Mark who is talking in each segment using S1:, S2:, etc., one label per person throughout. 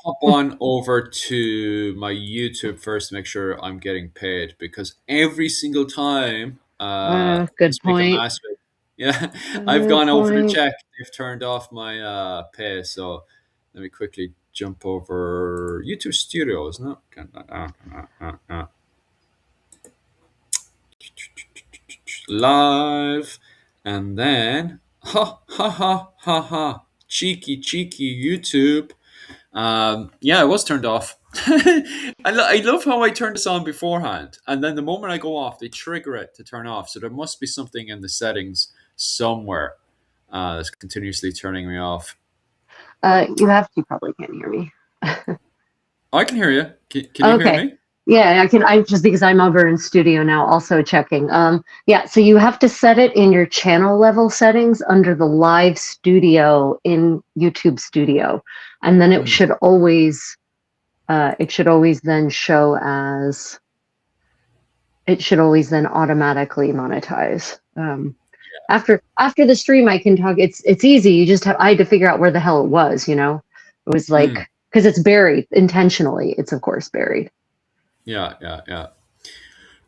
S1: hop on over to my YouTube first to make sure I'm getting paid because every single time
S2: Good
S1: just make a
S2: point.
S1: mass of it. Yeah, I've
S2: Good
S1: gone over to
S2: point.
S1: check. They've turned off my pay, so let me quickly jump over YouTube Studio, isn't it? Live, and then ha ha ha ha ha, cheeky YouTube. Yeah, it was turned off. I love how I turned this on beforehand, and then the moment I go off, they trigger it to turn off. So there must be something in the settings somewhere that's continuously turning me off.
S2: You probably can't hear me.
S1: I can hear you. Can you hear
S2: Okay.
S1: me?
S2: Yeah, I can. I just because I'm over in studio now, also checking. Yeah, so you have to set it in your channel level settings under the live studio in YouTube Studio, and then
S1: Hmm.
S2: it should always then show as it should always then automatically monetize. After the stream, I can talk. It's easy. I had to figure out where the hell it was. It was like
S1: Hmm.
S2: because it's buried intentionally. It's of course buried.
S1: Yeah.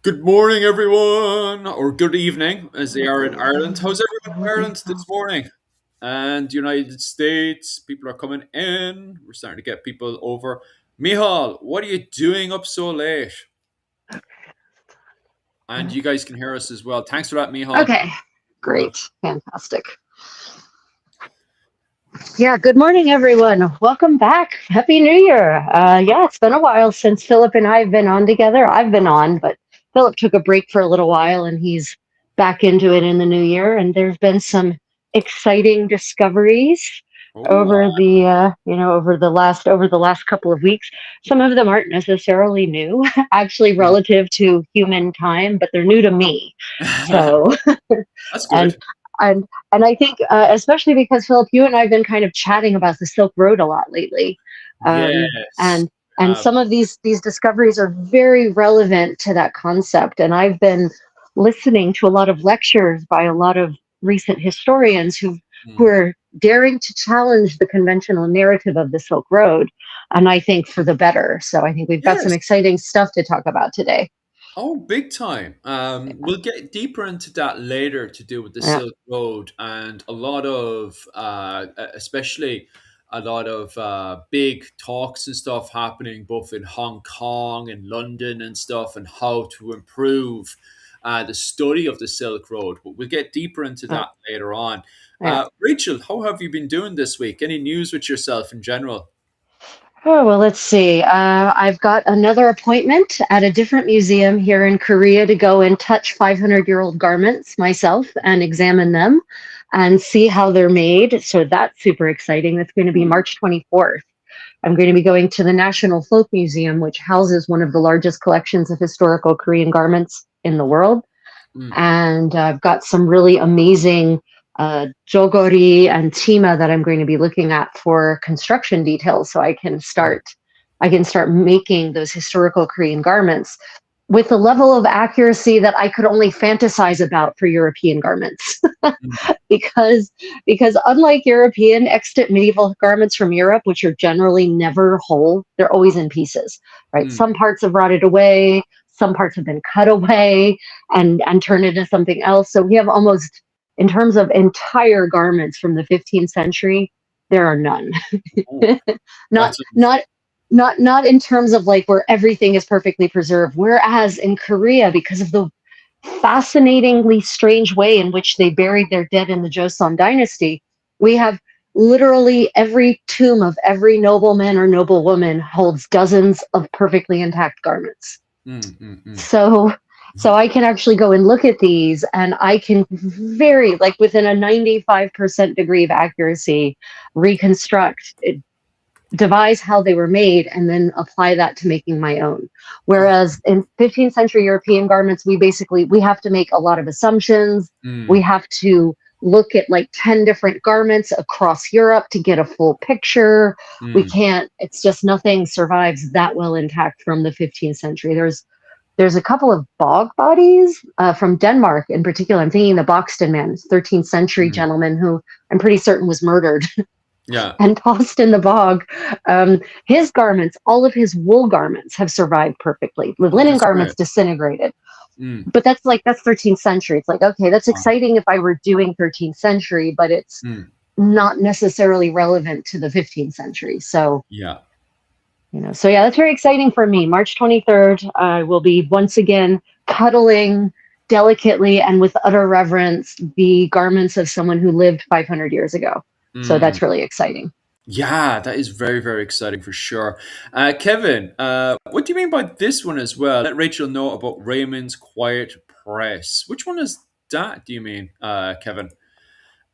S1: Good morning, everyone, or good evening, as they are in Ireland. How's everyone in Ireland this morning? And United States, people are coming in. We're starting to get people over. Mihal, what are you doing up so late? And you guys can hear us as well. Thanks for that, Mihal.
S2: Okay, great, fantastic. Yeah, good morning, everyone. Welcome back. Happy New Year. Yeah, it's been a while since Philip and I have been on together. I've been on, but Philip took a break for a little while and he's back into it in the new year. And there's been some exciting discoveries
S1: Oh,
S2: over the last couple of weeks. Some of them aren't necessarily new, actually relative to human time, but they're new to me. So
S1: that's
S2: and
S1: good.
S2: and and I think especially because Philip, you and I have been kind of chatting about the Silk Road a lot lately,
S1: Yes.
S2: and some of these discoveries are very relevant to that concept. And I've been listening to a lot of lectures by a lot of recent historians who
S1: Mm.
S2: are daring to challenge the conventional narrative of the Silk Road, and I think for the better. So I think we've got some
S1: Yes.
S2: exciting stuff to talk about today.
S1: Oh, big time. We'll get deeper into that later to do with the
S2: Yeah.
S1: Silk Road and a lot of, especially a lot of big talks and stuff happening both in Hong Kong and London and stuff, and how to improve the study of the Silk Road. But we'll get deeper into
S2: Yeah.
S1: that later on.
S2: Yeah.
S1: Rachel, how have you been doing this week? Any news with yourself in general?
S2: Oh, well, let's see. I've got another appointment at a different museum here in Korea to go and touch 500-year-old garments myself and examine them and see how they're made. So that's super exciting. That's going to be
S1: Hmm.
S2: March 24th. I'm going to be going to the National Folk Museum, which houses one of the largest collections of historical Korean garments in the world.
S1: Hmm.
S2: And I've got some really amazing jogori and tima that I'm going to be looking at for construction details, so I can start making those historical Korean garments with a level of accuracy that I could only fantasize about for European garments.
S1: Hmm.
S2: because unlike European extant medieval garments from Europe, which are generally never whole, they're always in pieces, right?
S1: Hmm.
S2: Some parts have rotted away, some parts have been cut away and turned into something else. So we have almost, in terms of entire garments from the 15th century, there are none.
S1: Oh,
S2: not
S1: that's
S2: not not in terms of like where everything is perfectly preserved. Whereas in Korea, because of the fascinatingly strange way in which they buried their dead in the Joseon dynasty, we have literally every tomb of every nobleman or noblewoman holds dozens of perfectly intact garments.
S1: mm.
S2: So I can actually go and look at these and I can very like within a 95% degree of accuracy reconstruct it, devise how they were made and then apply that to making my own.
S1: Oh,
S2: Whereas in 15th century European garments, we have to make a lot of assumptions. We
S1: mm.
S2: have to look at like 10 different garments across Europe to get a full picture. We
S1: Mm.
S2: can't, it's just nothing survives that well intact from the 15th century. There's a couple of bog bodies from Denmark in particular. I'm thinking the Boxton man, 13th century
S1: Mm.
S2: gentleman who I'm pretty certain was murdered
S1: Yeah.
S2: and tossed in the bog. His garments, all of his wool garments, have survived perfectly. The
S1: Oh,
S2: linen
S1: that's great.
S2: garments disintegrated,
S1: Mm.
S2: but that's 13th century. It's like, okay, that's
S1: Ah,
S2: exciting if I were doing 13th century, but it's
S1: mm.
S2: not necessarily relevant to the 15th century. So,
S1: Yeah.
S2: so yeah, that's very exciting for me. March 23rd, I will be once again cuddling delicately and with utter reverence the garments of someone who lived 500 years ago. So
S1: Mm.
S2: that's really exciting.
S1: Yeah, that is very, very exciting for sure. Kevin, what do you mean by this one as well? Let Rachel know about Raymond's Quiet Press. Which one is that, do you mean, Kevin?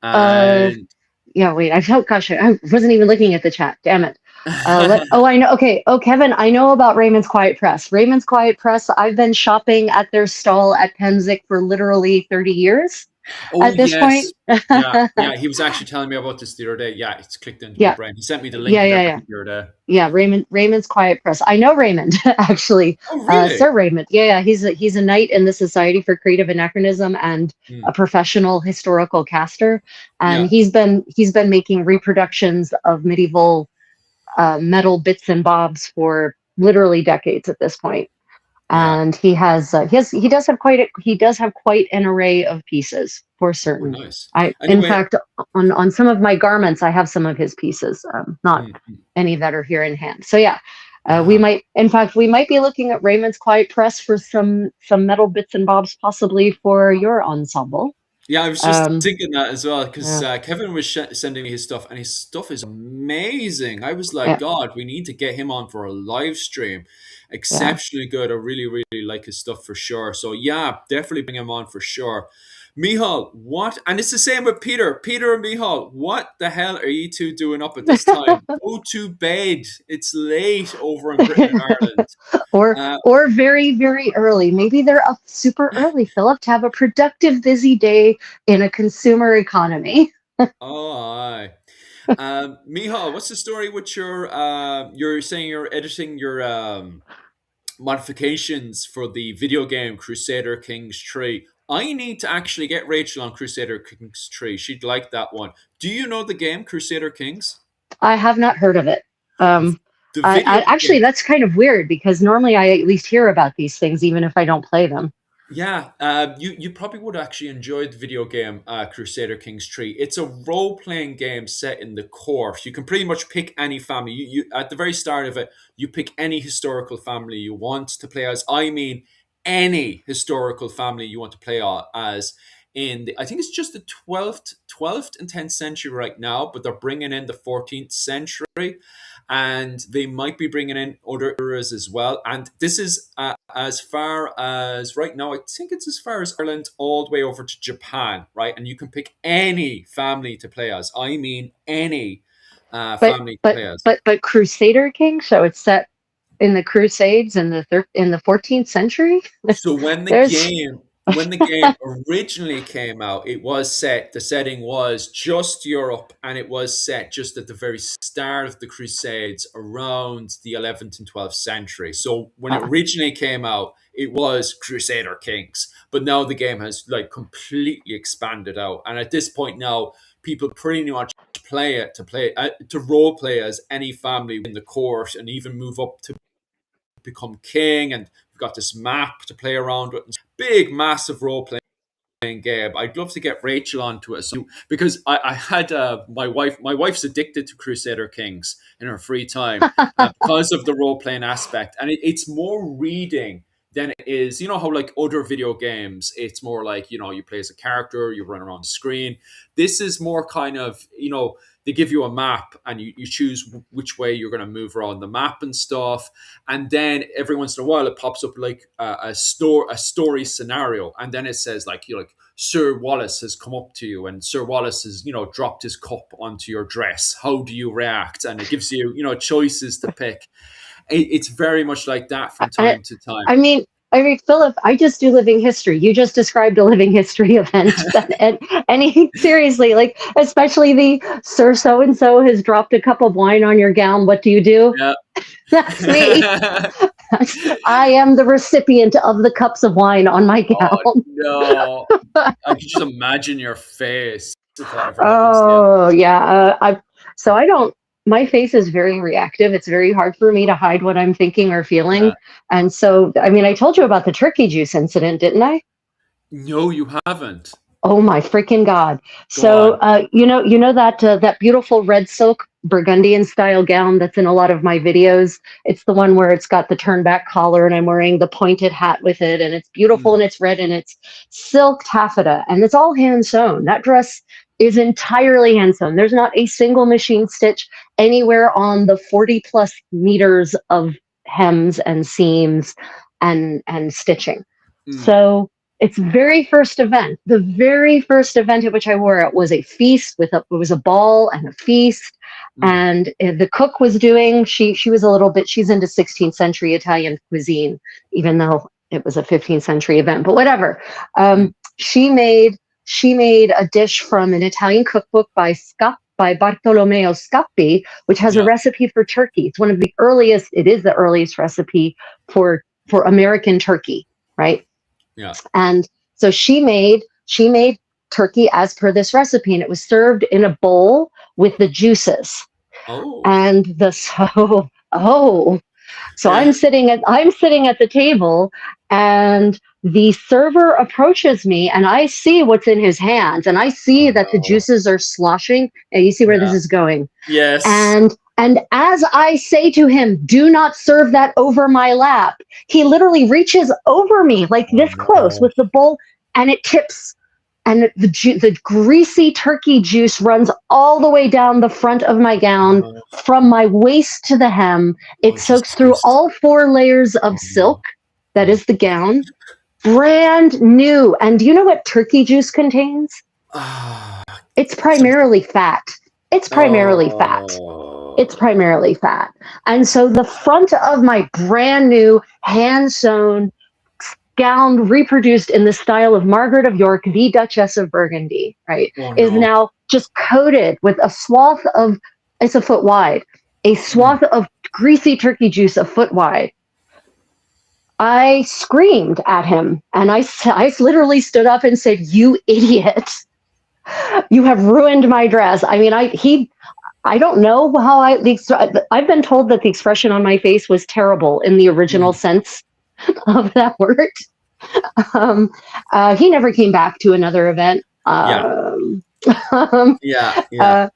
S2: Uh,
S1: And
S2: yeah, wait, I felt, gosh, I wasn't even looking at the chat. Damn it. I know. Okay. Oh, Kevin, I know about Raymond's Quiet Press. Raymond's Quiet Press, I've been shopping at their stall at Penzic for literally 30 years
S1: oh
S2: at this point.
S1: yes, yeah, yeah. He was actually telling me about this the other day. Yeah, it's clicked into my
S2: Yeah.
S1: brain. He sent me the
S2: Yeah.
S1: link and
S2: Yeah. Yeah.
S1: everything the other day.
S2: Yeah. Raymond's Quiet Press. I know Raymond, actually.
S1: Oh really?
S2: Sir Raymond. Yeah. Yeah. He's a knight in the Society for Creative Anachronism and a
S1: Mm,
S2: professional historical caster. And
S1: yeah,
S2: he's been making reproductions of medieval metal bits and bobs for literally decades at this point.
S1: yeah.
S2: And he does have quite an array of pieces for
S1: Oh
S2: certain.
S1: nice.
S2: In
S1: Anyway,
S2: fact, on some of my garments, I have some of his pieces, not
S1: mm, mm.
S2: any that are here in hand. So yeah,
S1: Ah,
S2: we might be looking at Raymond's Quiet Press for some metal bits and bobs, possibly for your ensemble.
S1: yeah, I was just
S2: Um,
S1: thinking that as well because
S2: yeah,
S1: Kevin was sending me his stuff, and his stuff is amazing. I was like,
S2: yeah,
S1: God, we need to get him on for a live stream.
S2: yeah.
S1: Exceptionally good. I really, really like his stuff for sure. So yeah, definitely bring him on for sure. Mihal, what? And it's the same with Peter. Peter and Mihal, what the hell are you two doing up at this time? Go to bed. It's late over in Britain and Ireland.
S2: or
S1: Uh,
S2: or very very early. Maybe they're up super early, Philip, to have a productive, busy day in a consumer economy.
S1: oh, aye. Mihal, what's the story with your? You're saying you're editing your modifications for the video game Crusader Kings 3. I need to actually get Rachel on Crusader Kings 3. She'd like that one. Do you know the game Crusader Kings?
S2: I have not heard of it. Um,
S1: The video
S2: Actually,
S1: game.
S2: that's kind of weird because normally I at least hear about these things, even if I don't play them.
S1: Yeah, you probably would actually enjoy the video game Crusader Kings 3. It's a role playing game set in the court. You can pretty much pick any family. You at the very start of it, you pick any historical family you want to play as. I mean, any historical family you want to play as. In the, I think it's just the 12th and 10th century right now, but they're bringing in the 14th century, and they might be bringing in other eras as well. And this is as far as right now, I think it's as far as Ireland all the way over to Japan, right? And you can pick any family to play as. I mean, any
S2: But
S1: family to
S2: but
S1: play as.
S2: but Crusader King, so it's set in the Crusades in the 14th century.
S1: So
S2: There's
S1: when the game originally came out, it was set, the setting was just Europe, and it was set just at the very start of the Crusades around the 11th and 12th century. So when it
S2: uh,
S1: originally came out, it was Crusader Kings, but now the game has like completely expanded out, and at this point now people pretty much play to role play as any family in the court, and even move up to become king, and we've got this map to play around with. Big, massive role playing game. I'd love to get Rachel onto it because I had my wife. My wife's addicted to Crusader Kings in her free time because of the role playing aspect, and it's more reading than it is. You know how like other video games, it's more like you play as a character, you run around the screen. This is more kind of they give you a map and you choose which way you're going to move around the map and stuff, and then every once in a while it pops up like a story scenario, and then it says like Sir Wallace has come up to you, and Sir Wallace has dropped his cup onto your dress. How do you react? And it gives you choices to pick. It's very much like that from
S2: I,
S1: time to time.
S2: I mean, Philip, I just do living history. You just described a living history event. And any seriously, like especially the Sir So and So has dropped a cup of wine on your gown. What do you do?
S1: Yeah.
S2: That's me. I am the recipient of the cups of wine on my
S1: Oh
S2: gown.
S1: no! I can just imagine your face if that ever happens to you.
S2: Oh yeah, So I don't, my face is very reactive. It's very hard for me to hide what I'm thinking or
S1: Yeah.
S2: feeling. And so, I mean, I told you about the turkey juice incident, didn't I?
S1: No, you haven't.
S2: Oh my freaking God.
S1: Go
S2: So,
S1: on.
S2: you know that that beautiful red silk Burgundian style gown that's in a lot of my videos. It's the one where it's got the turn back collar and I'm wearing the pointed hat with it and it's beautiful
S1: Mm,
S2: and it's red and it's silk taffeta and it's all hand sewn. That dress is entirely hand sewn. There's not a single machine stitch anywhere on the 40 plus meters of hems and seams and stitching.
S1: mm,
S2: So its very first event, the very first event at which I wore it was a feast with it was a ball and a feast.
S1: mm,
S2: And the cook was doing, she was a little bit, she's into 16th century Italian cuisine, even though it was a 15th century event, but whatever.
S1: mm.
S2: She made a dish from an Italian cookbook by Bartolomeo Scappi, which has a
S1: Yeah,
S2: recipe for turkey. It's one of the earliest, it is the earliest recipe for American turkey, right?
S1: yeah.
S2: And so she made turkey as per this recipe, and it was served in a bowl with the juices.
S1: Oh,
S2: And the so oh so
S1: yeah.
S2: I'm sitting at the table, and the server approaches me, and I see what's in his hands, and I see
S1: Oh
S2: that the
S1: no.
S2: juices are sloshing. And you see where this
S1: Yeah.
S2: is going.
S1: Yes.
S2: And as I say to him, "Do not serve that over my lap," he literally reaches over me like
S1: Oh
S2: this close
S1: no.
S2: with the bowl, and it tips, and the greasy turkey juice runs all the way down the front of my gown
S1: Oh,
S2: from my waist to the hem.
S1: oh,
S2: It soaks through
S1: Jesus.
S2: all four layers of
S1: Oh
S2: silk
S1: no.
S2: that
S1: Oh.
S2: is the gown, brand new. And do you know what turkey juice contains?
S1: Ah.
S2: It's
S1: Some.
S2: primarily fat. It's primarily fat. It's
S1: Oh.
S2: primarily fat. And so the front of my brand new hand sewn gown, reproduced in the style of Margaret of York, the Duchess of Burgundy, right,
S1: Oh
S2: is
S1: no.
S2: now just coated with a swath of, it's a foot wide, a
S1: Mm.
S2: swath of greasy turkey juice a foot wide. I screamed at him and I literally stood up and said, "You idiot. You have ruined my dress." I mean, I don't know how I've been told that the expression on my face was terrible in the original
S1: Mm.
S2: sense of that word. Um, he never came back to another event.
S1: Yeah.
S2: Um,
S1: Yeah. Yeah.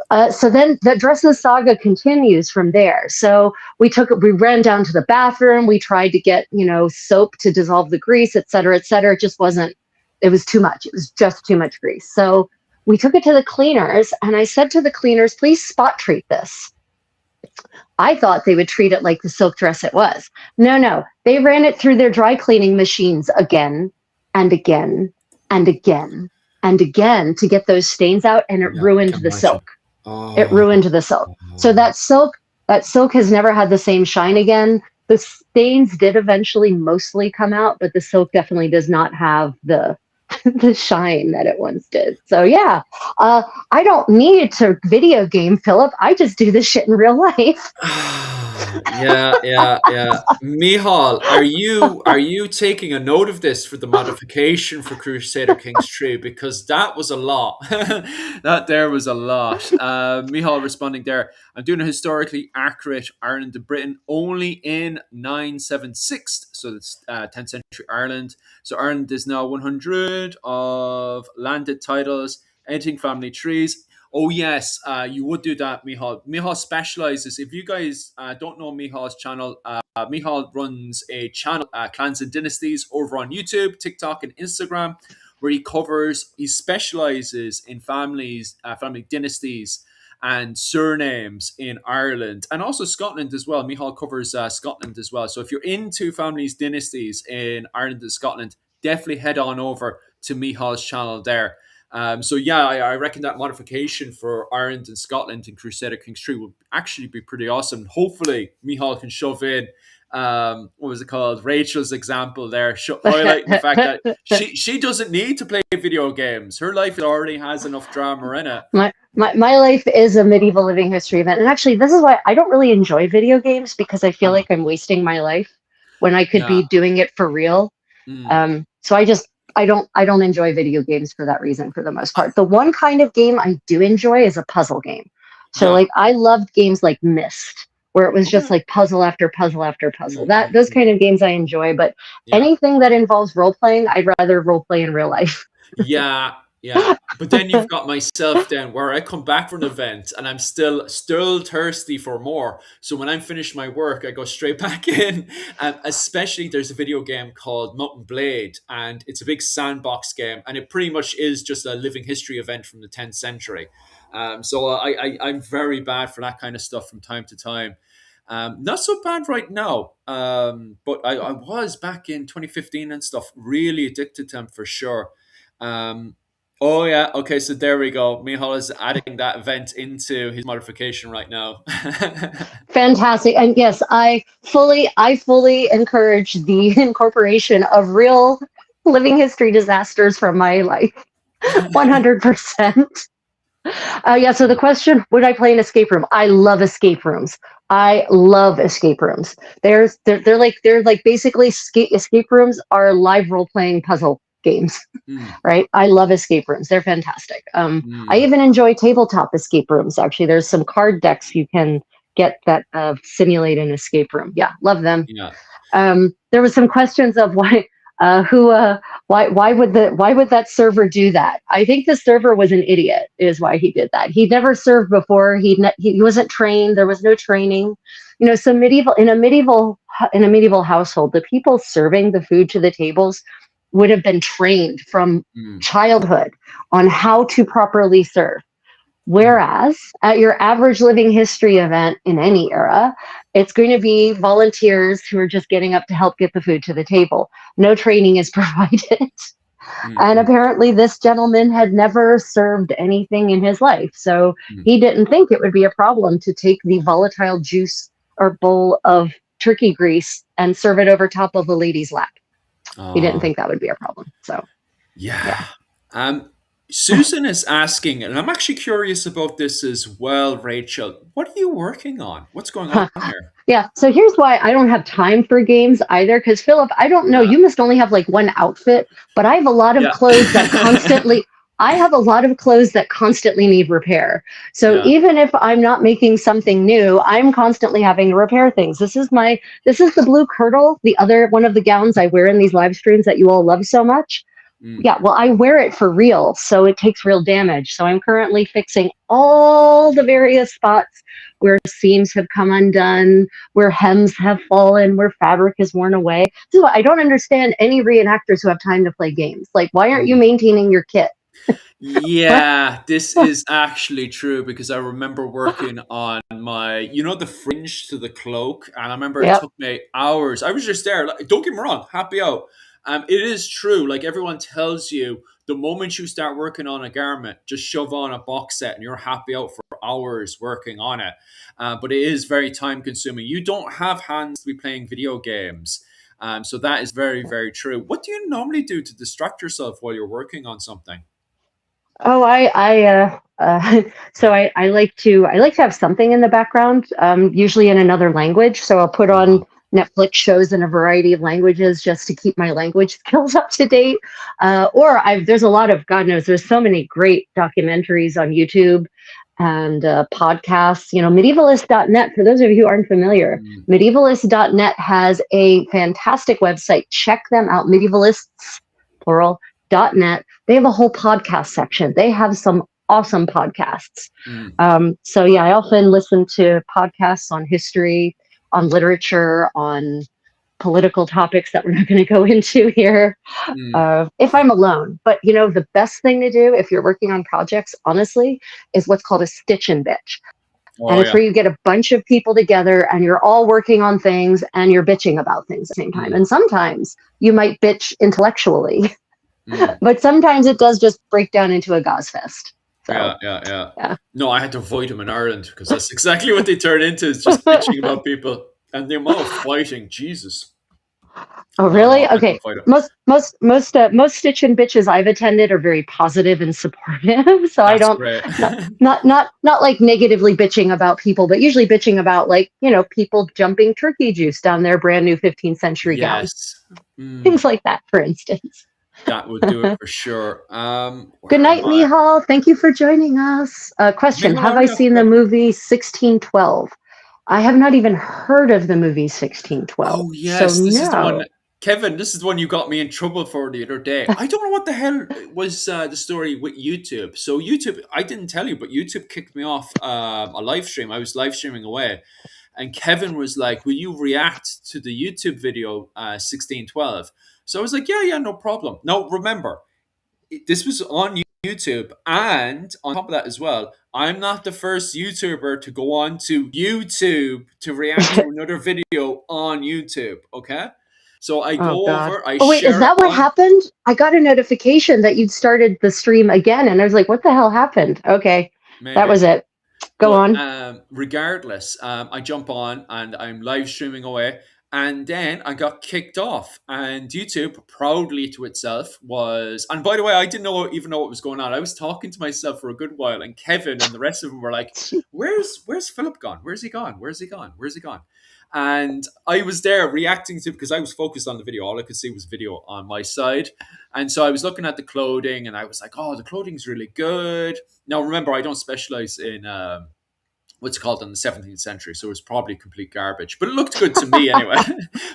S2: uh, so then the dresses saga continues from there. So we ran down to the bathroom. We tried to get, soap to dissolve the grease, et cetera, et cetera. It just wasn't, it was too much. It was just too much grease. So we took it to the cleaners and I said to the cleaners, "Please spot treat this." I thought they would treat it like the silk dress it was. No, no. They ran it through their dry cleaning machines again and again and again and again to get those stains out, and it
S1: Yeah. I
S2: ruined
S1: can
S2: the silk.
S1: imagine.
S2: It
S1: Oh.
S2: ruined the silk. So that silk has never had the same shine again. The stains did eventually mostly come out, but the silk definitely does not have the the shine that it once did. So yeah, uh, I don't need to video game, Philip. I just do this shit in real life.
S1: Yeah, yeah, yeah. Mihal, are you taking a note of this for the modification for Crusader Kings 3? Because that was a lot. That there was a lot. Mihal responding there. I'm doing a historically accurate Ireland to Britain only in 976. So it's 10th century Ireland. So Ireland is now 100 of landed titles, editing family trees. Oh yes, you would do that, Mihal. Mihal specializes. If you guys don't know Mihal's channel, Mihal runs a channel, Clans and Dynasties, over on YouTube, TikTok, and Instagram, where he specializes in family dynasties, and surnames in Ireland and also Scotland as well. Mihal covers Scotland as well. So if you're into families dynasties in Ireland and Scotland, definitely head on over to Mihal's channel there. So yeah, I reckon that modification for Ireland and Scotland in Crusader Kings 3 would actually be pretty awesome. Hopefully, Mihal can shove in what was it called? Rachel's example there, highlighting the fact that she doesn't need to play video games. Her life already has enough drama in it.
S2: My life is a medieval living history event. And actually, this is why I don't really enjoy video games, because I feel
S1: Uh,
S2: like I'm wasting my life when I could
S1: yeah.
S2: be doing it for real.
S1: Mm.
S2: So I don't enjoy video games for that reason for the most part. The one kind of game I do enjoy is a puzzle game. So
S1: Yeah.
S2: like I loved games like Myst, where it was just
S1: Okay.
S2: like puzzle after puzzle after puzzle.
S1: Mm,
S2: That
S1: mm,
S2: those
S1: mm.
S2: kind of games I enjoy, but
S1: Yeah.
S2: anything that involves role playing, I'd rather role play in real life.
S1: Yeah, yeah. But then you've got myself then where I come back from an event and I'm still thirsty for more. So when I'm finished my work, I go straight back in. Especially there's a video game called Mountain Blade, and it's a big sandbox game, and it pretty much is just a living history event from the 10th century. I'm very bad for that kind of stuff from time to time. Not so bad right now, but I was back in 2015 and stuff, really addicted to them for sure. Um, oh yeah, okay, so there we go. Mihal is adding that event into his modification right now.
S2: Fantastic. And yes, I fully encourage the incorporation of real living history disasters from my life. 100%. Yeah, so the question, would I play an escape room? I love escape rooms. I love escape rooms. They're like basically escape rooms are live role playing puzzle games,
S1: Mm,
S2: right? I love escape rooms. They're fantastic. I
S1: mm,
S2: even enjoy tabletop escape rooms. Actually, there's some card decks you can get that simulate an escape room. Yeah, love them.
S1: yeah.
S2: There was some questions of who why would that server do that? I think the server was an idiot is why he did that. He'd never served before. He wasn't trained. There was no training. You know, so medieval household, the people serving the food to the tables would have been trained from
S1: Mm,
S2: childhood on how to properly serve.
S1: mm,
S2: Whereas at your average living history event in any era, it's going to be volunteers who are just getting up to help get the food to the table. No training is provided.
S1: mm,
S2: And
S1: mm,
S2: apparently, this gentleman had never served anything in his life. So
S1: mm.
S2: he didn't think it would be a problem to take the volatile juice or bowl of turkey grease and serve it over top of a lady's lap. He didn't
S1: Oh,
S2: think that would be a problem. So, yeah.
S1: yeah. Um, Susan is asking, and I'm actually curious about this as well, Rachel. What are you working on? What's going on here?
S2: Yeah, so here's why I don't have time for games either. Because Philip, I don't know,
S1: Yeah.
S2: you must only have like one outfit, but I have a lot of
S1: Yeah.
S2: clothes that constantly. I have a lot of clothes that constantly need repair. So
S1: Yeah.
S2: even if I'm not making something new, I'm constantly having to repair things. This is the blue kirtle, the other one of the gowns I wear in these live streams that you all love so much.
S1: Mm,
S2: Yeah, well, I wear it for real, so it takes real damage. So I'm currently fixing all the various spots where seams have come undone, where hems have fallen, where fabric is worn away. So I don't understand any reenactors who have time to play games. Like, why aren't you
S1: mm.
S2: maintaining your kit?
S1: Yeah, this is actually true because I remember working on the fringe to the cloak, and I remember it
S2: Yep.
S1: took me hours. I was just there. Like, don't get me wrong, happy out. It is true. Like everyone tells you, the moment you start working on a garment, just shove on a box set, and you're happy out for hours working on it. But it is very time consuming. You don't have hands to be playing video games. So that is very, very true. What do you normally do to distract yourself while you're working on something?
S2: Oh, so I like to have something in the background, usually in another language. So I'll put on Netflix shows in a variety of languages just to keep my language skills up to date. There's a lot of, God knows, there's so many great documentaries on YouTube and podcasts. You know, medievalist.net, for those of you who aren't familiar,
S1: Mm,
S2: medievalist.net has a fantastic website. Check them out, medievalists, plural, .net. They have a whole podcast section. They have some awesome podcasts.
S1: mm,
S2: So yeah, I often listen to podcasts on history, on literature, on political topics that we're not going to go into here
S1: mm.
S2: if I'm alone. But you know, the best thing to do if you're working on projects, honestly, is what's called a stitch and bitch. And
S1: Oh
S2: it's
S1: yeah.
S2: where you get a bunch of people together and you're all working on things and you're bitching about things at the same time.
S1: Mm,
S2: And sometimes you might bitch intellectually,
S1: mm.
S2: but sometimes it does just break down into a gauze fest. So,
S1: Yeah, yeah, yeah.
S2: yeah.
S1: No, I had to avoid them in Ireland because that's exactly what they turn into, is just bitching about people and the amount of fighting. Jesus.
S2: Oh,
S1: No, no,
S2: really?
S1: I couldn't
S2: Okay.
S1: fight it.
S2: Most stitch and bitches I've attended are very positive and supportive. So I
S1: That's
S2: don't
S1: great.
S2: not like negatively bitching about people, but usually bitching about like, you know, people jumping turkey juice down their brand new 15th century gown.
S1: Yes. Mm.
S2: Things like that, for instance.
S1: That would do it for sure.
S2: Good
S1: Where am
S2: night,
S1: I?
S2: Mihal. Thank you for joining us. Question: Have I
S1: Mihal,
S2: seen the movie 1612? I have not even heard of the movie 1612,
S1: oh
S2: so
S1: yes, this is the one.
S2: no.
S1: Kevin, this is the one you got me in trouble for the other day. I don't know what the hell was the story with YouTube. So YouTube, I didn't tell you, but YouTube kicked me off a live stream. I was live streaming away, and Kevin was like, "Will you react to the YouTube video 1612?" So I was like, "Yeah, yeah, no problem." Now remember, this was on YouTube, and on top of that as well, I'm not the first YouTuber to go on to YouTube to react to another video on YouTube. Okay, so I
S2: Oh
S1: go
S2: God.
S1: over, I
S2: Oh wait, is
S1: share it
S2: that what
S1: on.
S2: happened? I got a notification that you'd started the stream again, and I was like, "What the hell happened?" Okay, that
S1: Maybe.
S2: was it. Go
S1: But
S2: on.
S1: regardless, I jump on and I'm live streaming away. And then I got kicked off. And YouTube, proudly to itself, was. And by the way, I didn't even know what was going on. I was talking to myself for a good while, and Kevin and the rest of them were like, "Where's Philip gone? Where's he gone? Where's he gone? Where's he gone?" And I was there reacting to because I was focused on the video. All I could see was video on my side. And so I was looking at the clothing and I was like, oh, the clothing's really good. Now, remember, I don't specialize in what's called in the 17th century, so it was probably complete garbage, but it looked good to me anyway.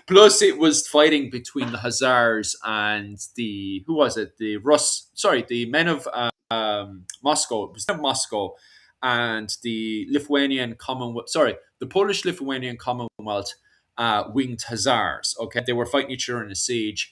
S1: Plus, it was fighting between the Hussars and the who was it? The Rus. Sorry, the men of Moscow. It was not Moscow, and the Lithuanian Commonwealth. Sorry, the Polish Lithuanian Commonwealth winged Hussars. Okay, they were fighting each other in a siege,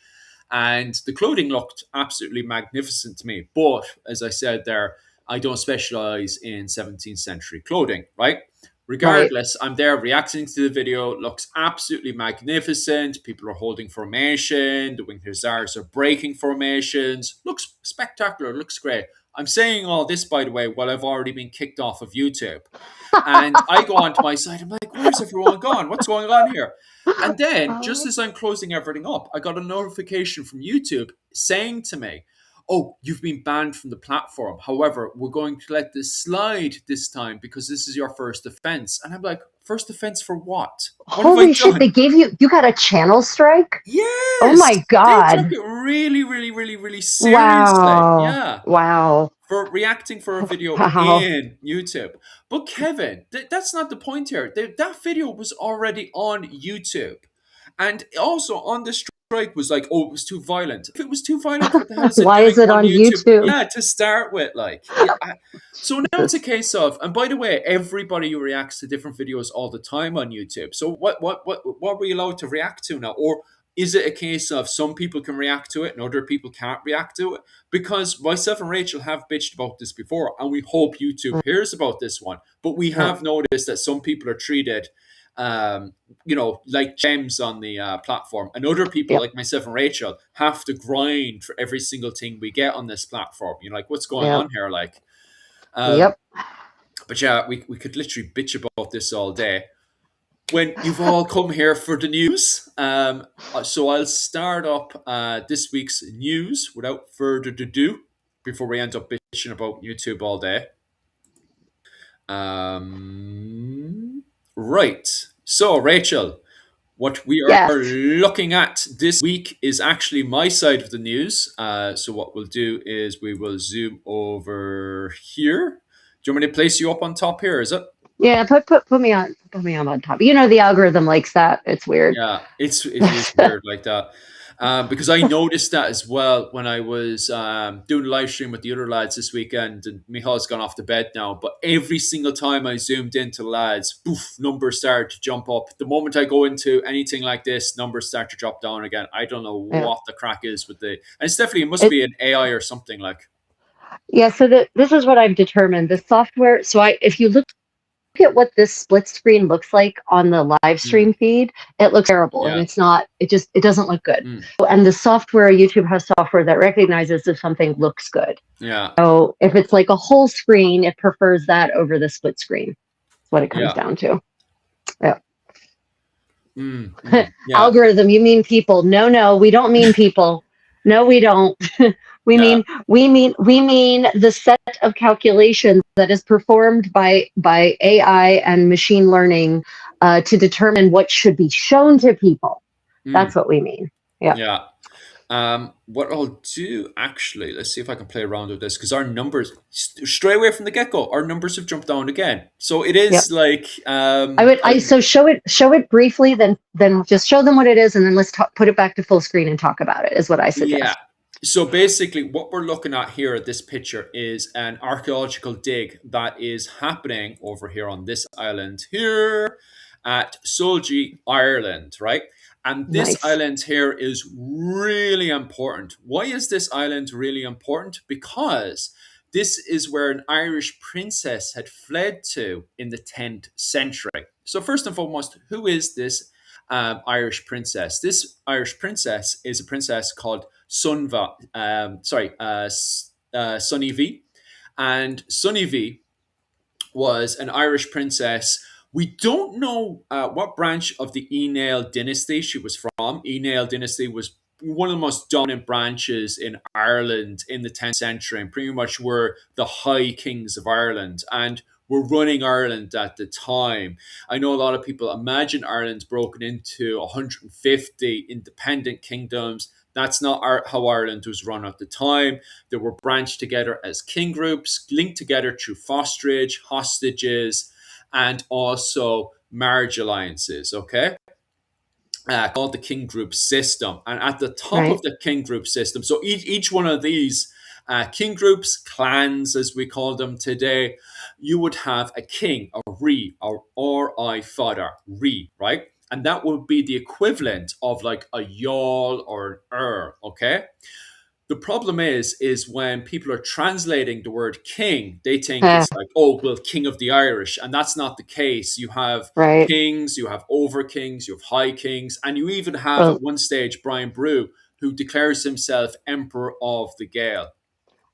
S1: and the clothing looked absolutely magnificent to me. But as I said there, I don't specialize in 17th century clothing, right?
S2: Right.
S1: Regardless, I'm there reacting to the video. It looks absolutely magnificent. People are holding formation. The Winged Hussars are breaking formations. Looks spectacular. Looks great. I'm saying all this, by the way, while I've already been kicked off of YouTube. And I go onto my site. I'm like, where's everyone gone? What's going on here? And then, just as I'm closing everything up, I got a notification from YouTube saying to me, oh, you've been banned from the platform. However, we're going to let this slide this time because this is your first offense. And I'm like, first offense for what? What have I
S2: Holy shit! They
S1: done?
S2: gave you got a channel strike. Oh
S1: Yes,
S2: my
S1: they took
S2: God!
S1: it really, really, really, really seriously.
S2: Wow!
S1: Yeah,
S2: Wow!
S1: for reacting for a video
S2: Wow!
S1: in YouTube. But Kevin, that's not the point here. That video was already on YouTube. And also on the strike was like, oh, it was too violent. If it was too violent, what the hell is it
S2: Why is
S1: doing
S2: it
S1: on
S2: on
S1: YouTube?
S2: YouTube?
S1: Yeah, to start with, like, yeah. So now it's a case of, and by the way, everybody reacts to different videos all the time on YouTube. So what are we allowed to react to now? Or is it a case of some people can react to it and other people can't react to it? Because myself and Rachel have bitched about this before, and we hope YouTube hears about this one. But we
S2: Yeah.
S1: have noticed that some people are treated, like gems on the platform, and other people,
S2: Yep.
S1: like myself and Rachel, have to grind for every single thing we get on this platform. You know, like what's going
S2: Yep.
S1: on here, like. Um,
S2: Yep.
S1: but yeah, we could literally bitch about this all day when you've all come here for the news. So I'll start up this week's news without further ado before we end up bitching about YouTube all day. Right. So, Rachel, what we are
S2: Yes.
S1: looking at this week is actually my side of the news. So, what we'll do is we will zoom over here. Do you want me to place you up on top here? Is it?
S2: Yeah. Put me on top. You know the algorithm likes that. It's weird.
S1: Yeah, it is weird like that. Because I noticed that as well when I was doing a live stream with the other lads this weekend, and Michal's gone off to bed now. But every single time I zoomed into the lads, poof, numbers started to jump up. The moment I go into anything like this, numbers start to drop down again. I don't know
S2: Yeah.
S1: what the crack is with the, and it's definitely it must
S2: It,
S1: be an AI or something like.
S2: yeah. So this is what I've determined. The software. So if you look at what this split screen looks like on the live
S1: Mm,
S2: stream feed, it looks terrible, and
S1: yeah,
S2: it's not. It doesn't look good.
S1: mm,
S2: And the software, YouTube has software that recognizes if something looks good.
S1: yeah,
S2: So if it's like a whole screen, it prefers that over the split screen. That's what it comes
S1: yeah,
S2: down to. Yeah.
S1: yeah,
S2: Algorithm, you mean people? No, no, we don't mean people. No, we don't. we
S1: yeah.
S2: mean the set of calculations that is performed by AI and machine learning to determine what should be shown to people.
S1: Mm.
S2: That's what we mean. Yeah.
S1: Yeah. What I'll do actually, let's see if I can play around with this because our numbers straight away from the get go, our numbers have jumped down again. So it
S2: Yep.
S1: is like
S2: I so show it briefly, then just show them what it is, and then let's put it back to full screen and talk about it. Is what I
S1: yeah.
S2: suggest.
S1: So basically, what we're looking at here at this picture is an archaeological dig that is happening over here on this island here at Solji, Ireland, right? And this
S2: Nice.
S1: island here is really important. Why is this island really important? Because this is where an Irish princess had fled to in the 10th century. So, first and foremost, who is this Irish princess? This Irish princess is a princess called Sunva, Sunniva, and Sunniva was an Irish princess. We don't know what branch of the Enale dynasty she was from. Enale dynasty was one of the most dominant branches in Ireland in the 10th century and pretty much were the high kings of Ireland and were running Ireland at the time. I know a lot of people imagine Ireland's broken into 150 independent kingdoms. That's not how Ireland was run at the time. They were branched together as king groups, linked together through fosterage, hostages, and also marriage alliances. Okay, called the king group system. And at the top of
S2: Right.
S1: the king group system, so each one of these king groups, clans as we call them today, you would have a king, a re, or I father, re, right? And that would be the equivalent of like a yall or an okay? The problem is when people are translating the word king, they think
S2: Uh,
S1: it's like, oh, well, king of the Irish. And that's not the case. You have
S2: right.
S1: kings, you have over kings, you have high kings, and you even have
S2: Well,
S1: at one stage Brian Brew, who declares himself Emperor of the Gael.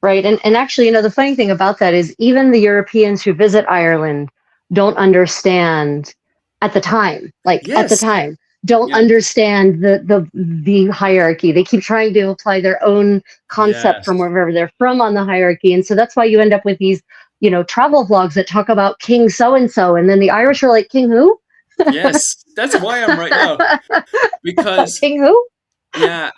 S2: right. And actually, the funny thing about that is even the Europeans who visit Ireland don't understand at the time, like at the
S1: Yes.
S2: time, don't
S1: Yeah.
S2: understand the hierarchy. They keep trying to apply their own concept from
S1: Yes.
S2: wherever they're from on the hierarchy. And so that's why you end up with these, travel vlogs that talk about King so and so, and then the Irish are like, King who?
S1: Yes. That's why I'm right now. Because,
S2: King who?
S1: yeah,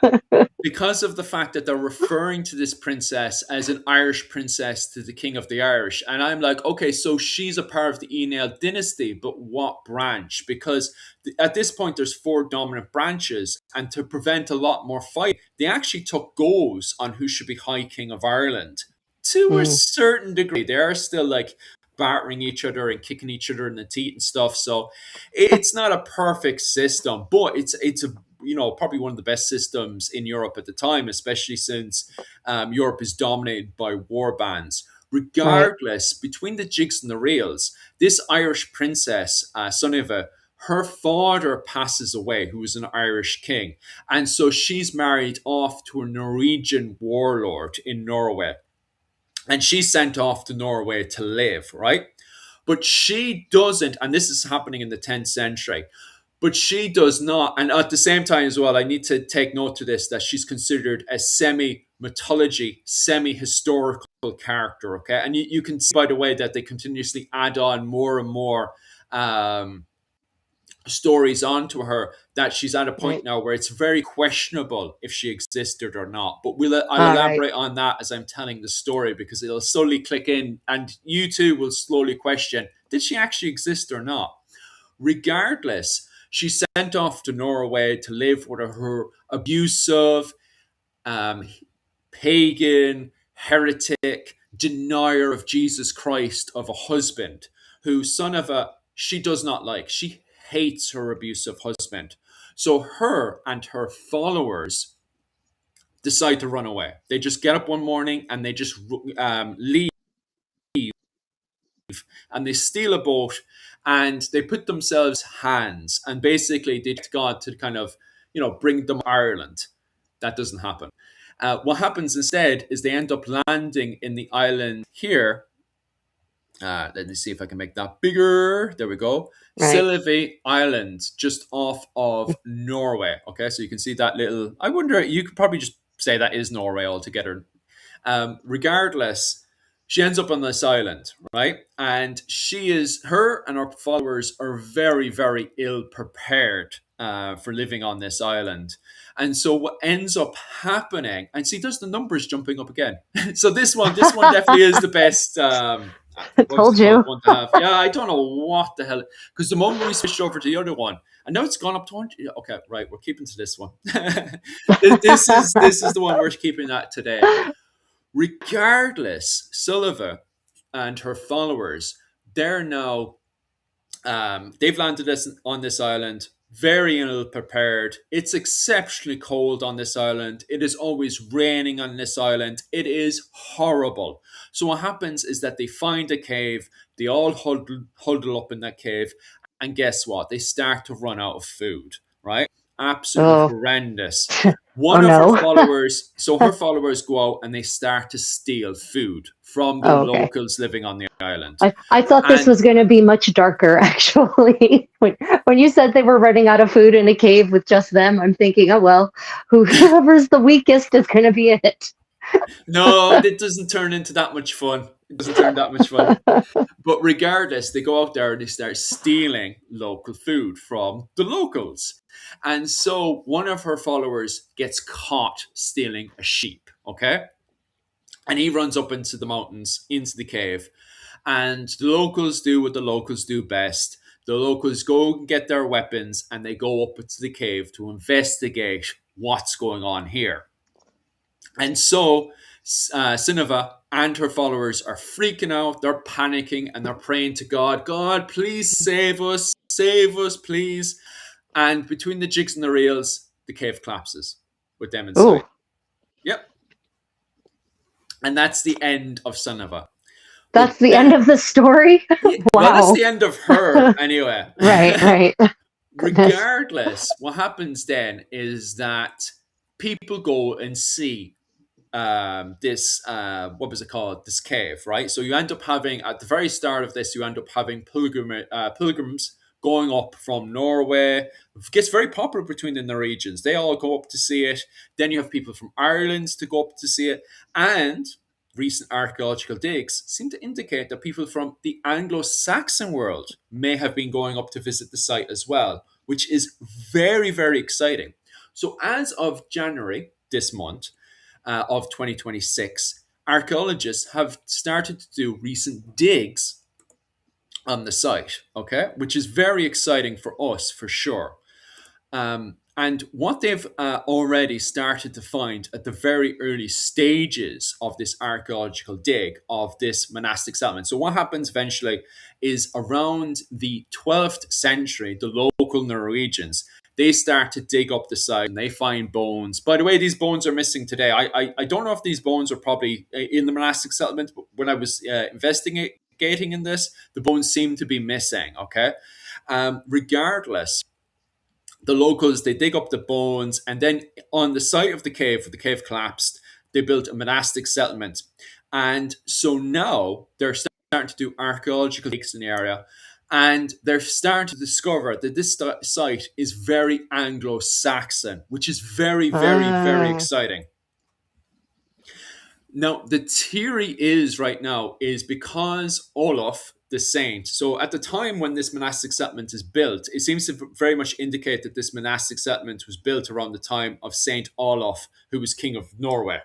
S1: because of the fact that they're referring to this princess as an Irish princess to the king of the Irish. And I'm like, okay, so she's a part of the Enale dynasty, but what branch? Because at this point, there's four dominant branches. And to prevent a lot more fight, they actually took goes on who should be High King of Ireland. To a
S2: Mm,
S1: certain degree, they are still like battering each other and kicking each other in the teeth and stuff. So it's not a perfect system, but it's a probably one of the best systems in Europe at the time, especially since Europe is dominated by war bands.
S2: right.
S1: Regardless, between the jigs and the reels, this Irish princess, Sunniva, her father passes away, who was an Irish king. And so she's married off to a Norwegian warlord in Norway. And she's sent off to Norway to live, right? But she doesn't, and this is happening in the 10th century, but she does not. And at the same time, as well, I need to take note to this that she's considered a semi mythology, semi historical character. Okay. And you can see, by the way, that they continuously add on more and more um, stories onto her that she's at a point
S2: Right.
S1: now where it's very questionable if she existed or not. But I'll
S2: All right.
S1: elaborate on that as I'm telling the story because it'll slowly click in and you too will slowly question, did she actually exist or not? Regardless, she's sent off to Norway to live with her abusive, um, pagan, heretic, denier of Jesus Christ of a husband who, son of a, she does not like. She hates her abusive husband. So her and her followers decide to run away. They just get up one morning and they just leave and they steal a boat and they put themselves hands and basically they get God to kind of, bring them Ireland. That doesn't happen. What happens instead is they end up landing in the island here. Let me see if I can make that bigger. There we go.
S2: Right.
S1: Sillevi Island, just off of Norway. Okay, so you can see that little. I wonder, you could probably just say that is Norway altogether. Regardless, She ends up on this island, right? And her and her followers are very, very ill prepared for living on this island. And so what ends up happening, and see, there's the numbers jumping up again. So this one definitely is the best.
S2: I
S1: What was
S2: told
S1: it called?
S2: you.
S1: One to have. Yeah, I don't know what the hell. Because the moment we switched over to the other one, and now it's gone up to 100. Okay, right, we're keeping to this one. This is the one we're keeping at today. Regardless, Sullivan and her followers, they're now they've landed us on this island, very ill prepared. It's exceptionally cold on this island. It is always raining on this island. It is horrible. So what happens is that they find a cave. They all huddle up in that cave, and guess what? They start to run out of food. Right? Absolutely
S2: Oh,
S1: horrendous.
S2: oh
S1: One of her
S2: no.
S1: followers, so her followers go out and they start to steal food from the
S2: Oh, okay.
S1: locals living on the island.
S2: I thought this
S1: And
S2: was going to be much darker, actually. When you said they were running out of food in a cave with just them, I'm thinking, oh well, whoever's the weakest is going to be it.
S1: no, it doesn't turn into that much fun. It doesn't turn that much fun. But regardless, they go out there and they start stealing local food from the locals. And so one of her followers gets caught stealing a sheep, okay? And he runs up into the mountains, into the cave. And the locals do what the locals do best. The locals go and get their weapons and they go up into the cave to investigate what's going on here. And so Sunniva and her followers are freaking out. They're panicking and they're praying to God, God, please save us, please. And between the jigs and the reels, the cave collapses with them
S2: Oh,
S1: inside. Yep. And that's the end of Sunniva.
S2: that's
S1: But
S2: the end
S1: then,
S2: of the story?
S1: yeah, well, that's
S2: Wow.
S1: the end of her anyway.
S2: Right, right. Goodness.
S1: Regardless, what happens then is that people go and see this what was it called, this cave, right? So you end up having, at the very start of this, you end up having pilgrims going up from Norway. It gets very popular between the Norwegians. They all go up to see it. Then you have people from Ireland to go up to see it. And recent archaeological digs seem to indicate that people from the Anglo-Saxon world may have been going up to visit the site as well, which is very, very exciting. So as of January this month, of 2026, archaeologists have started to do recent digs on the site, okay, which is very exciting for us for sure. And what they've already started to find at the very early stages of this archaeological dig of this monastic settlement. So, what happens eventually is around the 12th century, the local Norwegians, they start to dig up the site and they find bones. By the way, these bones are missing today. I don't know if these bones are probably in the monastic settlement, but when I was investigating in this, the bones seem to be missing. Okay. Regardless, the locals, they dig up the bones, and then on the site of the cave where the cave collapsed, they built a monastic settlement. And so now they're starting to do archaeological digs in the area, and they're starting to discover that this site is very Anglo-Saxon, which is very, very, very
S2: Ah,
S1: exciting. Now, the theory is right now is because Olaf, the saint, so at the time when this monastic settlement is built, it seems to very much indicate that this monastic settlement was built around the time of Saint Olaf, who was king of Norway,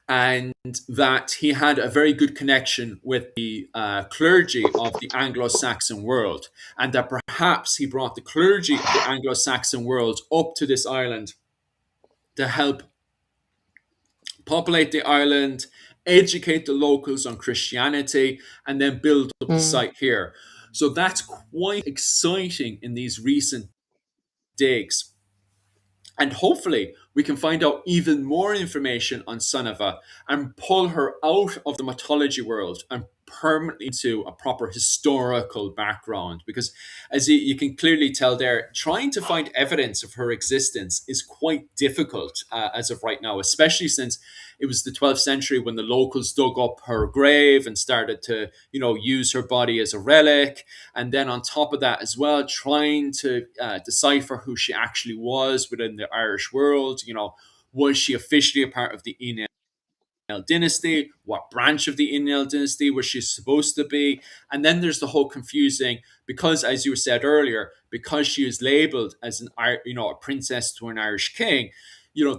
S1: and that he had a very good connection with the clergy of the Anglo-Saxon world, and that perhaps he brought the clergy of the Anglo-Saxon world up to this island to help populate the island, educate the locals on Christianity, and then build up the
S2: mm.
S1: site here. So that's quite exciting in these recent digs. And hopefully, we can find out even more information on Sunniva and pull her out of the mythology world and permanently into a proper historical background. Because, as you can clearly tell there, trying to find evidence of her existence is quite difficult as of right now, especially since it was the 12th century when the locals dug up her grave and started to, use her body as a relic. And then on top of that as well, trying to decipher who she actually was within the Irish world. Was she officially a part of the dynasty, what branch of the Inel dynasty was she supposed to be, and then there's the whole confusing because, as you said earlier, because she is labeled as a princess to an Irish king.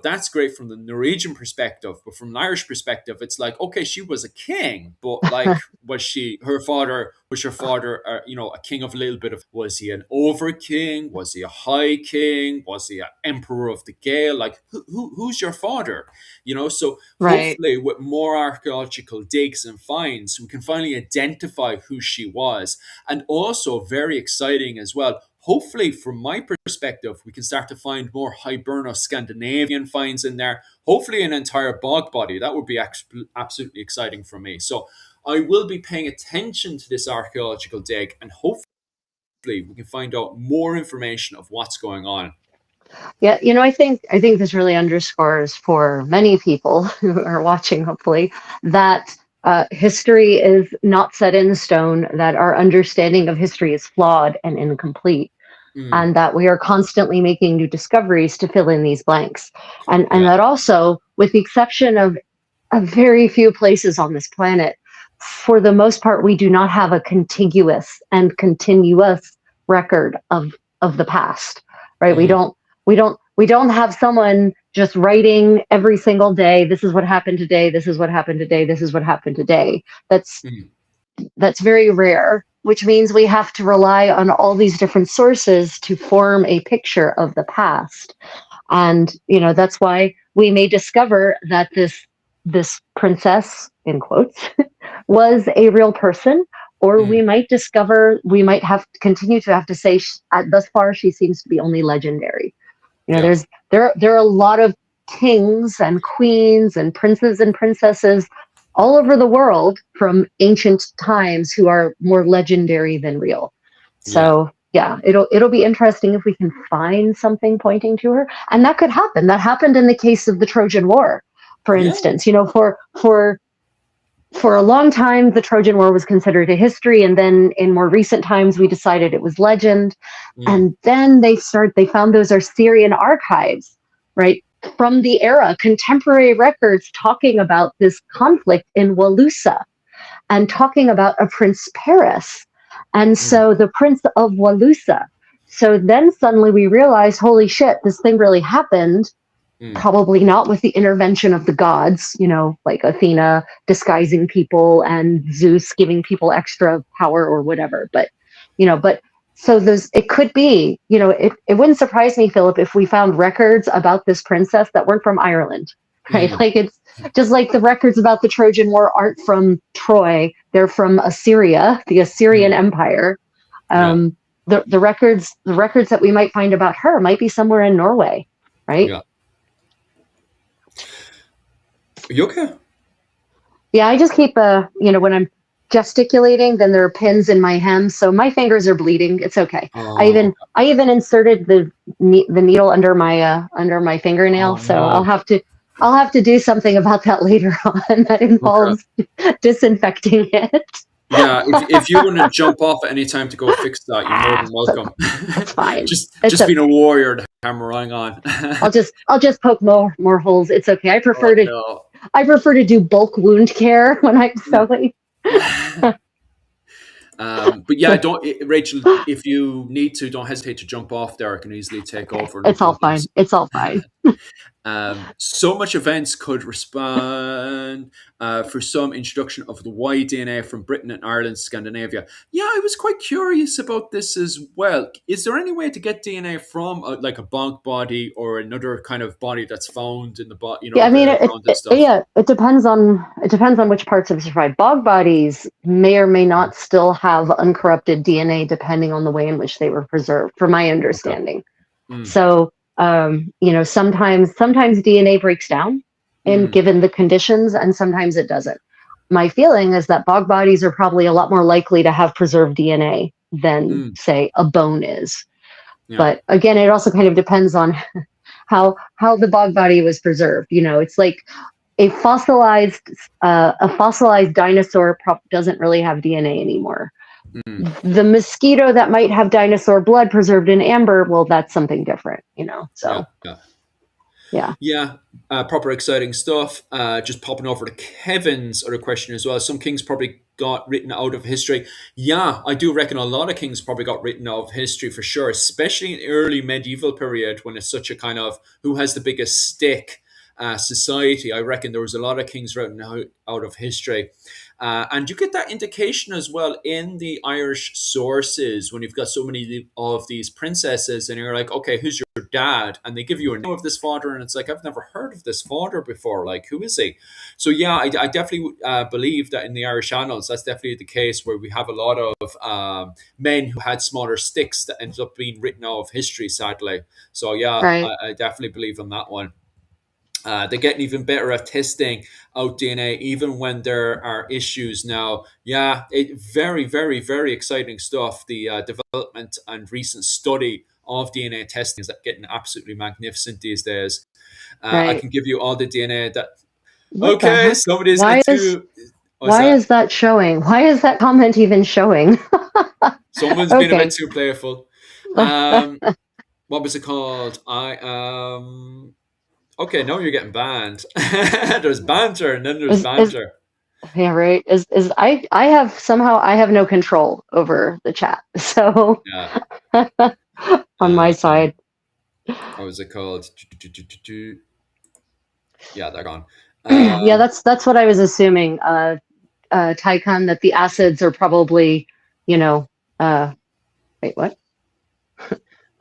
S1: That's great from the Norwegian perspective, but from an Irish perspective, it's like, okay, she was a king, but like, was her father, a king of a little bit of, was he an over king? Was he a high king? Was he an emperor of the Gael? Like, who's your father? So
S2: Right.
S1: hopefully with more archaeological digs and finds, we can finally identify who she was. And also very exciting as well, hopefully from my perspective, we can start to find more Hiberno-Scandinavian finds in there, hopefully an entire bog body. That would be absolutely exciting for me. So I will be paying attention to this archaeological dig, and hopefully we can find out more information of what's going on.
S2: Yeah, I think this really underscores for many people who are watching, hopefully, that history is not set in stone, that our understanding of history is flawed and incomplete,
S1: Mm,
S2: and that we are constantly making new discoveries to fill in these blanks. And
S1: yeah.
S2: that also, with the exception of a very few places on this planet, for the most part, we do not have a contiguous and continuous record of the past, right? We
S1: Mm,
S2: don't we don't have someone just writing every single day, this is what happened today, this is what happened today, this is what happened today.
S1: mm,
S2: That's very rare, which means we have to rely on all these different sources to form a picture of the past. And that's why we may discover that this princess, in quotes, was a real person, or
S1: mm,
S2: we might have to continue to have to say, thus far she seems to be only legendary.
S1: yeah.
S2: There are a lot of kings and queens and princes and princesses all over the world from ancient times who are more legendary than real.
S1: Yeah.
S2: So yeah, it'll be interesting if we can find something pointing to her, and that could happen. That happened in the case of the Trojan War, for
S1: Yeah.
S2: instance. For a long time, the Trojan War was considered a history, and then in more recent times, we decided it was legend.
S1: Mm,
S2: And then they found those Assyrian archives, right, from the era, contemporary records talking about this conflict in Walusa and talking about a Prince Paris. And
S1: mm,
S2: so the Prince of Walusa. So then suddenly we realize, holy shit, this thing really happened.
S1: mm,
S2: Probably not with the intervention of the gods, like Athena disguising people and Zeus giving people extra power or whatever. But so it could be, it wouldn't surprise me, Philip, if we found records about this princess that weren't from Ireland, right?
S1: mm,
S2: Like it's just like the records about the Trojan War aren't from Troy, they're from Assyria, the Assyrian
S1: mm,
S2: Empire.
S1: yeah.
S2: Um, the records that we might find about her might be somewhere in Norway, right?
S1: Yeah. You okay?
S2: Yeah, I just keep when I'm gesticulating, then there are pins in my hem, so my fingers are bleeding. It's okay. I
S1: Oh,
S2: even I even inserted the needle under my fingernail,
S1: oh
S2: so
S1: no.
S2: I'll have to do something about that later on. That
S1: Okay.
S2: involves disinfecting it.
S1: Yeah, if you want to jump off at any time to go fix that, you're more than welcome.
S2: That's fine. It's
S1: just being a
S2: okay.
S1: warrior, hammering on.
S2: I'll just poke more holes. It's okay.
S1: Oh no.
S2: I prefer to do bulk wound care when I'm sewing.
S1: But yeah, don't Rachel. If you need to, don't hesitate to jump off there. I can easily take
S2: Okay,
S1: over. No
S2: it's all fine.
S1: problems.
S2: It's all fine.
S1: So much events could respond for some introduction of the Y DNA from Britain and Ireland to Scandinavia. Yeah, I was quite curious about this as well. Is there any way to get DNA from like a bog body or another kind of body that's found in the
S2: Yeah, I mean,
S1: the ground and stuff?
S2: yeah, it depends on which parts have survived. Bog bodies may or may not still have uncorrupted DNA, depending on the way in which they were preserved, from my
S1: Okay.
S2: understanding.
S1: Mm,
S2: So, sometimes DNA breaks down, and
S1: mm,
S2: given the conditions, and sometimes it doesn't. My feeling is that bog bodies are probably a lot more likely to have preserved DNA than,
S1: mm,
S2: say, a bone is.
S1: yeah.
S2: But again, it also kind of depends on how the bog body was preserved. It's like a fossilized dinosaur doesn't really have DNA anymore.
S1: Mm,
S2: The mosquito that might have dinosaur blood preserved in amber, well, that's something different.
S1: yeah.
S2: So
S1: Yeah.
S2: Yeah.
S1: Yeah, proper exciting stuff. Just popping over to Kevin's other question as well. Some kings probably got written out of history. Yeah, I do reckon a lot of kings probably got written out of history for sure, especially in the early medieval period when it's such a kind of who has the biggest stick society. I reckon there was a lot of kings written out of history. And you get that indication as well in the Irish sources when you've got so many of these princesses, and you're like, okay, who's your dad? And they give you a name of this father, and it's like, I've never heard of this father before. Like, who is he? So, yeah, I definitely believe that in the Irish annals, that's definitely the case where we have a lot of men who had smaller sticks that ended up being written out of history, sadly. So, yeah,
S2: Right.
S1: I definitely believe in that one. They're getting even better at testing out DNA, even when there are issues now. Yeah, very, very, very exciting stuff. The development and recent study of DNA testing is getting absolutely magnificent these days. I
S2: Right.
S1: can give you all the DNA that.
S2: What the
S1: Okay,
S2: heck?
S1: somebody's
S2: Why is
S1: into. What's
S2: why
S1: that?
S2: is that showing? Why is that comment even showing?
S1: Someone's been a bit
S2: Okay.
S1: too playful. Um, what was it called? Okay, now you're getting banned. There's banter, and then there's
S2: Is
S1: banter.
S2: yeah, right. Is I have somehow I have no control over the chat. So
S1: Yeah.
S2: on my
S1: Um,
S2: side.
S1: what was it called? Yeah, they're gone.
S2: Yeah,
S1: Um,
S2: that's what I was assuming. Tycon, that the acids are probably, you know, uh wait, what?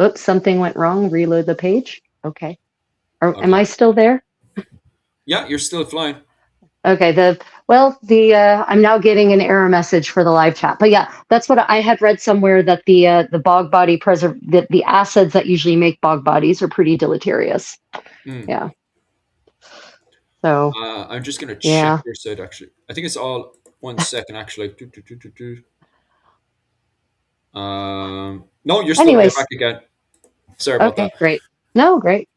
S2: Oops, something went wrong. Reload the page. Okay. Am
S1: okay.
S2: I still there?
S1: Yeah, you're still flying.
S2: Okay, the I'm now getting an error message for the live chat. But yeah, that's what I had read somewhere, that the bog body the acids that usually make bog bodies are pretty deleterious.
S1: Mm.
S2: Yeah. So,
S1: I'm just gonna check
S2: yeah.
S1: your site actually. I think it's all 1 second actually. No, you're still okay back
S2: Anyways,
S1: again. Sorry about that.
S2: okay, great. No, great.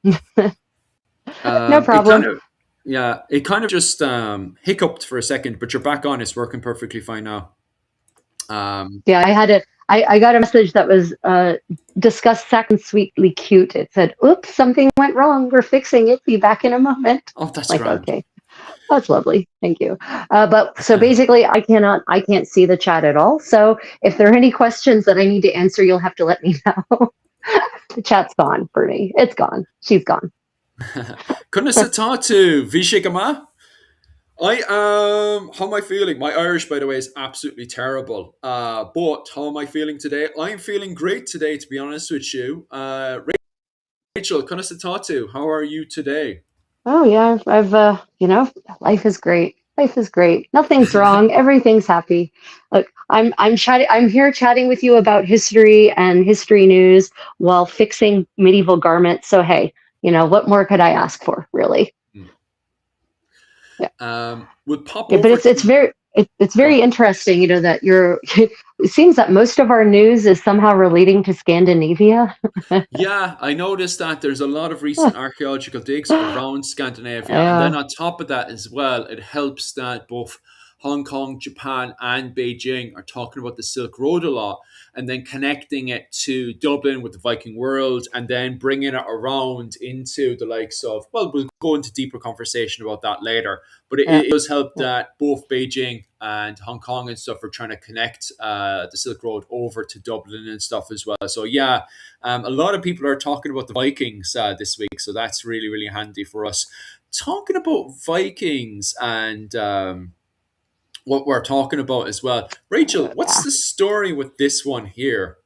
S2: No
S1: It kind
S2: problem.
S1: of, yeah, it kind of just hiccuped for a second, but you're back on. It's working perfectly fine now. Um,
S2: Yeah, I got a message that was discuss second sweetly cute. It said, "Oops, something went wrong. We're fixing it. Be back in a moment."
S1: oh, that's
S2: Like,
S1: grand.
S2: okay. That's lovely. Thank you. But so basically, I can't see the chat at all. So if there are any questions that I need to answer, you'll have to let me know. The chat's gone for me. It's gone. She's gone.
S1: Contessa to Vishigama. How am I feeling? My Irish, by the way, is absolutely terrible. But how am I feeling today? I'm feeling great today, to be honest with you. Rachel, Contessa to, how are you today?
S2: Oh yeah, life is great. Life is great. Nothing's wrong. Everything's happy. Look, I'm chatting. I'm here chatting with you about history and history news while fixing medieval garments. So hey, what more could I ask for, really? Yeah.
S1: We'll pop
S2: Yeah, but
S1: over
S2: it's
S1: to.
S2: very it's
S1: Go on.
S2: very interesting, that you're. It seems that most of our news is somehow relating to Scandinavia.
S1: Yeah, I noticed that there's a lot of recent archaeological digs around Scandinavia. And then
S2: Yeah,
S1: on top of that as well, it helps that both Hong Kong, Japan, and Beijing are talking about the Silk Road a lot and then connecting it to Dublin with the Viking world and then bringing it around into the likes of, well, we'll go into deeper conversation about that later. But
S2: yeah,
S1: it does help
S2: yeah,
S1: that both Beijing and Hong Kong and stuff are trying to connect the Silk Road over to Dublin and stuff as well. So, yeah, a lot of people are talking about the Vikings this week, so that's really, really handy for us. Talking about Vikings and what we're talking about as well. Rachel, what's
S2: yeah.
S1: the story with this one here?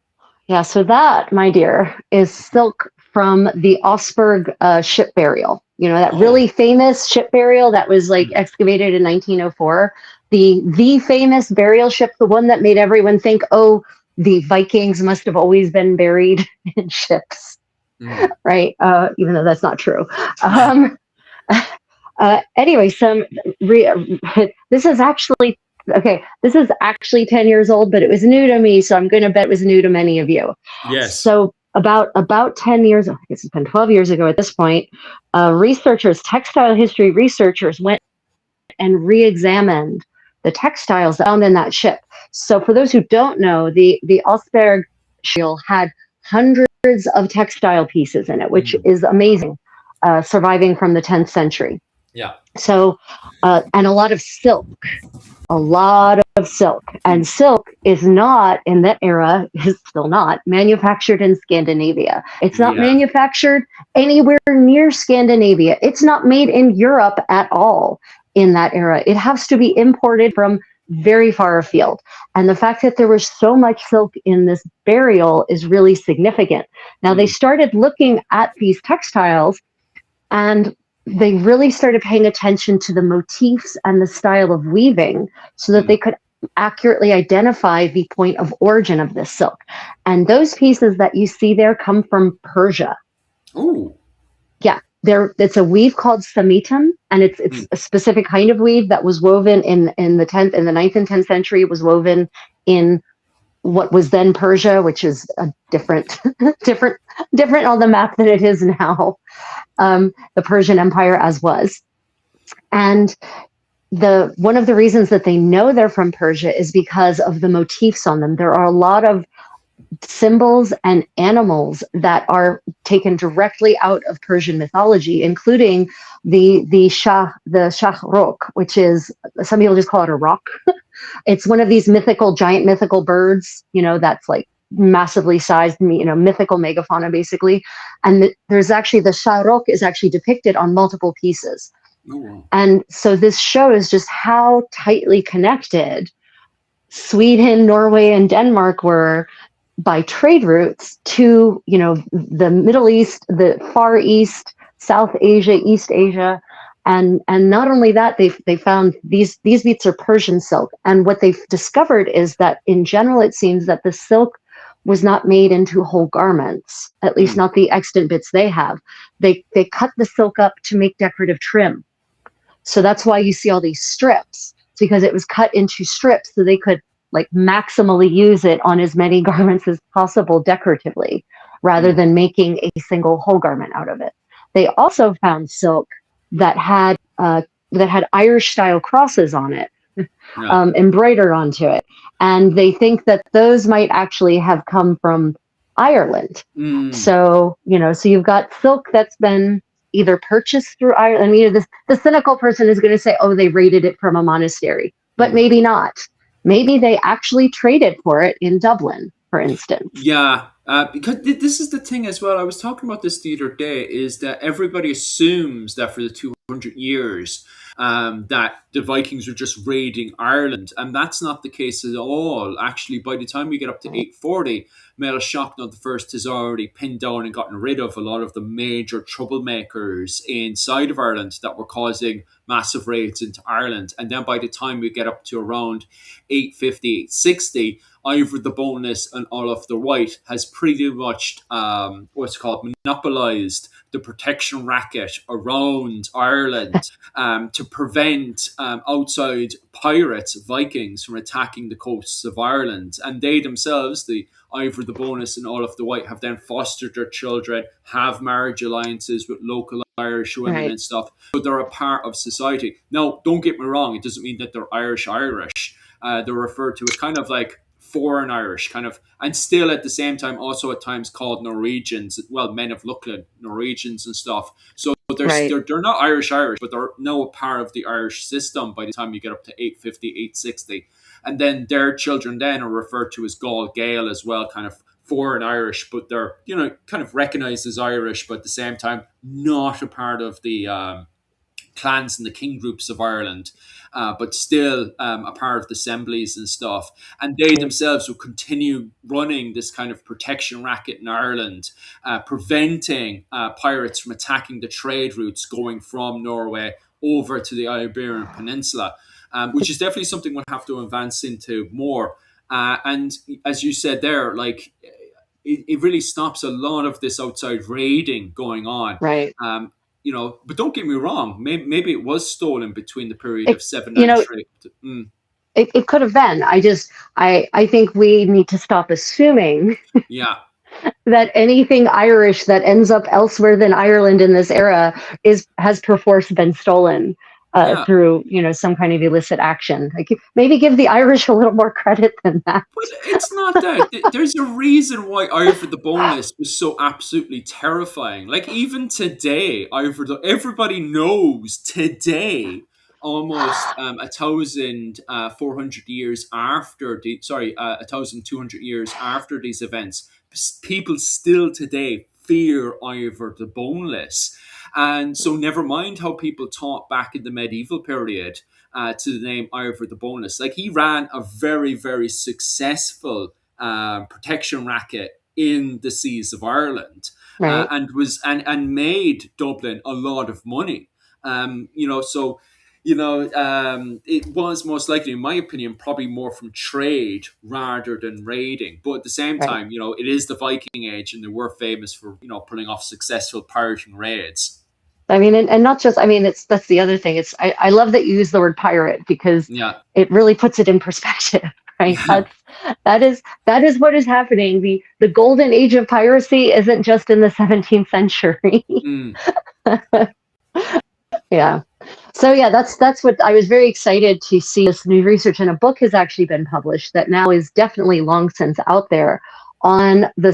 S2: Yeah, so that, my dear, is silk from the Augsburg ship burial. That
S1: Oh,
S2: really famous ship burial that was like
S1: mm,
S2: excavated in 1904. The famous burial ship, the one that made everyone think, oh, the Vikings must have always been buried in ships,
S1: mm,
S2: right? Even though that's not true. Um, anyway, this is actually okay. This is actually 10 years old, but it was new to me, so I'm going to bet it was new to many of you.
S1: yes.
S2: So about 10 years, I guess it's been 12 years ago at this point, textile history researchers went and re-examined the textiles found in that ship. So for those who don't know, the Augsburg ship had hundreds of textile pieces in it, which
S1: Mm,
S2: is amazing. surviving from the 10th century.
S1: Yeah.
S2: So, and a lot of silk, a lot of silk. And silk is not, in that era, is still not manufactured in Scandinavia. It's not
S1: Yeah.
S2: manufactured anywhere near Scandinavia. It's not made in Europe at all in that era. It has to be imported from very far afield. And the fact that there was so much silk in this burial is really significant. Now, they started looking at these textiles, and they really started paying attention to the motifs and the style of weaving so that they could accurately identify the point of origin of this silk. And those pieces that you see there come from Persia.
S1: Oh.
S2: Yeah, it's a weave called samitam, and it's a specific kind of weave that was woven in the 9th and 10th century. It was woven in what was then Persia, which is a different on the map than it is now. The Persian Empire as was. And one of the reasons that they know they're from Persia is because of the motifs on them. There are a lot of symbols and animals that are taken directly out of Persian mythology, including the shahrokh, which is, some people just call it a rock. It's one of these giant mythical birds, that's like massively sized, mythical megafauna, basically. And there's actually, the shahrokh is actually depicted on multiple pieces.
S1: Oh, wow.
S2: And so this shows just how tightly connected Sweden, Norway, and Denmark were by trade routes to, the Middle East, the Far East, South Asia, East Asia. And not only that, they found these beads are Persian silk. And what they've discovered is that in general, it seems that the silk was not made into whole garments, at least not the extant bits they have. They cut the silk up to make decorative trim. So that's why you see all these strips. It's because it was cut into strips so they could like maximally use it on as many garments as possible decoratively, rather than making a single whole garment out of it. They also found silk that had Irish style crosses on it, embroidered onto it. And they think that those might actually have come from Ireland. So, so you've got silk that's been either purchased through Ireland. The cynical person is going to say, oh, they raided it from a monastery, but maybe not. Maybe they actually traded for it in Dublin, for instance.
S1: Yeah, because this is the thing as well. I was talking about this the other day, is that everybody assumes that for the 200 years that the Vikings were just raiding Ireland, and that's not the case at all. Actually, by the time we get up to 840, Mel Shocknod the First has already pinned down and gotten rid of a lot of the major troublemakers inside of Ireland that were causing massive raids into Ireland. And then by the time we get up to around 850, 860, Ivor the Boneless and Olaf the White has pretty much monopolized the protection racket around Ireland to prevent outside pirates, Vikings, from attacking the coasts of Ireland. And they themselves, the Ivor the Boneless and Olaf the White, have then fostered their children, have marriage alliances with local Irish women and stuff. So they're a part of society. Now, don't get me wrong, it doesn't mean that they're Irish. They're referred to as kind of like foreign Irish, kind of, and still at the same time also at times called Norwegians, well, men of Luckland, Norwegians and stuff. So they're not Irish, but they're now a part of the Irish system by the time you get up to 850, 860. And then their children then are referred to as Gaul Gael as well, kind of foreign Irish, but they're, kind of recognized as Irish, but at the same time, not a part of the clans and the king groups of Ireland, but still a part of the assemblies and stuff. And they themselves will continue running this kind of protection racket in Ireland, preventing pirates from attacking the trade routes going from Norway over to the Iberian Peninsula, which is definitely something we'll have to advance into more. And as you said there, like, it really stops a lot of this outside raiding going on.
S2: Right.
S1: But don't get me wrong. Maybe it was stolen between the period of 793.
S2: It could have been. I think we need to stop assuming that anything Irish that ends up elsewhere than Ireland in this era has perforce been stolen.
S1: Yeah.
S2: through some kind of illicit action. Like, maybe give the Irish a little more credit than that.
S1: But it's not that. There's a reason why Ivor the Boneless was so absolutely terrifying. Like even today, everybody knows today, almost 1,400 years after the 1,200 years after these events, people still today fear Ivor the Boneless. And so, never mind how people thought back in the medieval period to the name Ivor the Boneless. Like he ran a very, very successful protection racket in the seas of Ireland,
S2: Right.
S1: and made Dublin a lot of money. So it was most likely, in my opinion, probably more from trade rather than raiding. But at the same
S2: Right.
S1: time, it is the Viking Age, and they were famous for pulling off successful pirating raids.
S2: I mean, and not just, I mean, that's the other thing. I love that you use the word pirate, because
S1: Yeah,
S2: it really puts it in perspective, right?
S1: yeah.
S2: That is what is happening. The golden age of piracy isn't just in the 17th century.
S1: Mm.
S2: Yeah. So yeah, that's what I was very excited to see. This new research, and a book has actually been published that now is definitely long since out there on the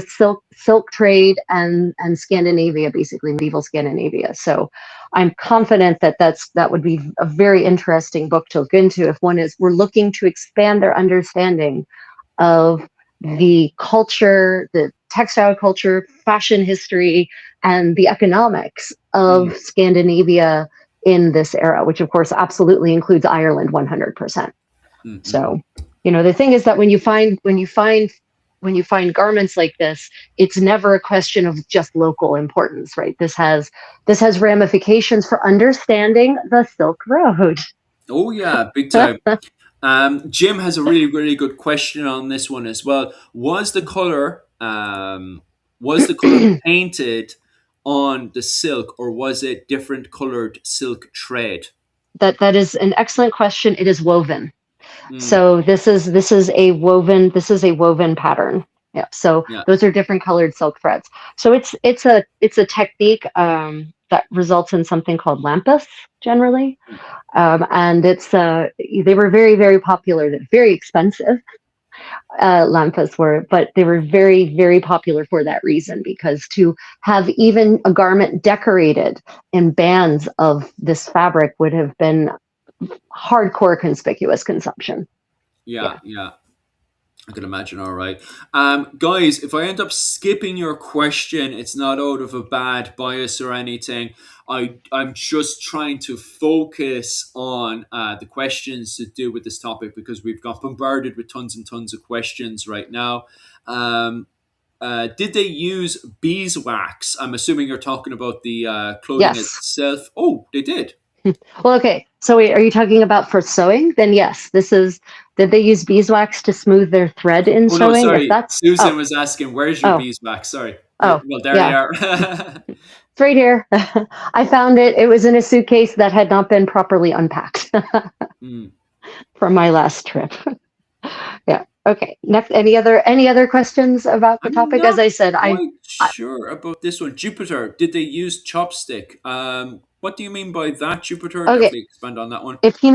S2: silk trade and Scandinavia, basically medieval Scandinavia. So I'm confident that that would be a very interesting book to look into if we're looking to expand their understanding of the culture, the textile culture, fashion history, and the economics
S1: Mm.
S2: of Scandinavia in this era, which of course absolutely includes Ireland 100%.
S1: Mm-hmm.
S2: So, the thing is that when you find garments like this, it's never a question of just local importance, right? This has ramifications for understanding the Silk Road.
S1: Oh yeah, big time. Jim has a really, really good question on this one as well. Was the color painted on the silk, or was it different colored silk thread?
S2: That is an excellent question. It is woven.
S1: Mm,
S2: So this is a woven pattern. Yeah. So
S1: yeah.
S2: those are different colored silk threads. So it's a technique that results in something called lampas generally, and they were very, very popular. Very expensive, lampas were, but they were very, very popular for that reason, because to have even a garment decorated in bands of this fabric would have been hardcore conspicuous consumption.
S1: Yeah,
S2: Yeah.
S1: yeah. I can imagine. All right, guys. If I end up skipping your question, it's not out of a bad bias or anything. I'm just trying to focus on the questions to do with this topic, because we've got bombarded with tons and tons of questions right now. Um, did they use beeswax? I'm assuming you're talking about the clothing
S2: Yes.
S1: itself. Oh, they did.
S2: Well, okay. So wait, are you talking about for sewing? Then yes, this is. Did they use beeswax to smooth their thread in
S1: Oh no,
S2: sewing? If
S1: sorry.
S2: that's.
S1: Susan
S2: Oh,
S1: was asking, "Where's your
S2: oh,
S1: beeswax?" Sorry.
S2: oh,
S1: Well, there they
S2: yeah.
S1: are.
S2: It's right here. I found it. It was in a suitcase that had not been properly unpacked
S1: Hmm.
S2: from my last trip. Yeah. Okay. Next, any other questions about the
S1: I'm
S2: topic? As
S1: not
S2: I said,
S1: quite
S2: I
S1: sure about this one. Jupiter, did they use chopstick? What do you mean by that, Jupiter?
S2: okay.
S1: Definitely expand on that one.
S2: If he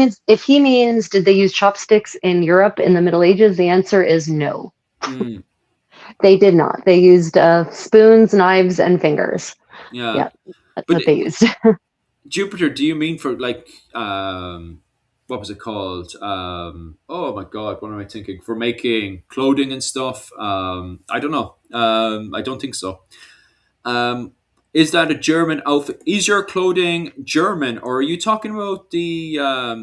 S2: means did they use chopsticks in Europe in the Middle Ages? The answer is no.
S1: Hmm.
S2: They did not. They used spoons, knives, and fingers.
S1: Yeah,
S2: Yeah, that's
S1: but
S2: what they used.
S1: Jupiter, do you mean for like what was it called? Oh my God, what am I thinking? For making clothing and stuff? I don't know. I don't think so. Um, is that a German outfit? Is your clothing German, or are you talking about the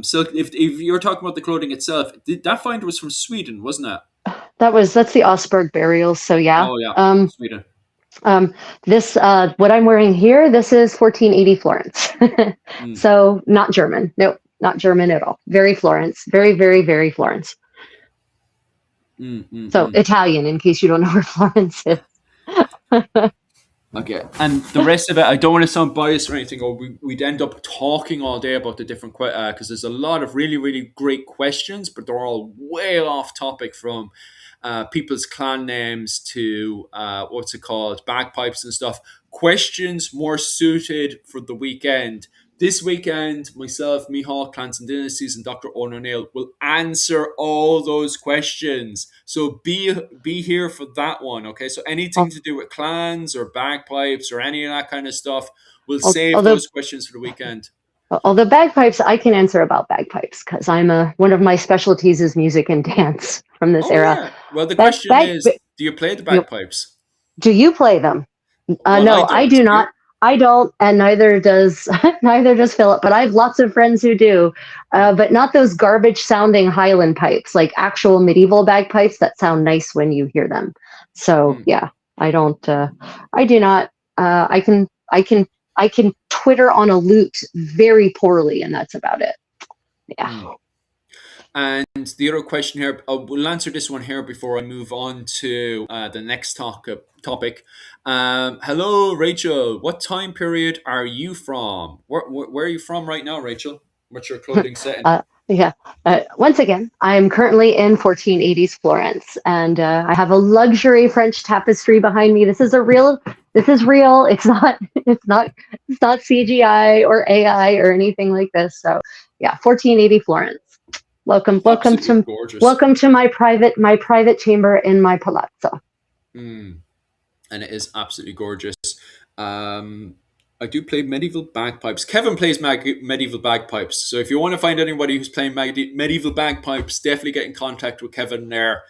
S1: silk? If you're talking about the clothing itself, that find was from Sweden, wasn't it?
S2: That's the Augsburg burials. So yeah.
S1: Oh yeah, Sweden.
S2: Um, this what I'm wearing here. This is 1480 Florence.
S1: Mm,
S2: So not German. Nope, not German at all. Very Florence. Very, very, very Florence.
S1: mm, mm,
S2: So
S1: mm.
S2: Italian, in case you don't know where Florence is.
S1: Okay, and the rest of it, I don't want to sound biased or anything, or we'd end up talking all day about the different because there's a lot of really, really great questions, but they're all way off topic, from people's clan names to what's it called, bagpipes and stuff. Questions more suited for the weekend. This weekend, myself, Mihal, Clans and Dynasties, and Dr. Owen O'Neill will answer all those questions. So be here for that one, okay? So anything
S2: Al-
S1: to do with clans or bagpipes or any of that kind of stuff, we'll save
S2: Although
S1: those questions for the weekend.
S2: although bagpipes, I can answer about bagpipes because I'm a one of my specialties is music and dance from this
S1: Oh
S2: era.
S1: yeah. Well, the
S2: Bag,
S1: question
S2: bag,
S1: is, do you play the
S2: you know,
S1: bagpipes?
S2: do you play them?
S1: Well, I
S2: No, I
S1: don't.
S2: do
S1: Do you?
S2: not. I don't, and neither does neither does Philip. But I have lots of friends who do, but not those garbage sounding Highland pipes, like actual medieval bagpipes that sound nice when you hear them. So
S1: Hmm.
S2: yeah, I don't. I do not. I can twitter on a lute very poorly, and that's about it. Yeah.
S1: Hmm. And the other question here, we'll answer this one here before I move on to the next topic. Hello, Rachel. What time period are you from? Where are you from right now, Rachel? What's your clothing setting?
S2: Yeah. Once again, I am currently in 1480s Florence, and I have a luxury French tapestry behind me. This is a real. This is real. It's not. It's not. It's not CGI or AI or anything like this. So, yeah, 1480 Florence.
S1: Absolutely gorgeous.
S2: Welcome to my private chamber in my palazzo.
S1: Mm. And it is absolutely gorgeous. Um, I do play medieval bagpipes. Kevin plays medieval bagpipes. So if you want to find anybody who's playing medieval bagpipes, definitely get in contact with Kevin there.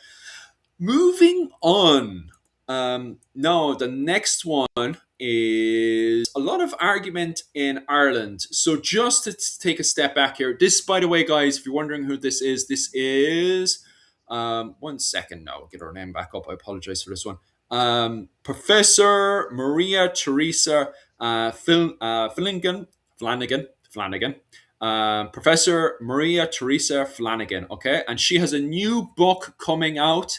S1: Moving on. No, the next one is a lot of argument in Ireland. So just to take a step back here, this, by the way, guys, if you're wondering who this is, one second now, I'll get her name back up. I apologize for this one. Professor Maria Teresa Flanagan. Professor Maria Teresa Flanagan, okay? And she has a new book coming out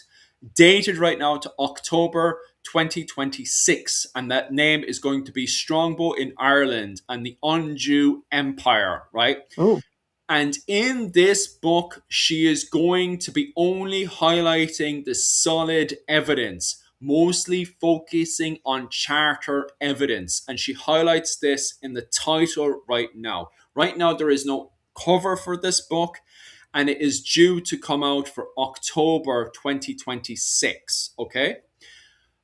S1: dated right now to October 2026, and that name is going to be Strongbow in Ireland and the Undue Empire, right?
S2: Oh,
S1: And in this book, she is going to be only highlighting the solid evidence, mostly focusing on charter evidence. And she highlights this in the title right now. Right now, there is no cover for this book, and it is due to come out for October 2026. Okay?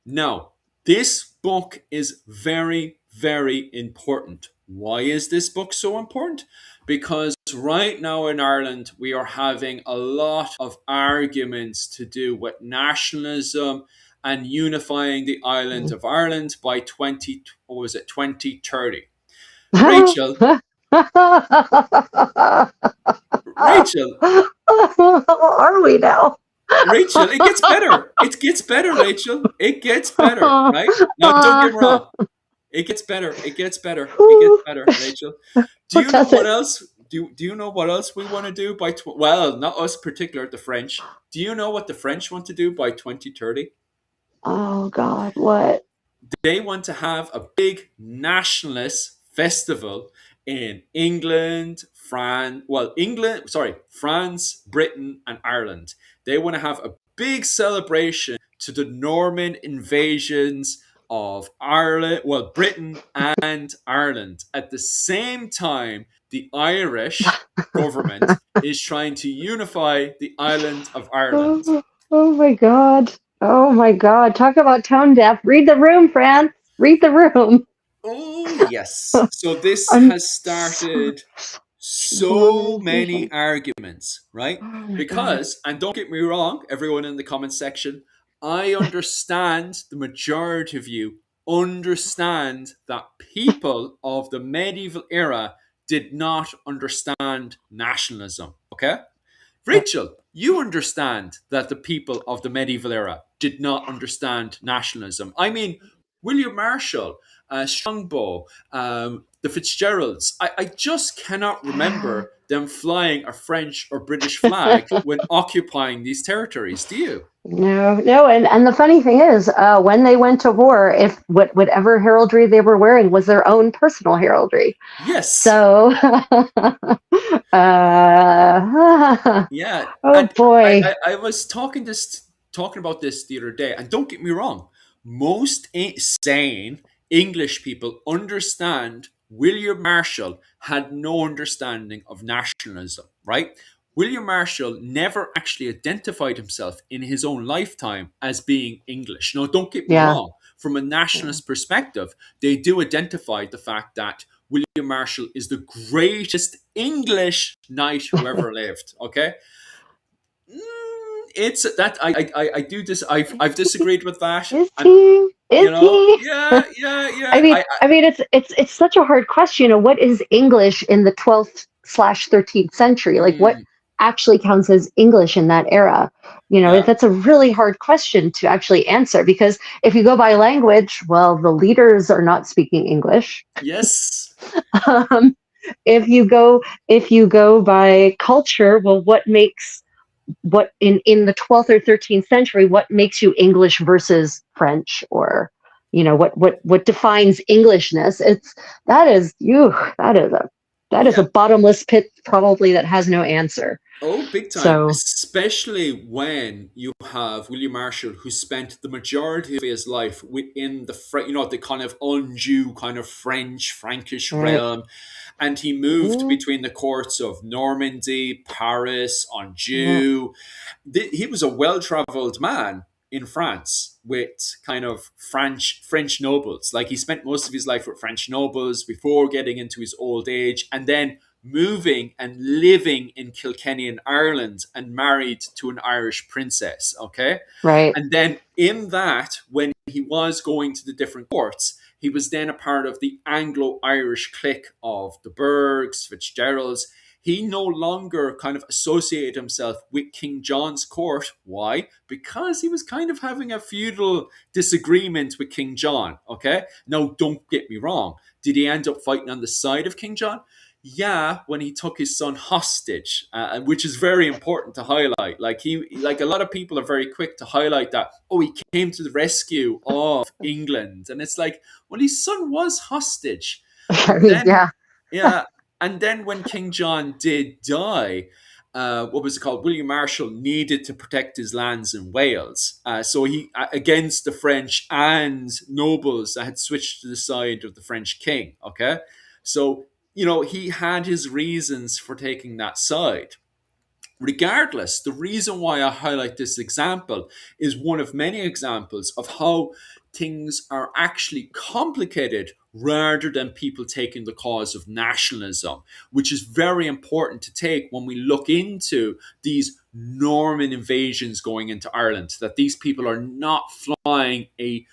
S1: Now, this book is very, very important. Why is this book so important? Because right now in Ireland, we are having a lot of arguments to do with nationalism and unifying the island of Ireland by 2030. Rachel, Rachel,
S2: are we now?
S1: Rachel, it gets better. It gets better, Rachel. It gets better, right? Now, don't get me wrong. It gets better. It gets better. It gets better, Rachel. Do
S2: What
S1: you know
S2: does
S1: what
S2: it?
S1: else? Do you know what else we want to do by well, not us particular, the French. Do you know what the French want to do by 2030?
S2: Oh God, what?
S1: They want to have a big nationalist festival in England, France, Britain, and Ireland. They want to have a big celebration to the Norman invasions of Ireland, well, Britain and Ireland. At the same time, the Irish government is trying to unify the island of Ireland.
S2: Oh, oh my God. Oh my God. Talk about tone deaf. Read the room, France. Read the room.
S1: Oh, yes. So this
S2: I'm
S1: has started so many
S2: Colonialism.
S1: arguments, right?
S2: Oh my God.
S1: Because, and don't get me wrong, everyone in the comment section, I understand the majority of you understand that people of the medieval era did not understand nationalism, okay?
S2: Yeah.
S1: Rachel, you understand that the people of the medieval era did not understand nationalism. I mean, William Marshall, Strongbow, the Fitzgeralds. I just cannot remember them flying a French or British flag when occupying these territories. Do you?
S2: No, no, and the funny thing is, when they went to war, if whatever heraldry they were wearing was their own personal heraldry,
S1: Yes.
S2: so
S1: Yeah.
S2: oh
S1: And
S2: boy,
S1: I was talking about this the other day, and don't get me wrong, most sane English people understand William Marshall had no understanding of nationalism, right? William Marshall never actually identified himself in his own lifetime as being English. No, don't get me
S2: Yeah.
S1: wrong. From a
S2: Yeah.
S1: nationalist perspective, they do identify the fact that William Marshall is the greatest English knight who ever lived. Okay, it's that I do this. I've disagreed with that,
S2: Is
S1: and
S2: he? Is he?
S1: yeah, yeah,
S2: I
S1: yeah.
S2: mean, it's such a hard question. What is English in the 12th/13th century? Like, what
S1: Mm,
S2: actually counts as English in that era?
S1: yeah,
S2: That's a really hard question to actually answer because if you go by language, well, the leaders are not speaking English.
S1: yes,
S2: Um, if you go by culture, well, what in the 12th or 13th century, what makes you English versus French, or what defines Englishness? It's that is you that is
S1: yeah.
S2: a bottomless pit, probably, that has no answer.
S1: Oh, big time.
S2: So
S1: Especially when you have William Marshall, who spent the majority of his life within the kind of undue kind of Frankish
S2: right.
S1: realm. And he moved
S2: Mhm.
S1: between the courts of Normandy, Paris,
S2: Yeah.
S1: Anjou. He was a well-traveled man in France with kind of French nobles. Like, he spent most of his life with French nobles before getting into his old age, and then moving and living in Kilkenny in Ireland and married to an Irish princess. Okay.
S2: Right.
S1: And then in that, when he was going to the different courts, he was then a part of the Anglo-Irish clique of the Bergs, Fitzgeralds. He no longer kind of associated himself with King John's court. Why? Because he was kind of having a feudal disagreement with King John. Okay. Now, don't get me wrong. Did he end up fighting on the side of King John? Yeah, when he took his son hostage, which is very important to highlight. Like a lot of people are very quick to highlight that. Oh, he came to the rescue of England, and it's like, well, his son was hostage,
S2: I
S1: and
S2: mean,
S1: then
S2: yeah.
S1: yeah, and then when King John did die, what was it called? William Marshall needed to protect his lands in Wales, so he against the French and nobles that had switched to the side of the French king. Okay, so he had his reasons for taking that side. Regardless, the reason why I highlight this example is one of many examples of how things are actually complicated rather than people taking the cause of nationalism, which is very important to take when we look into these Norman invasions going into Ireland, that these people are not flying a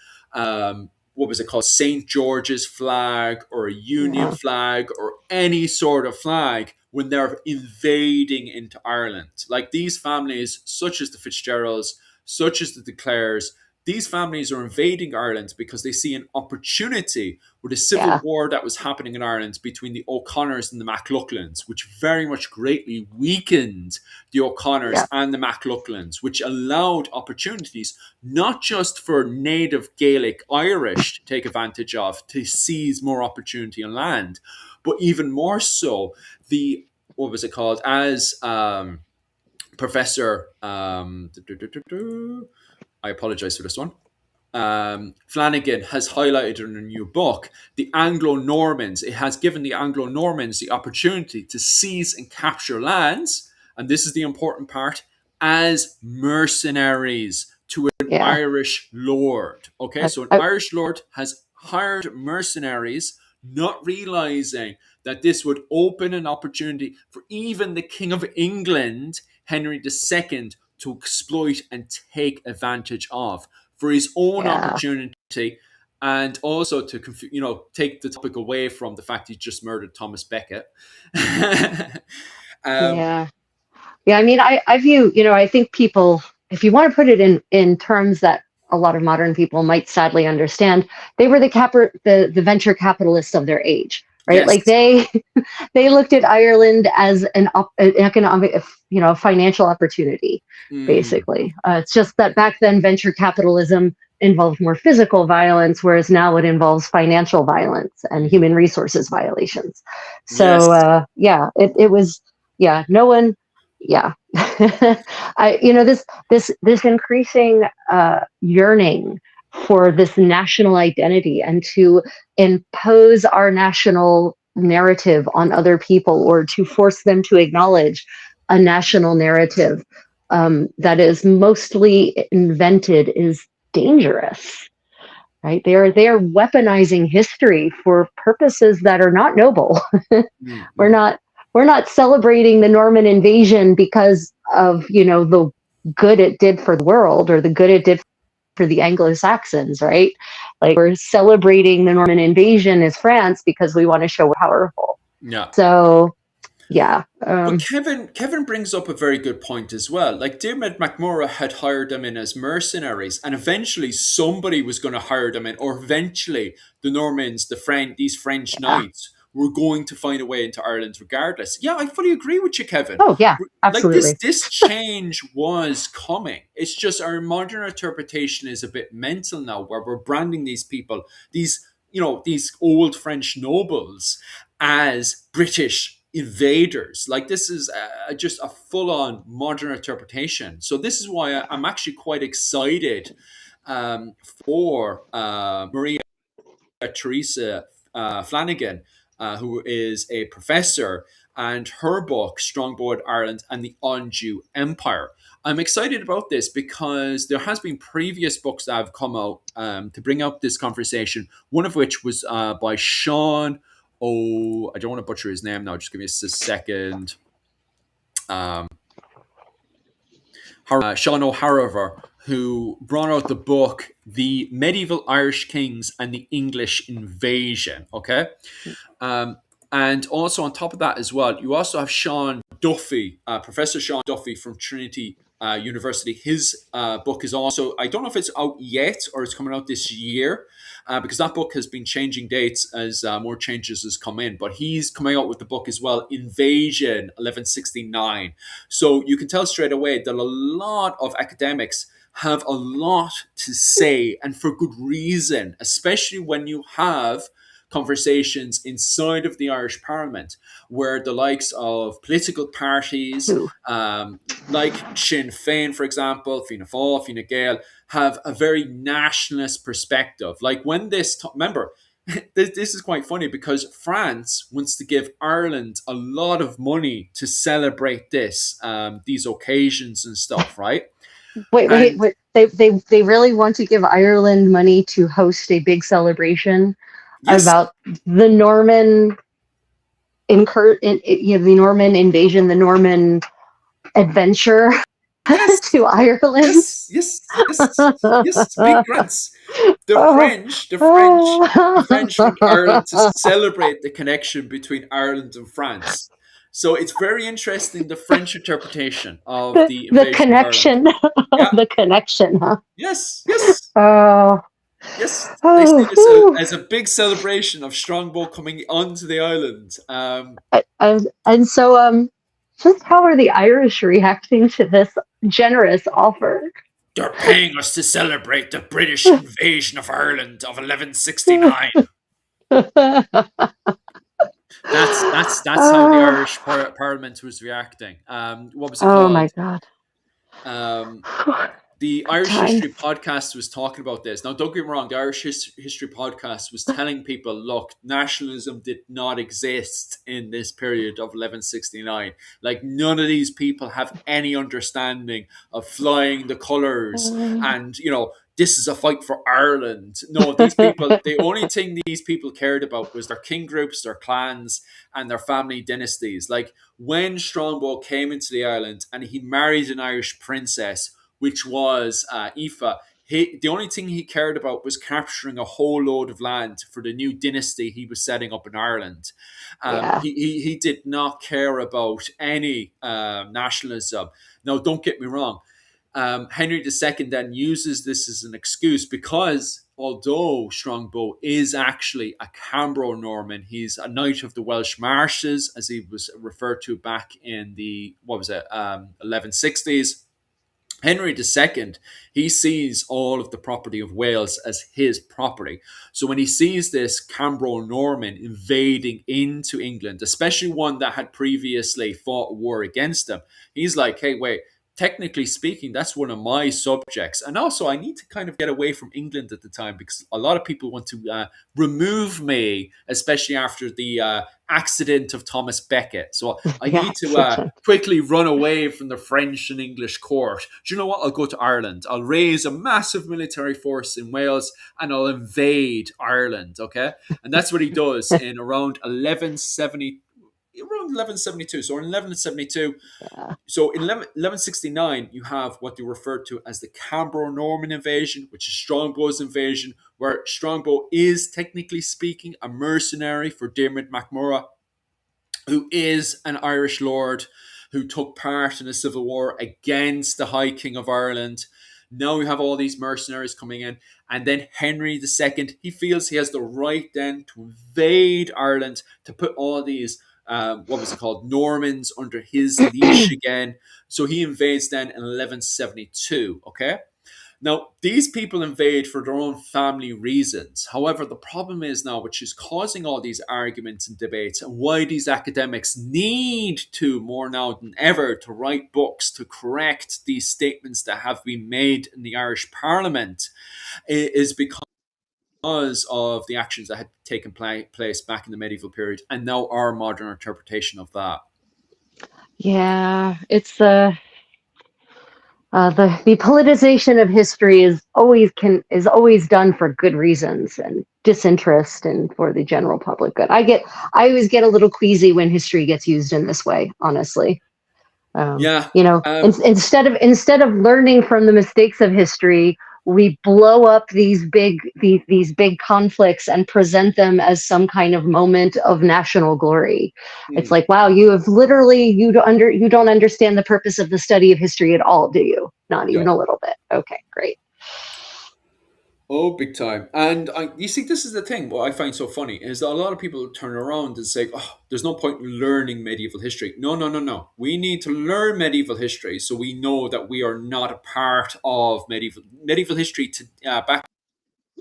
S1: what was it called, St. George's flag or a Union
S2: Yeah.
S1: flag or any sort of flag when they're invading into Ireland. Like, these families, such as the Fitzgeralds, such as the De Clares, these families are invading Ireland because they see an opportunity with a civil
S2: Yeah.
S1: war that was happening in Ireland between the O'Connors and the MacLachlan's, which very much greatly weakened the O'Connors
S2: Yeah.
S1: and the MacLachlan's, which allowed opportunities not just for native Gaelic Irish to take advantage of, to seize more opportunity on land, but even more so, the what was it called, as Professor I apologize for this one. Flanagan has highlighted in a new book, the Anglo Normans. It has given the Anglo Normans the opportunity to seize and capture lands, and this is the important part, as mercenaries to an
S2: Yeah.
S1: Irish lord. Okay,
S2: I,
S1: so an
S2: I,
S1: Irish lord has hired mercenaries, not realizing that this would open an opportunity for even the King of England, Henry II, to exploit and take advantage of for his own
S2: yeah.
S1: opportunity, and also to take the topic away from the fact he just murdered Thomas Becket. um,
S2: Yeah. Yeah, I mean, I view, I think people, if you want to put it in terms that a lot of modern people might sadly understand, they were the venture capitalists of their age, right?
S1: yes.
S2: Like they looked at Ireland as an economic, financial opportunity,
S1: Mm,
S2: basically. It's just that back then venture capitalism involved more physical violence, whereas now it involves financial violence and
S1: mhm.
S2: human resources violations. So
S1: Yes.
S2: yeah, it was, yeah, no one, yeah. I this increasing yearning for this national identity and to impose our national narrative on other people, or to force them to acknowledge a national narrative that is mostly invented, is dangerous. Right? They are weaponizing history for purposes that are not noble. we're
S1: Mm-mm.
S2: not we're not celebrating the Norman invasion because of, the good it did for the world, or the good it did for the Anglo-Saxons, right? Like, we're celebrating the Norman invasion as France because we want to show we're powerful.
S1: Yeah.
S2: So yeah,
S1: But Kevin brings up a very good point as well. Like Diarmid MacMurrough had hired them in as mercenaries, and eventually somebody was going to hire them in, or eventually the Normans, these French
S2: yeah.
S1: knights, were going to find a way into Ireland regardless. Yeah, I fully agree with you, Kevin.
S2: Oh yeah,
S1: Like this
S2: absolutely.
S1: this change was coming. It's just our modern interpretation is a bit mental now, where we're branding these people, these old French nobles, as British invaders. Like this is just a full-on modern interpretation. So this is why I'm actually quite excited for Maria Theresa Flanagan, who is a professor, and her book Strongbow Ireland and the Anjou Empire. I'm excited about this because there has been previous books that have come out to bring up this conversation. One of which was by Sean. Oh, I don't want to butcher his name now. Just give me a second. Um, Sean O'Haraver, who brought out the book The Medieval Irish Kings and the English Invasion. Okay. Um, and also on top of that as well, you also have Sean Duffy, Professor Sean Duffy from Trinity University. His book is also, I don't know if it's out yet or it's coming out this year, because that book has been changing dates as more changes has come in. But he's coming out with the book as well, Invasion 1169. So you can tell straight away that a lot of academics have a lot to say, and for good reason, especially when you have conversations inside of the Irish Parliament, where the likes of political parties,
S2: Ooh.
S1: like Sinn Féin, for example, Fianna Fáil, Fine Gael, have a very nationalist perspective. Like when remember, this is quite funny because France wants to give Ireland a lot of money to celebrate these occasions and stuff, right?
S2: Wait,
S1: And
S2: wait. They really want to give Ireland money to host a big celebration
S1: yes,
S2: about the Norman the Norman invasion, the Norman adventure
S1: yes,
S2: to Ireland.
S1: yes, yes, yes, yes, big grants. The
S2: Oh,
S1: French, the French, the French want Ireland to
S2: oh.
S1: celebrate the connection between Ireland and France. So it's very interesting the French interpretation of the
S2: The
S1: invasion of Ireland.
S2: connection,
S1: Yeah,
S2: the connection, huh?
S1: yes, yes,
S2: Oh,
S1: yes. They see this
S2: oh,
S1: as a big celebration of Strongbow coming onto the island.
S2: and so, just how are the Irish reacting to this generous offer?
S1: They're paying us to celebrate the British invasion of Ireland of 1169. That's how the
S2: Oh,
S1: Irish Parliament was reacting. What was it
S2: oh
S1: called?
S2: my God.
S1: Um, the Irish
S2: Times.
S1: History Podcast was talking about this. Now, don't get me wrong, the Irish History Podcast was telling people, look, nationalism did not exist in this period of 1169. Like, none of these people have any understanding of flying the colours and, this is a fight for Ireland. No, these people, the only thing these people cared about was their king groups, their clans, and their family dynasties. Like, when Strongbow came into the island and he married an Irish princess, which was Aoife, the only thing he cared about was capturing a whole load of land for the new dynasty he was setting up in Ireland.
S2: Yeah,
S1: He did not care about any nationalism. Now, don't get me wrong. Henry II then uses this as an excuse because although Strongbow is actually a Cambro Norman, he's a knight of the Welsh Marshes, as he was referred to back in the, 1160s. Henry II, he sees all of the property of Wales as his property. So when he sees this Cambro Norman invading into England, especially one that had previously fought a war against him, he's like, hey, wait, technically speaking, that's one of my subjects. And also, I need to kind of get away from England at the time because a lot of people want to remove me, especially after the accident of Thomas Becket. So I
S2: Yeah,
S1: need to
S2: accident.
S1: quickly run away from the French and English court. Do you know what? I'll go to Ireland. I'll raise a massive military force in Wales and I'll invade Ireland. Okay. And that's what he does in around 1170, around 1172. So in 1172,
S2: Yeah.
S1: so in 1169, you have what they refer to as the Cambro-Norman invasion, which is Strongbow's invasion, where Strongbow is, technically speaking, a mercenary for Diarmid MacMurrough, who is an Irish lord who took part in a civil war against the High King of Ireland. Now we have all these mercenaries coming in. And then Henry II, he feels he has the right then to invade Ireland, to put all these, what was it called, Normans under his leash again. So he invades then in 1172, okay? Now, these people invade for their own family reasons. However, the problem is now, which is causing all these arguments and debates, and why these academics need to, more now than ever, to write books to correct these statements that have been made in the Irish Parliament, is because of the actions that had taken place back in the medieval period, and now our modern interpretation of that.
S2: Yeah, it's the politicization of history is always done for good reasons and disinterest and for the general public good. I always get a little queasy when history gets used in this way, honestly.
S1: Yeah.
S2: Instead of learning from the mistakes of history, we blow up these big conflicts and present them as some kind of moment of national glory. It's
S1: Hmm.
S2: like, wow, you don't understand the purpose of the study of history at all, do you? Not
S1: Yeah.
S2: even a little bit. Okay, great.
S1: Oh, big time. And you see, this is the thing. What I find so funny is that a lot of people turn around and say, oh, there's no point in learning medieval history. No, no, no, no. We need to learn medieval history so we know that we are not a part of medieval history to back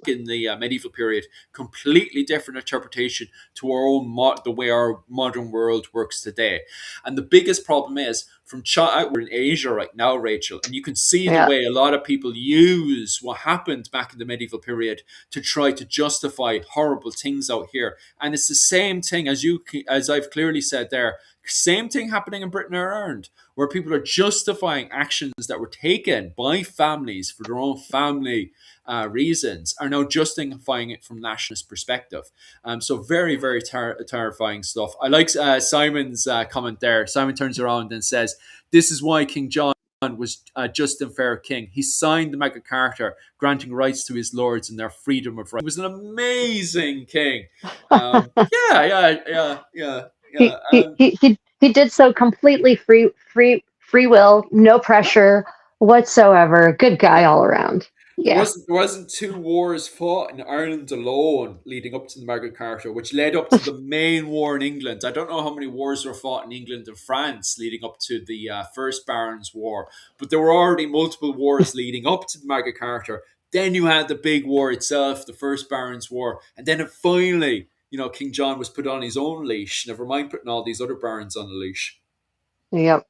S1: in the medieval period, completely different interpretation to our own the way our modern world works today. And the biggest problem is from China, we're in Asia right now, Rachel, and you can see the
S2: Yeah.
S1: way a lot of people use what happened back in the medieval period to try to justify horrible things out here. And it's the same thing as I've clearly said there. Same thing happening in Britain or Ireland, where people are justifying actions that were taken by families for their own family reasons, are now justifying it from nationalist perspective. So very, very terrifying stuff. I like Simon's comment there. Simon turns around and says, "This is why King John was a just and fair king. He signed the Magna Carta, granting rights to his lords and their freedom of right. He was an amazing king." Yeah, yeah, yeah, yeah, yeah.
S2: He did so completely free will, no pressure whatsoever. Good guy
S1: Yeah.
S2: all around. Yeah.
S1: There wasn't two wars fought in Ireland alone leading up to the Magna Carta, which led up to the main war in England. I don't know how many wars were fought in England and France leading up to the First Barons' War, but there were already multiple wars leading up to the Magna Carta. Then you had the big war itself, the First Barons' War, and then it finally, King John was put on his own leash. Never mind putting all these other barons on the leash.
S2: Yep.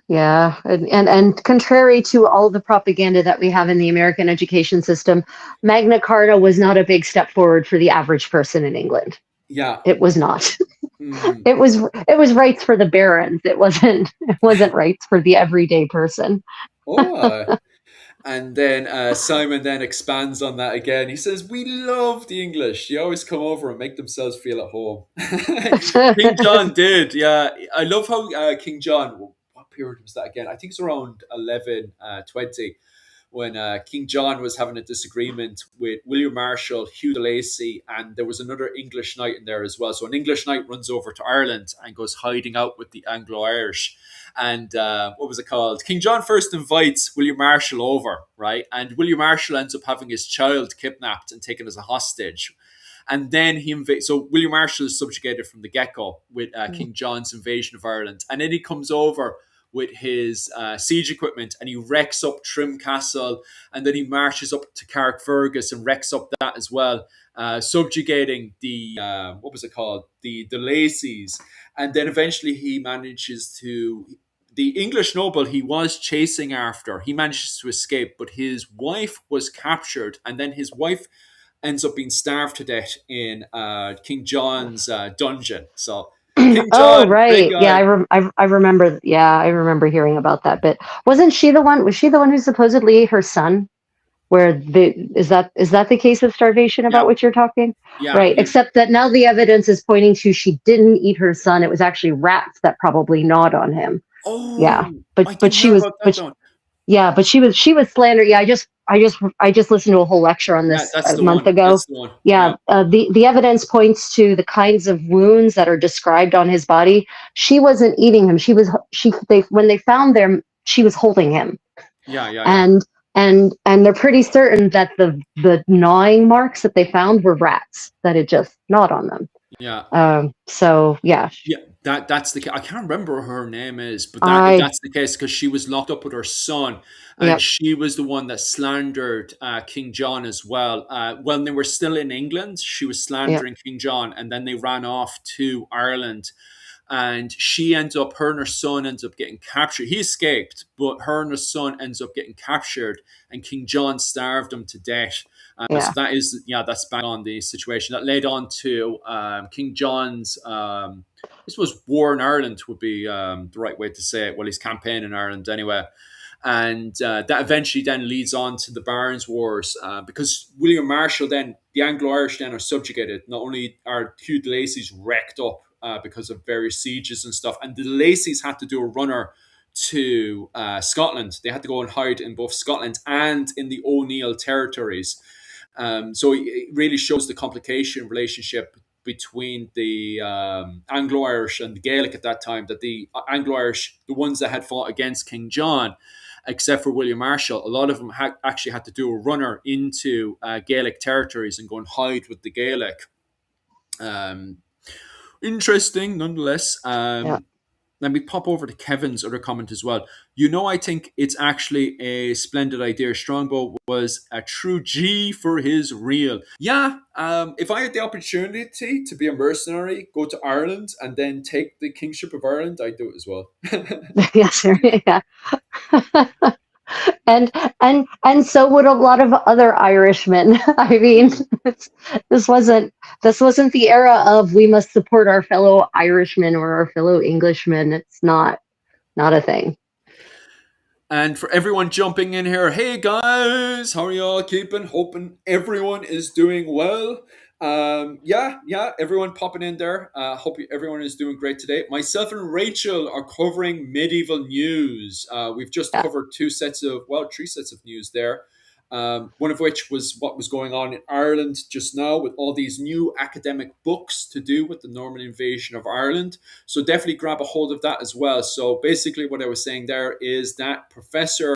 S2: Yeah, and contrary to all the propaganda that we have in the American education system, Magna Carta was not a big step forward for the average person in England.
S1: Yeah.
S2: It was not.
S1: Mhm.
S2: It was rights for the barons. It wasn't rights for the everyday person.
S1: Oh, and then Simon then expands on that again. He says, "We love the English. They always come over and make themselves feel at home." King John did, yeah. I love how King John. What period was that again? I think it's around 1120 when King John was having a disagreement with William Marshall, Hugh de Lacy, and there was another English knight in there as well. So an English knight runs over to Ireland and goes hiding out with the Anglo-Irish. And what was it called? King John first invites William Marshall over, right? And William Marshall ends up having his child kidnapped and taken as a hostage. And then he invades. So William Marshall is subjugated from the get go with King John's invasion of Ireland. And then he comes over with his siege equipment and he wrecks up Trim Castle, and then he marches up to Carrickfergus and wrecks up that as well, subjugating the what was it called, the Lacys, and then eventually he manages to the English noble he was chasing after, he manages to escape, but his wife was captured, and then his wife ends up being starved to death in King John's dungeon. So King
S2: Oh,
S1: John, big
S2: right. Yeah,
S1: guy.
S2: I remember. Yeah, I remember hearing about that bit. Wasn't she the one? Was she the one who supposedly ate her son? Where the is that the case of starvation about
S1: Yeah,
S2: which you're talking?
S1: yeah,
S2: Right.
S1: yeah.
S2: Except that now the evidence is pointing to she didn't eat her son. It was actually rats that probably gnawed on him. Yeah.
S1: Oh, I
S2: But
S1: didn't
S2: she
S1: hear
S2: was
S1: about that though.
S2: yeah, but she was slandered. Yeah, I just listened to a whole lecture on
S1: Yeah,
S2: this
S1: that's
S2: a
S1: the
S2: month
S1: one.
S2: ago.
S1: That's the one.
S2: Yeah,
S1: Yeah.
S2: the evidence points to the kinds of wounds that are described on his body. She wasn't eating him. She they when they found them, she was holding him,
S1: Yeah, yeah, yeah,
S2: and and they're pretty certain that the gnawing marks that they found were rats that had just gnawed on them.
S1: yeah,
S2: So yeah,
S1: yeah. That's the case. I can't remember what her name is, but
S2: I
S1: that's the case because she was locked up with her son, and
S2: yep
S1: she was the one that slandered King John as well. When they were still in England, she was
S2: yep
S1: slandering King John, and then they ran off to Ireland, and she ends up, her and her son ends up getting captured. He escaped, but her and her son ends up getting captured, and King John starved them to death. So
S2: yeah
S1: that is, yeah, that's bang on the situation that led on to King John's, I suppose, war in Ireland would be the right way to say it. Well, his campaign in Ireland, anyway. And that eventually then leads on to the Barons Wars, because William Marshall, then the Anglo-Irish then are subjugated. Not only are Hugh de Lacy's wrecked up because of various sieges and stuff, and the Lacys had to do a runner to Scotland. They had to go and hide in both Scotland and in the O'Neill territories. So it really shows the complication relationship between the Anglo-Irish and the Gaelic at that time, that the Anglo-Irish, the ones that had fought against King John, except for William Marshall, a lot of them actually had to do a runner into Gaelic territories and go and hide with the Gaelic. Um, Interesting, nonetheless.
S2: yeah.
S1: Let me pop over to Kevin's other comment as well. I think it's actually a splendid idea. Strongbow was a true G for his real. Yeah, if I had the opportunity to be a mercenary, go to Ireland, and then take the kingship of Ireland, I'd do it as well.
S2: Yes, yeah. and and so would a lot of other Irishmen. I mean, it's, this wasn't this wasn't the era of we must support our fellow Irishmen or our fellow Englishmen. It's not a thing.
S1: And for everyone jumping in here, hey guys, how are y'all keeping? Hoping everyone is doing well. Yeah, everyone popping in there. Hope everyone is doing great today. Myself and Rachel are covering medieval news. We've just
S2: Yeah,
S1: covered three sets of news there. One of which was what was going on in Ireland just now with all these new academic books to do with the Norman invasion of Ireland. So definitely grab a hold of that as well. So basically, what I was saying there is that Professor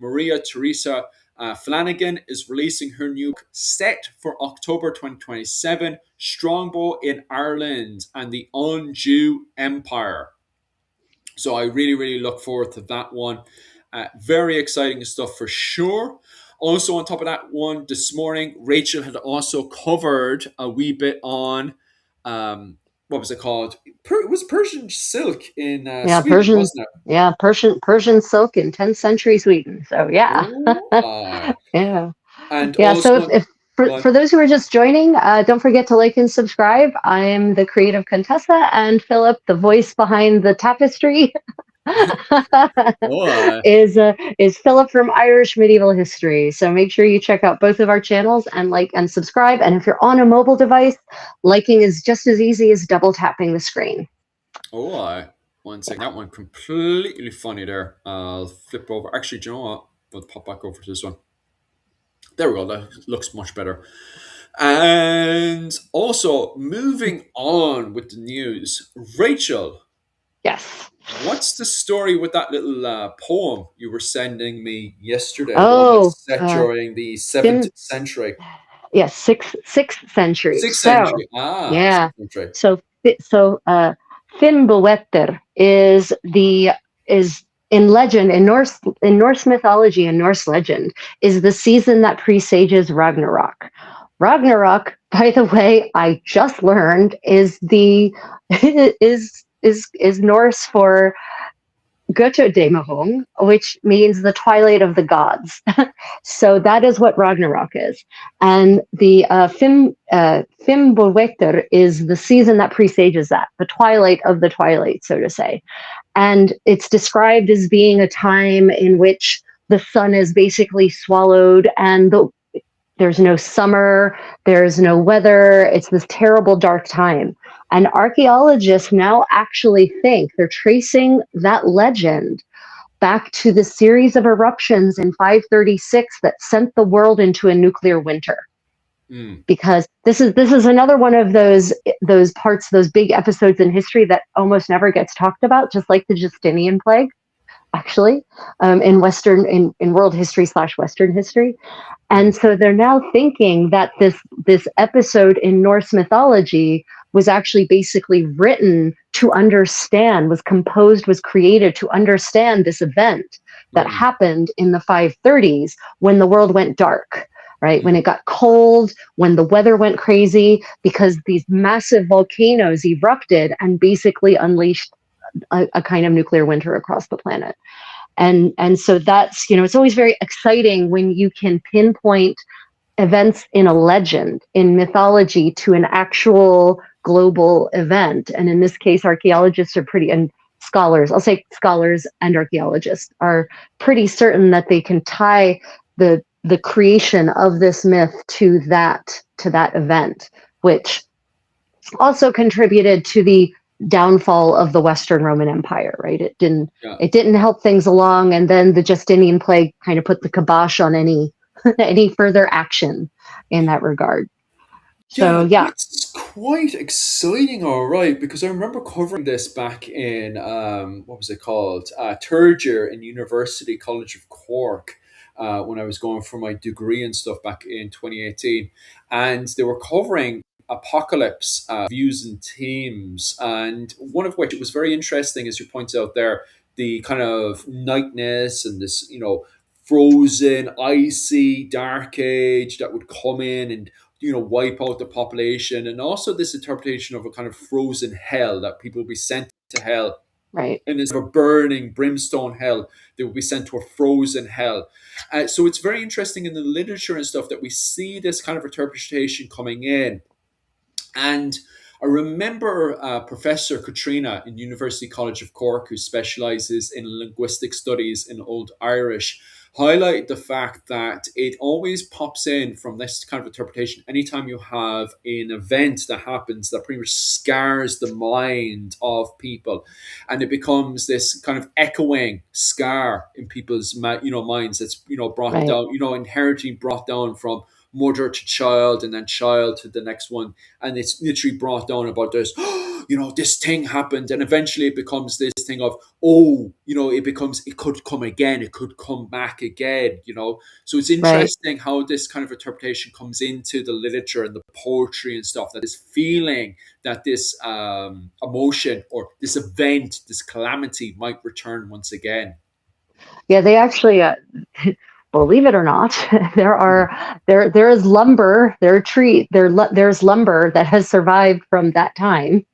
S1: Maria Theresa Flanagan is releasing her new book set for October 2027, Strongbow in Ireland and the Anjou Empire. So I really, really look forward to that one. Very exciting stuff for sure. Also, on top of that one, this morning, Rachel had also covered a wee bit on what was it called? It was Persian silk in
S2: yeah,
S1: Sweden, wasn't it?
S2: Persian silk in 10th century Sweden. So yeah,
S1: Oh,
S2: yeah.
S1: and
S2: Yeah, so
S1: also,
S2: if
S1: go on.
S2: for those who are just joining, don't forget to like and subscribe. I am the creative Contessa, and Philip, the voice behind the tapestry,
S1: Oh,
S2: is Philip from Irish Medieval History. So make sure you check out both of our channels and like and subscribe. And if you're on a mobile device, liking is just as easy as double tapping the screen.
S1: one second. That one completely funny there. I'll flip over. Actually, do you know what? I'll pop back over to this one. There we go. That looks much better. And also, moving on with the news, Rachel,
S2: Yes.
S1: what's the story with that little poem you were sending me yesterday? The one
S2: Oh,
S1: that's set during the
S2: Finn.
S1: 7th century.
S2: Yes, sixth century.
S1: 6th
S2: So
S1: century. Ah,
S2: yeah,
S1: 6th century.
S2: so Finn is in legend in Norse mythology and Norse legend is the season that presages Ragnarok. Ragnarok, by the way, I just learned is the is Norse for Götterdämmerung, which means the twilight of the gods. So that is what Ragnarok is. And the Fimbulvetur is the season that presages that, the twilight of the twilight, so to say. And it's described as being a time in which the sun is basically swallowed and there's no summer, there's no weather. It's this terrible dark time. And archaeologists now actually think they're tracing that legend back to the series of eruptions in 536 that sent the world into a nuclear winter.
S1: Mm,
S2: Because this is another one of those parts, those big episodes in history that almost never gets talked about, just like the Justinian plague, actually, in world history / Western history.
S1: mm,
S2: And so they're now thinking that this episode in Norse mythology was actually basically written to understand, was composed, was created to understand this event that
S1: mm,
S2: happened in the 530s when the world went dark, right? When
S1: mm,
S2: it got cold, when the weather went crazy, because these massive volcanoes erupted and basically unleashed a kind of nuclear winter across the planet. And so that's, it's always very exciting when you can pinpoint events in a legend, in mythology, to an actual global event. And in this case, archaeologists are pretty, and scholars, I'll say scholars and archaeologists are pretty certain that they can tie the creation of this myth to that event, which also contributed to the downfall of the Western Roman Empire, right? It didn't
S1: yeah.
S2: it didn't help things along, and then the Justinian plague kind of put the kibosh on any any further action in that regard. So
S1: Yeah,
S2: yeah,
S1: it's quite exciting, all right, because I remember covering this back in what was it called? Third year in University College of Cork, when I was going for my degree and stuff back in 2018, and they were covering apocalypse views and themes, and one of which it was very interesting, as you pointed out there, the kind of nightness and this, frozen, icy, dark age that would come in and wipe out the population, and also this interpretation of a kind of frozen hell that people will be sent to hell,
S2: right.
S1: and instead of a burning brimstone hell, they will be sent to a frozen hell. So it's very interesting in the literature and stuff that we see this kind of interpretation coming in. And I remember Professor Katrina in University College of Cork, who specializes in linguistic studies in Old Irish, highlighted the fact that it always pops in from this kind of interpretation anytime you have an event that happens that pretty much scars the mind of people, and it becomes this kind of echoing scar in people's minds that's brought
S2: Right.
S1: down, inherently brought down from mother to child and then child to the next one, and it's literally brought down about this this thing happened, and eventually it becomes this thing of, oh, it becomes, it could come again, it could come back again. So it's
S2: Right.
S1: interesting how this kind of interpretation comes into the literature and the poetry and stuff, that is feeling that this emotion or this event, this calamity might return once again.
S2: Yeah, they actually, believe it or not, there is lumber, there's lumber that has survived from that time.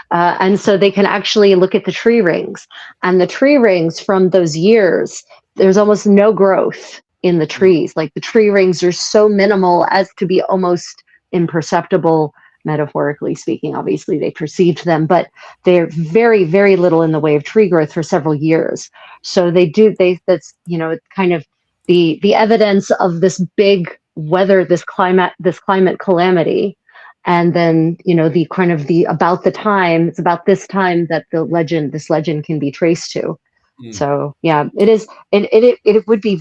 S2: And so they can actually look at the tree rings, and the tree rings from those years, there's almost no growth in the
S1: Mm,
S2: trees. Like the tree rings are so minimal as to be almost imperceptible, metaphorically speaking. Obviously, they perceived them, but they're very, very little in the way of tree growth for several years. So that's, kind of the evidence of this big weather, this climate calamity. And then the kind of the about the time, it's about this time that this legend can be traced to.
S1: mm,
S2: So yeah, it is. It would be.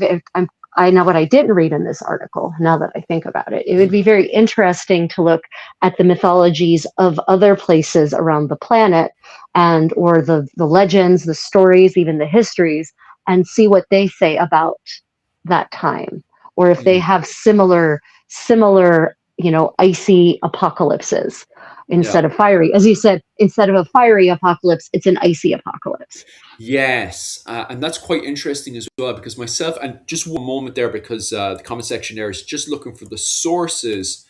S2: I know what I didn't read in this article. Now that I think about it, it would be very interesting to look at the mythologies of other places around the planet, and or the legends, the stories, even the histories, and see what they say about that time, or if they
S1: mm.
S2: have similar icy apocalypses
S1: Yeah.
S2: instead of fiery. As you said, instead of a fiery apocalypse, it's an icy apocalypse.
S1: Yes, and that's quite interesting as well, because myself, and just one moment there, because the comment section there is just looking for the sources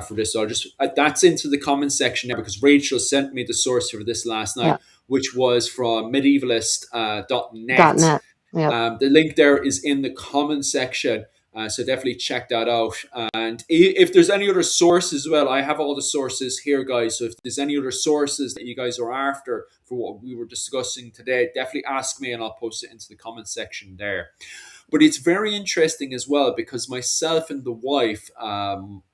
S1: for this. So I'll just that's into the comment section now because Rachel sent me the source for this last night,
S2: Yeah.
S1: which was from medievalist
S2: Dot
S1: .net.
S2: net. Yep.
S1: The link there is in the comment section. So definitely check that out. And if there's any other sources as well, I have all the sources here, guys. So if there's any other sources that you guys are after for what we were discussing today, definitely ask me and I'll post it into the comment section there. But it's very interesting as well because myself and the wife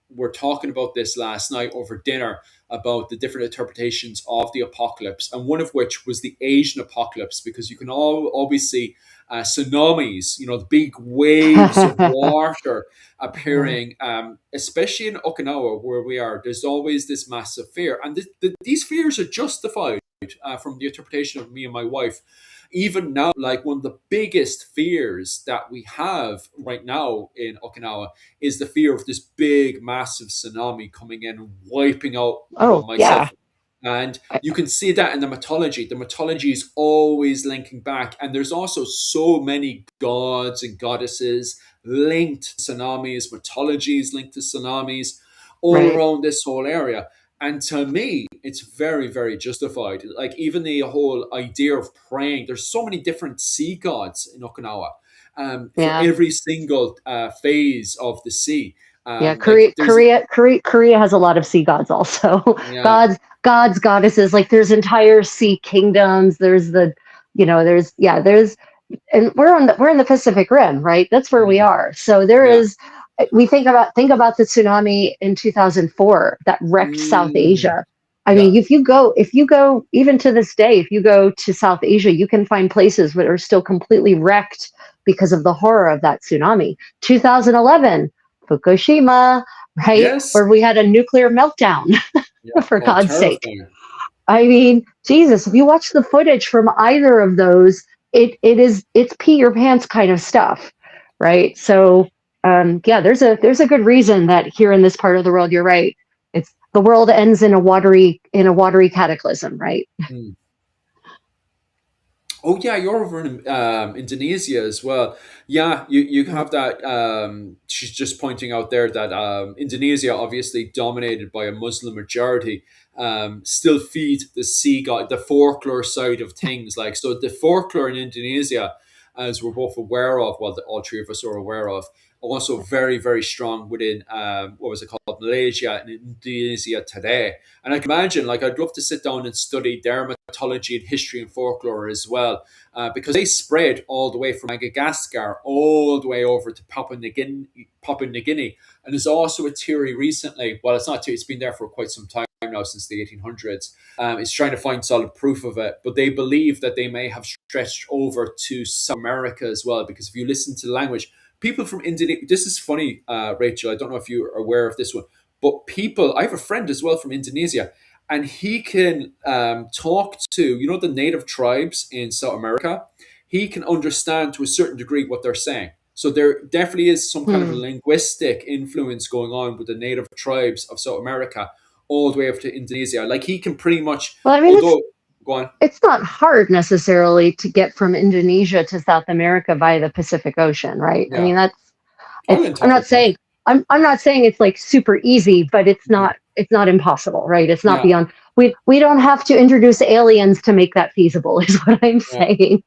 S1: were talking about this last night over dinner about the different interpretations of the apocalypse, and one of which was the Asian apocalypse because you can always see tsunamis, the big waves of water appearing, especially in Okinawa where we are. There's always this massive fear, and these fears are justified from the interpretation of me and my wife. Even now, like one of the biggest fears that we have right now in Okinawa is the fear of this big, massive tsunami coming in and wiping out,
S2: Oh, yeah.
S1: myself. And you can see that in the mythology. The mythology is always linking back. And there's also so many gods and goddesses linked to tsunamis, mythologies linked to tsunamis all
S2: Right.
S1: around this whole area. And to me, it's very, very justified. Like even the whole idea of praying, there's so many different sea gods in Okinawa for
S2: Yeah.
S1: every single phase of the sea.
S2: Yeah.
S1: Like
S2: Korea,
S1: there's,
S2: Korea, Korea, Korea has a lot of sea gods also.
S1: yeah,
S2: Gods, goddesses. Like there's entire sea kingdoms. There's there's and we're in the Pacific Rim, right? That's where we
S1: mm,
S2: are. So there
S1: yeah,
S2: is. We think about the tsunami in 2004 that wrecked South
S1: mm,
S2: Asia. I
S1: yeah,
S2: mean, if you go even to this day, if you go to South Asia, you can find places that are still completely wrecked because of the horror of that tsunami. 2011, Fukushima, right,
S1: yes,
S2: where we had a nuclear meltdown.
S1: yeah.
S2: For
S1: Oh,
S2: God's sake.
S1: terrifying.
S2: I mean, Jesus, if you watch the footage from either of those, it's pee your pants kind of stuff, right? So yeah, there's a good reason that here in this part of the world, you're right. It's the world ends in a watery cataclysm, right?
S1: Mm. Oh yeah, you're over in Indonesia as well. Yeah, you
S2: Yeah.
S1: have that. She's just pointing out there that Indonesia, obviously dominated by a Muslim majority, still feed the sea god, the folklore side of things. Like so, the folklore in Indonesia, as we're both aware of, well, all three of us are aware of, also very very strong within what was it called, Malaysia and Indonesia today. And I can imagine, like, I'd love to sit down and study their mythology and history and folklore as well, because they spread all the way from Madagascar all the way over to Papua New Guinea. And there's also a theory recently, well, it's not a theory, it's been there for quite some time now, since the 1800s. It's trying to find solid proof of it, but they believe that they may have stretched over to South America as well, because if you listen to the language, people from Indonesia, this is funny, Rachel, I don't know if you're aware of this one, but people, I have a friend as well from Indonesia, and he can talk to the native tribes in South America. He can understand to a certain degree what they're saying. So there definitely is some kind of
S2: Hmm.
S1: linguistic influence going on with the native tribes of South America, all the way up to Indonesia. Like he can pretty much,
S2: Well, I mean, it's
S1: although go on,
S2: it's not hard necessarily to get from Indonesia to South America via the Pacific Ocean, right? I
S1: yeah,
S2: mean, that's it's.
S1: Island
S2: I'm
S1: top
S2: not
S1: it up,
S2: saying I'm not saying it's like super easy, but it's
S1: yeah,
S2: not impossible, right? It's not
S1: yeah,
S2: beyond. We don't have to introduce aliens to make that feasible, is what I'm
S1: yeah.
S2: saying.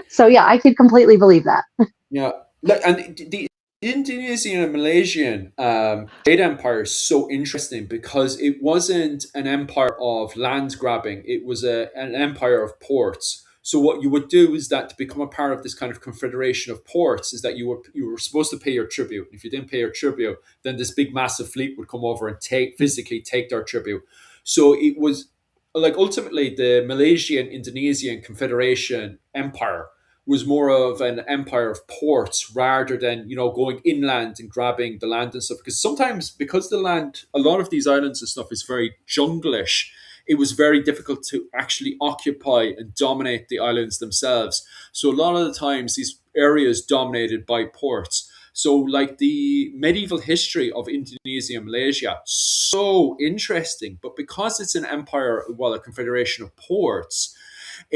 S2: So yeah, I could completely believe that.
S1: Yeah, look, and the Indonesian and Malaysian trade empire is so interesting because it wasn't an empire of land grabbing; it was an empire of ports. So what you would do is that to become a part of this kind of confederation of ports is that you were supposed to pay your tribute. If you didn't pay your tribute, then this big massive fleet would come over and physically take their tribute. So it was like ultimately the Malaysian Indonesian Confederation Empire was more of an empire of ports rather than going inland and grabbing the land and stuff, because sometimes because the land, a lot of these islands and stuff is very junglish, it was very difficult to actually occupy and dominate the islands themselves. So a lot of the times these areas dominated by ports. So like the medieval history of Indonesia and Malaysia, so interesting, but because it's an empire, well, a confederation of ports,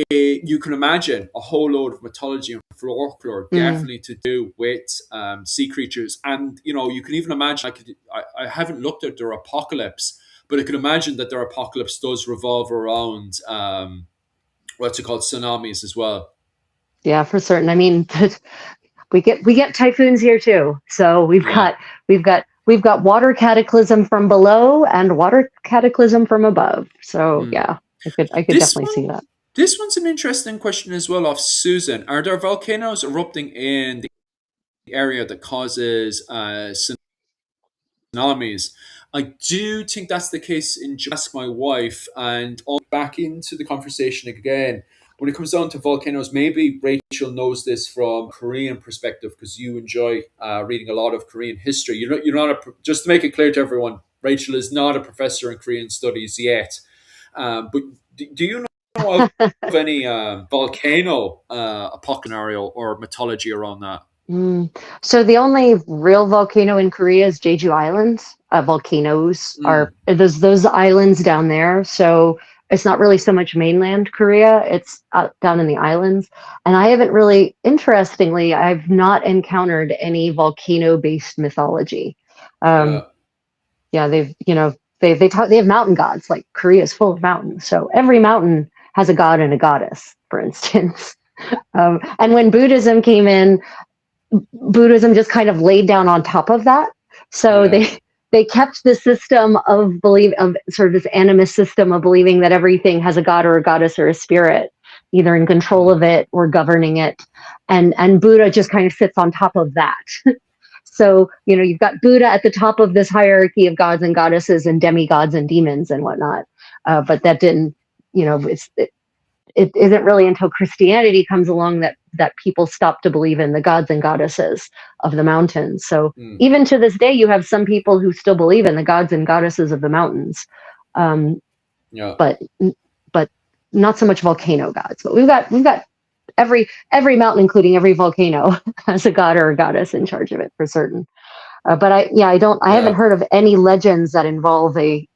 S1: You can imagine a whole load of mythology and folklore,
S2: Mm,
S1: definitely to do with sea creatures. And you can even imagine. I haven't looked at their apocalypse, but I can imagine that their apocalypse does revolve around what's it called, tsunamis as well.
S2: yeah, for certain. I mean, we get typhoons here too. So we've
S1: Yeah.
S2: got we've got water cataclysm from below and water cataclysm from above. So
S1: Hmm.
S2: yeah, I could
S1: This
S2: definitely
S1: one,
S2: see that.
S1: this one's an interesting question as well. Of Susan, are there volcanoes erupting in the area that causes tsunamis? I do think that's the case in Ask My Wife, and all back into the conversation again. When it comes down to volcanoes, maybe Rachel knows this from Korean perspective because you enjoy reading a lot of Korean history. You're not just to make it clear to everyone. Rachel is not a professor in Korean studies yet, but do you know of any volcano apocalypse scenario or mythology around that?
S2: Mm. So the only real volcano in Korea is Jeju Island. Volcanoes are
S1: Mm,
S2: those islands down there. So it's not really so much mainland Korea. It's out down in the islands. And I haven't really, interestingly, I've not encountered any volcano-based mythology. Um,
S1: yeah.
S2: yeah, they have mountain gods. Like Korea is full of mountains. So every mountain has a god and a goddess, for instance. And when Buddhism came in, Buddhism just kind of laid down on top of that. So
S1: Yeah.
S2: they kept the system of believe of sort of this animist system of believing that everything has a god or a goddess or a spirit, either in control of
S1: Mm,
S2: it or governing it, and Buddha just kind of sits on top of that. So you've got Buddha at the top of this hierarchy of gods and goddesses and demigods and demons and whatnot. But that didn't, it isn't really until Christianity comes along that people stop to believe in the gods and goddesses of the mountains. So
S1: mm,
S2: even to this day, you have some people who still believe in the gods and goddesses of the mountains, um,
S1: yeah.
S2: but but not so much volcano gods. But we've got every mountain, including every volcano, has a god or a goddess in charge of it for certain. But I haven't
S1: Yeah.
S2: heard of any legends that involve a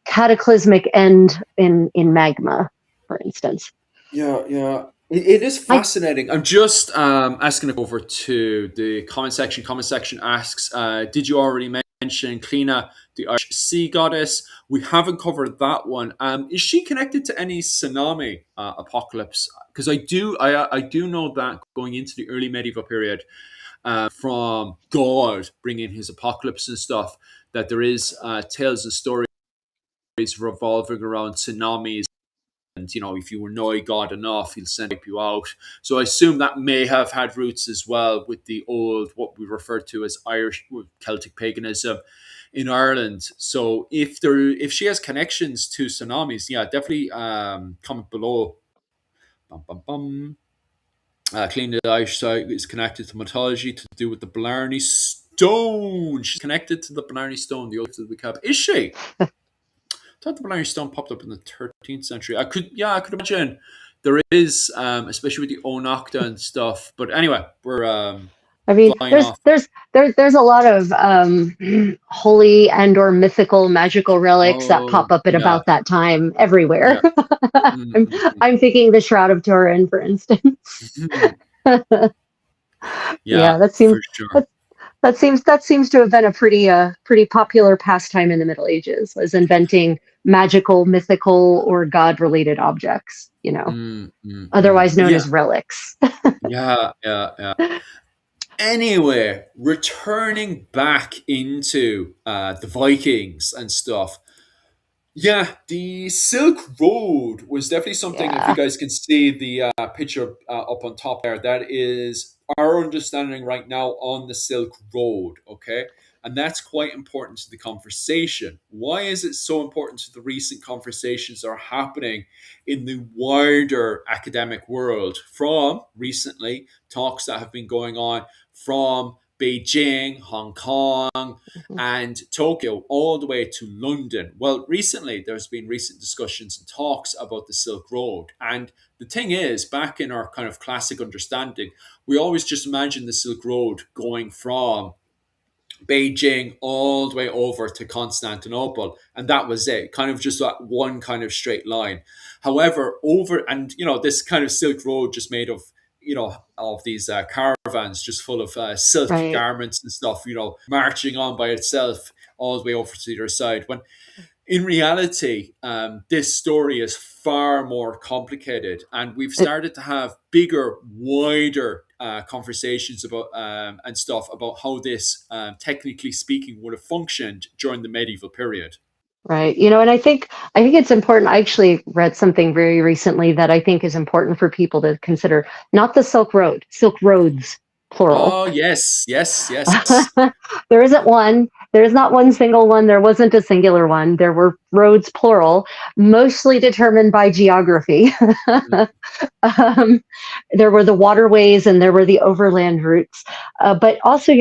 S2: cataclysmic end in magma, for instance.
S1: Yeah, yeah. It is
S2: I
S1: fascinating. I'm just asking it over to the comment section. Comment section asks, did you already mention Kleena, the Irish sea goddess? We haven't covered that one. Is she connected to any tsunami apocalypse? Because I do know that going into the early medieval period, from God bringing his apocalypse and stuff, that there is tales and stories revolving around tsunamis, and if you annoy God enough, he'll send you out. So I assume that may have had roots as well with the old, what we refer to as Irish Celtic paganism in Ireland. So if she has connections to tsunamis, yeah, definitely comment below. Bum, bum, bum. Clean the Irish side is connected to mythology to do with the Blarney Stone. She's connected to the Blarney Stone, the oath of the cap. Is she? Thought the Blarney Stone popped up in the 13th century. I could imagine there is, especially with the Onocta and stuff. But anyway, we're
S2: I mean,
S1: flying
S2: there's
S1: off.
S2: there's there's a lot of holy and or mythical magical relics that pop
S1: Oh,
S2: up at
S1: yeah,
S2: about that time everywhere.
S1: yeah, mm,
S2: I'm
S1: mm,
S2: I'm thinking the Shroud of Turin, for instance.
S1: mm.
S2: Yeah,
S1: Yeah, for sure.
S2: that, that seems to have been a pretty popular pastime in the Middle Ages, was inventing magical, mythical, or god related objects.
S1: Mm, mm, mm.
S2: Otherwise known
S1: Yeah,
S2: as relics.
S1: yeah, yeah, yeah. Anyway, returning back into the Vikings and stuff. Yeah, the Silk Road was definitely something. If you
S2: Yeah.
S1: guys can see the picture up on top there, that is our understanding right now on the Silk Road. Okay, and that's quite important to the conversation. Why is it so important to the recent conversations that are happening in the wider academic world? From recently talks that have been going on from Beijing, Hong Kong,
S2: Mhm.
S1: and Tokyo all the way to London. Well, recently there's been recent discussions and talks about the Silk Road. And the thing is, back in our kind of classic understanding, we always just imagine the Silk Road going from Beijing all the way over to Constantinople, and that was it. Kind of just that one kind of straight line. However, over and this kind of Silk Road just made of of these caravans just full of silk
S2: Right.
S1: garments and stuff. Marching on by itself all the way over to the other side. When in reality, this story is far more complicated, and we've
S2: It,
S1: started to have bigger, wider conversations about and stuff about how this, technically speaking, would have functioned during the medieval period.
S2: right. And I think it's important. I actually read something very recently that I think is important for people to consider. Not the Silk Road, Silk Roads, plural.
S1: Oh yes, yes, yes.
S2: There isn't one. There is not one single one. There wasn't a singular one. There were roads, plural, mostly determined by geography. um, there were the waterways and there were the overland routes. But also,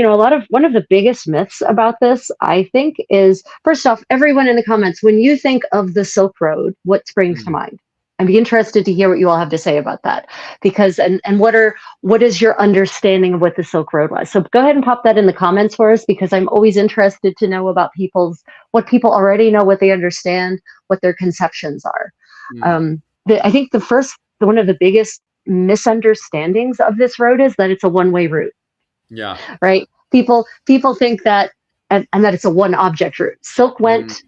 S2: one of the biggest myths about this, I think, is first off, everyone in the comments, when you think of the Silk Road, what springs to
S1: Mm,
S2: mind? I'd be interested to hear what you all have to say about that, because and what is your understanding of what the Silk Road was? So go ahead and pop that in the comments for us, because I'm always interested to know about what people already know, what they understand, what their conceptions are.
S1: mm,
S2: I think one of the biggest misunderstandings of this road is that it's a one-way route,
S1: yeah.
S2: right? People think that, and that it's a one object route. Silk
S1: Mm,
S2: went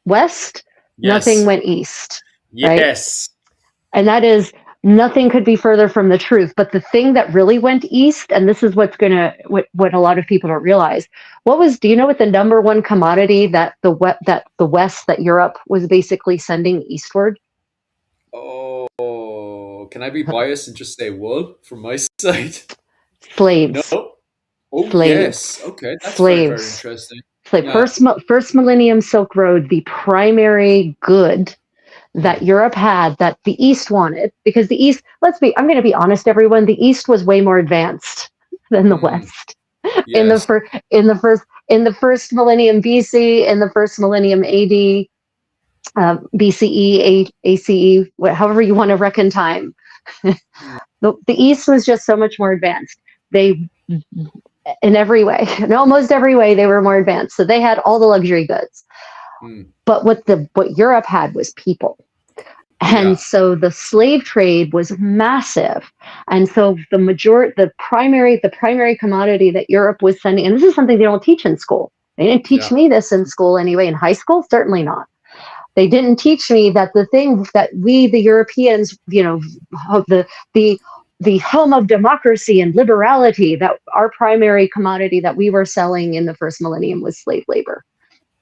S2: west, nothing
S1: yes.
S2: went east, right?
S1: Yes.
S2: And that is, nothing could be further from the truth. But the thing that really went east, and this is what a lot of people don't realize, do you know what the number one commodity that the West, that Europe was basically sending eastward?
S1: Oh, can I be biased and just say wool from my side? No.
S2: Slaves.
S1: Oh yes.
S2: Slaves.
S1: Okay, that's very, very
S2: Slaves.
S1: interesting.
S2: Like
S1: Yeah.
S2: first millennium Silk Road, the primary good that
S1: Mm,
S2: Europe had, that the East wanted, because the East, I'm going to be honest, everyone, the East was way more advanced than the
S1: mm,
S2: West in the
S1: yes.
S2: first in the first millennium BC, in the first millennium AD, BCE, ACE, however you want to reckon time.
S1: Mm,
S2: The East was just so much more advanced. They, in every way, in almost every way, they were more advanced. So they had all the luxury goods.
S1: mm,
S2: But what Europe had was people. And
S1: yeah.
S2: so the slave trade was massive. And so the primary commodity that Europe was sending, and this is something they don't teach in school. They didn't teach
S1: Yeah.
S2: me this in school anyway. In high school, certainly not. They didn't teach me that the thing that we, the Europeans, the the the home of democracy and liberality, that our primary commodity that we were selling in the first millennium was slave labor.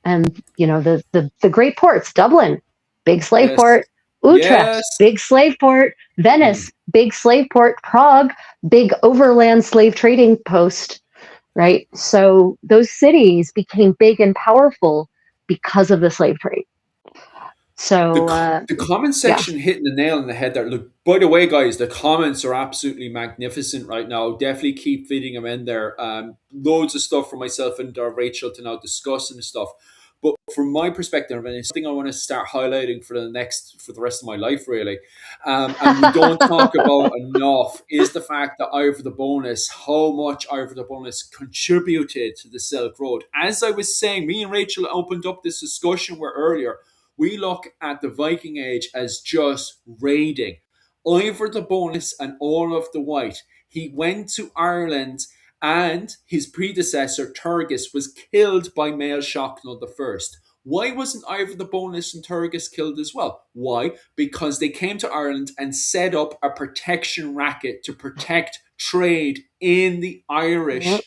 S2: And the great ports, Dublin, big slave
S1: Yes.
S2: port; Utrecht,
S1: Yes.
S2: big slave port;
S1: Mm,
S2: Venice, big slave port; Prague, big overland slave trading post, right? So those cities became big and powerful because of the slave trade.
S1: the
S2: So
S1: co- the comment
S2: yeah.
S1: section hitting the nail on the head there. Look, by the way, guys, the comments are absolutely magnificent right now. Definitely keep feeding them in there. Loads of stuff for myself and Rachel to now discuss and stuff. But from my perspective, and it's something I want to start highlighting for the rest of my life, really. And we don't talk about enough is the fact that Ivor the Bonus, how much Ivor the Bonus contributed to the Silk Road. As I was saying, me and Rachel opened up this discussion where earlier we look at the Viking Age as just raiding. Ivor the Bonus and Olaf the White, he went to Ireland and his predecessor Turgis was killed by Mael Shocknall I. Why wasn't Ivor the Bonus and Turgis killed as well? Why? Because they came to Ireland and set up a protection racket to protect trade in the
S2: Yep.
S1: Irish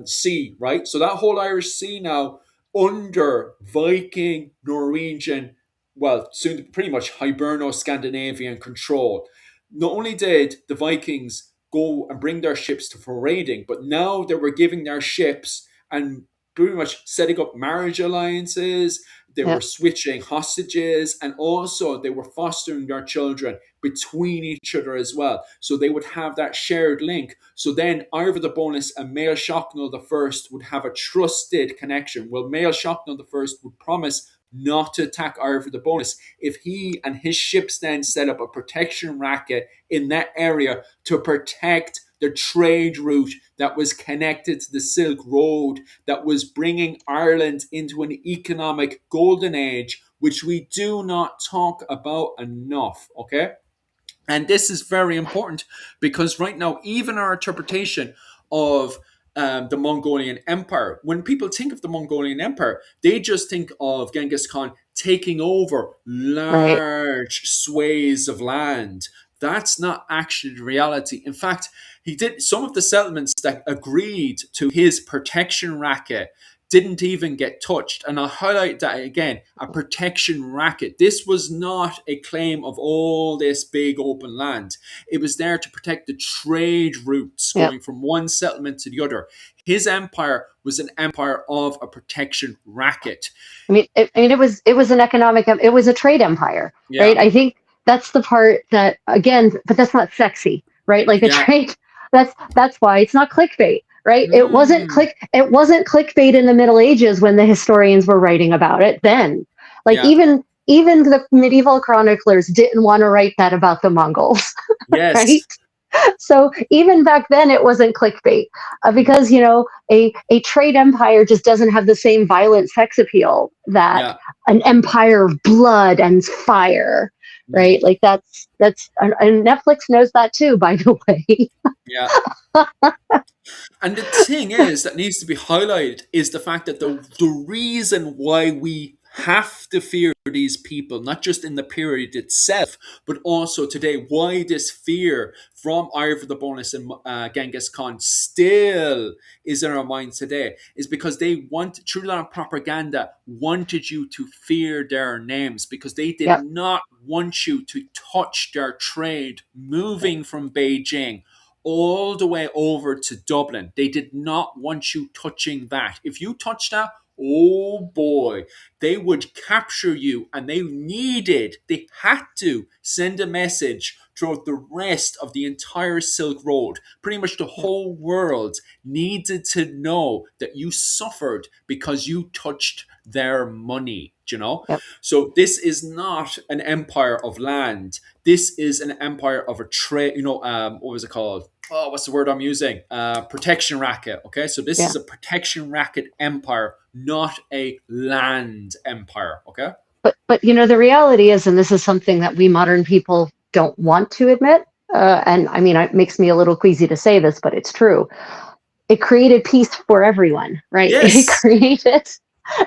S1: sea, right? So that whole Irish Sea now under Viking, Norwegian, well, soon pretty much Hiberno-Scandinavian control. Not only did the Vikings go and bring their ships to for raiding, but now they were giving their ships and pretty much setting up marriage alliances. They were
S2: Yep.
S1: switching hostages, and also they were fostering their children between each other as well. So they would have that shared link. So then Ivor the Bonus and Mael Shocknall I would have a trusted connection. Well, Mael Shocknall I would promise not to attack Ivor the Bonus if he and his ships then set up a protection racket in that area to protect the trade route that was connected to the Silk Road, that was bringing Ireland into an economic golden age, which we do not talk about enough. Okay. And this is very important because right now, even our interpretation of the Mongolian Empire, when people think of the Mongolian Empire, they just think of Genghis Khan taking over
S2: Right.
S1: large swathes of land. That's not actually the reality. In fact, he did some of the settlements that agreed to his protection racket didn't even get touched. And I'll highlight that again, a protection racket. This was not a claim of all this big open land. It was there to protect the trade routes
S2: Yep.
S1: going from one settlement to the other. His empire was an empire of a protection racket.
S2: It was an economic, it was a trade empire, right?
S1: Yeah,
S2: I think that's the part that, again, but that's not sexy, right? Like a
S1: yeah.
S2: trade. That's why it's not clickbait, right?
S1: Mm,
S2: It wasn't clickbait in the Middle Ages when the historians were writing about it. Then, like
S1: yeah.
S2: even the medieval chroniclers didn't want to write that about the Mongols, right?
S1: Yes.
S2: So even back then, it wasn't clickbait
S1: Mm,
S2: because a trade empire just doesn't have the same violent sex appeal that
S1: yeah.
S2: an empire of blood and fire,
S1: Mm,
S2: right? Like that's and Netflix knows that too, by the way.
S1: yeah. And the thing is that needs to be highlighted is the fact that the reason why we have to fear these people, not just in the period itself, but also today, why this fear from Ivor the Bonus and Genghis Khan still is in our minds today, is because they want, through that propaganda, wanted you to fear their names because they did
S2: Yep.
S1: not want you to touch their trade moving from Beijing all the way over to Dublin. They did not want you touching that. If you touch that, oh boy, they would capture you, and they had to send a message throughout the rest of the entire Silk Road. Pretty much the
S2: Yep.
S1: whole world needed to know that you suffered because you touched their money, you know?
S2: Yep.
S1: So this is not an empire of land. This is an empire of a trade, what was it called? Oh, what's the word I'm using? Protection racket. Okay, so this
S2: Yeah.
S1: is a protection racket empire, not a land empire. Okay.
S2: But the reality is, and this is something that we modern people don't want to admit. And I mean, it makes me a little queasy to say this, but it's true. It created peace for everyone, right?
S1: Yes.
S2: It created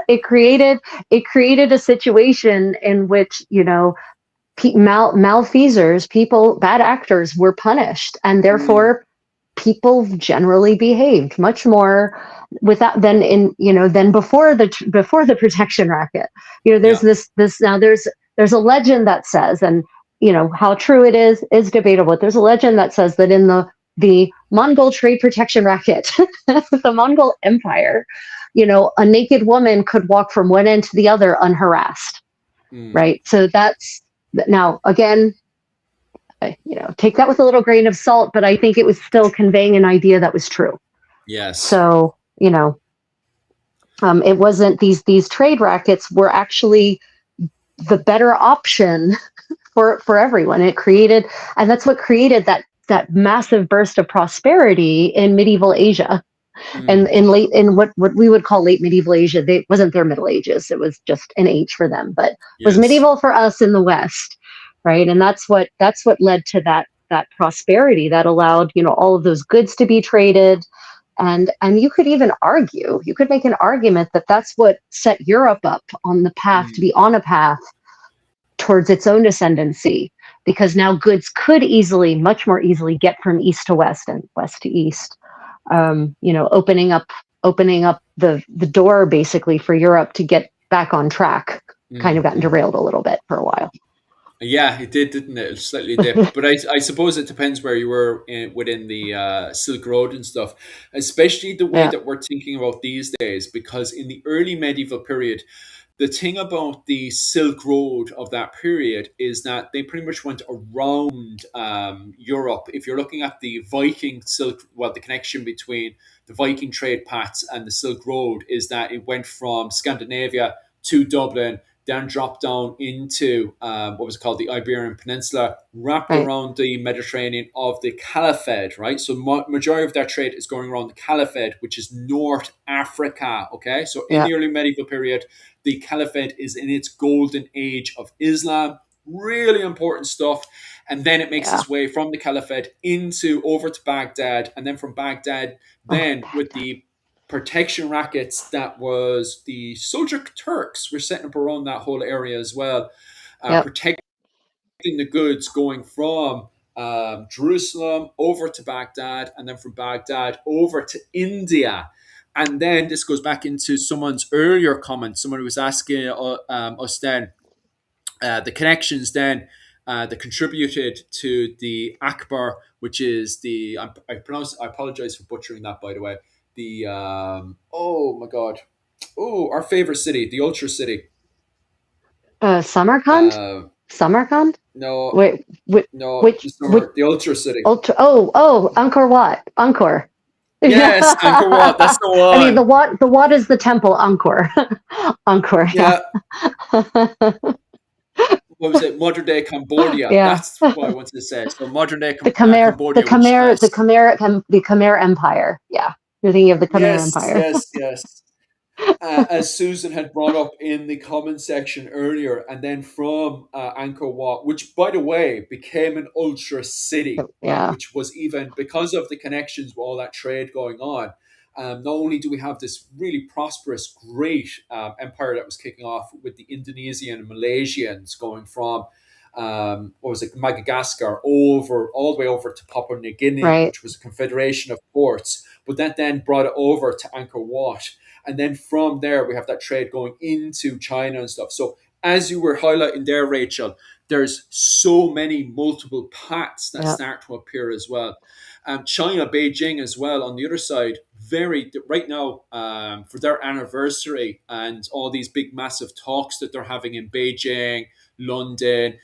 S2: it created a situation in which malfeasors, people, bad actors were punished, and
S1: Mm,
S2: therefore people generally behaved much more without than before the protection racket. There's
S1: yeah.
S2: this now there's a legend that says, and how true it is debatable. But there's a legend that says that in the Mongol trade protection racket, the Mongol Empire, a naked woman could walk from one end to the other unharassed,
S1: Mm,
S2: right? So that's now again, take that with a little grain of salt, but I think it was still conveying an idea that was true.
S1: yes.
S2: So, it wasn't these trade rackets were actually the better option for everyone. It created, and that's what created that massive burst of prosperity in medieval Asia, and
S1: Mm,
S2: in what we would call late medieval Asia. They wasn't their Middle Ages; it was just an age for them, but was
S1: yes.
S2: medieval for us in the West, right? And that's what led to that prosperity that allowed all of those goods to be traded. And you could even argue, you could make an argument that that's what set Europe up on the path to
S1: Mm,
S2: be on a path towards its own ascendancy, because now goods could much more easily get from east to west and west to east, opening up the door basically for Europe to get back on track. Kind of
S1: mm,
S2: gotten
S1: mm.
S2: derailed a little bit for a while.
S1: Yeah, it did, didn't it? It slightly dipped, but I suppose it depends where you were within the Silk Road and stuff, especially the way
S2: Yeah.
S1: that we're thinking about these days. Because in the early medieval period, the thing about the Silk Road of that period is that they pretty much went around Europe. If you're looking at the Viking Silk, well, the connection between the Viking trade paths and the Silk Road is that it went from Scandinavia to Dublin, then dropped down into what was called the Iberian Peninsula, wrapped
S2: Right.
S1: around the Mediterranean of the Caliphate, right? So majority of that trade is going around the Caliphate, which is North Africa. Okay, so in
S2: Yeah.
S1: the early medieval period, the Caliphate is in its golden age of Islam. Really important stuff. And then it makes
S2: Yeah.
S1: its way from the Caliphate into over to Baghdad, and then from Baghdad,
S2: Oh,
S1: then with
S2: Baghdad.
S1: the protection rackets that was the Seljuk Turks were setting up around that whole area as well,
S2: Yep.
S1: protecting the goods going from Jerusalem over to Baghdad, and then from Baghdad over to India. And then this goes back into someone's earlier comment. Someone was asking us then the connections then that contributed to the Akbar, which is the I apologize for butchering that, by the way. The oh my god, oh, our favorite city, the Ultra City.
S2: Samarkand.
S1: Uh,
S2: Samarkand.
S1: no,
S2: Wait. Which?
S1: no,
S2: Which?
S1: the
S2: Which?
S1: summer, the Ultra City.
S2: Ultra. Oh. Oh. Angkor Wat. Angkor. Yeah.
S1: Yes, Angkor Wat. That's the
S2: I mean,
S1: one.
S2: the Wat is the temple. Angkor. Angkor. Yeah.
S1: Yeah, what was it? Modern day Cambodia.
S2: Yeah.
S1: That's what I wanted to say. So modern day
S2: The Khmer. The
S1: Cambodia, which
S2: Khmer. The
S1: has
S2: Khmer. The Khmer Empire. Yeah. You're thinking of the Khmer
S1: yes,
S2: Empire.
S1: yes, yes. As Susan had brought up in the comment section earlier, and then from Angkor Wat, which, by the way, became an ultra city, right?
S2: Yeah.
S1: Which was even because of the connections with all that trade going on. Not only do we have this really prosperous, great empire that was kicking off with the Indonesian and Malaysians going from what was it, Madagascar, over all the way over to Papua New Guinea,
S2: Right.
S1: which was a confederation of ports, but that then brought it over to Angkor Wat, and then from there we have that trade going into China and stuff. So as you were highlighting there, Rachel, there's so many multiple paths that
S2: Yeah.
S1: start to appear as well. China, Beijing as well on the other side, very right now for their anniversary and all these big massive talks that they're having in Beijing, London.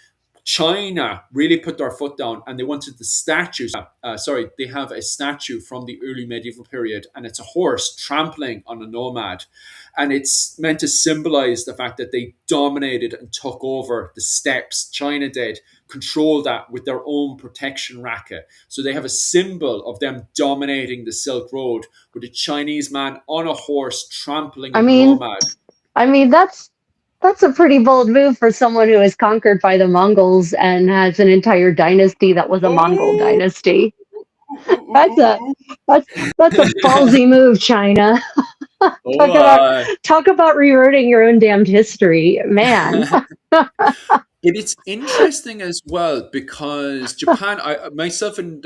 S1: China really put their foot down, and they wanted the statue. Sorry, they have a statue from the early medieval period, and it's a horse trampling on a nomad. And it's meant to symbolize the fact that they dominated and took over the steppes. China did control that with their own protection racket. So they have a symbol of them dominating the Silk Road with a Chinese man on a horse trampling
S2: I
S1: a
S2: mean,
S1: nomad.
S2: that's a pretty bold move for someone who was conquered by the Mongols and has an entire dynasty that was a Mongol
S1: Oh,
S2: dynasty. That's a that's that's a ballsy move, China.
S1: oh
S2: talk about
S1: my.
S2: talk about rewriting your own damned history, man.
S1: But it's interesting as well because Japan, I myself and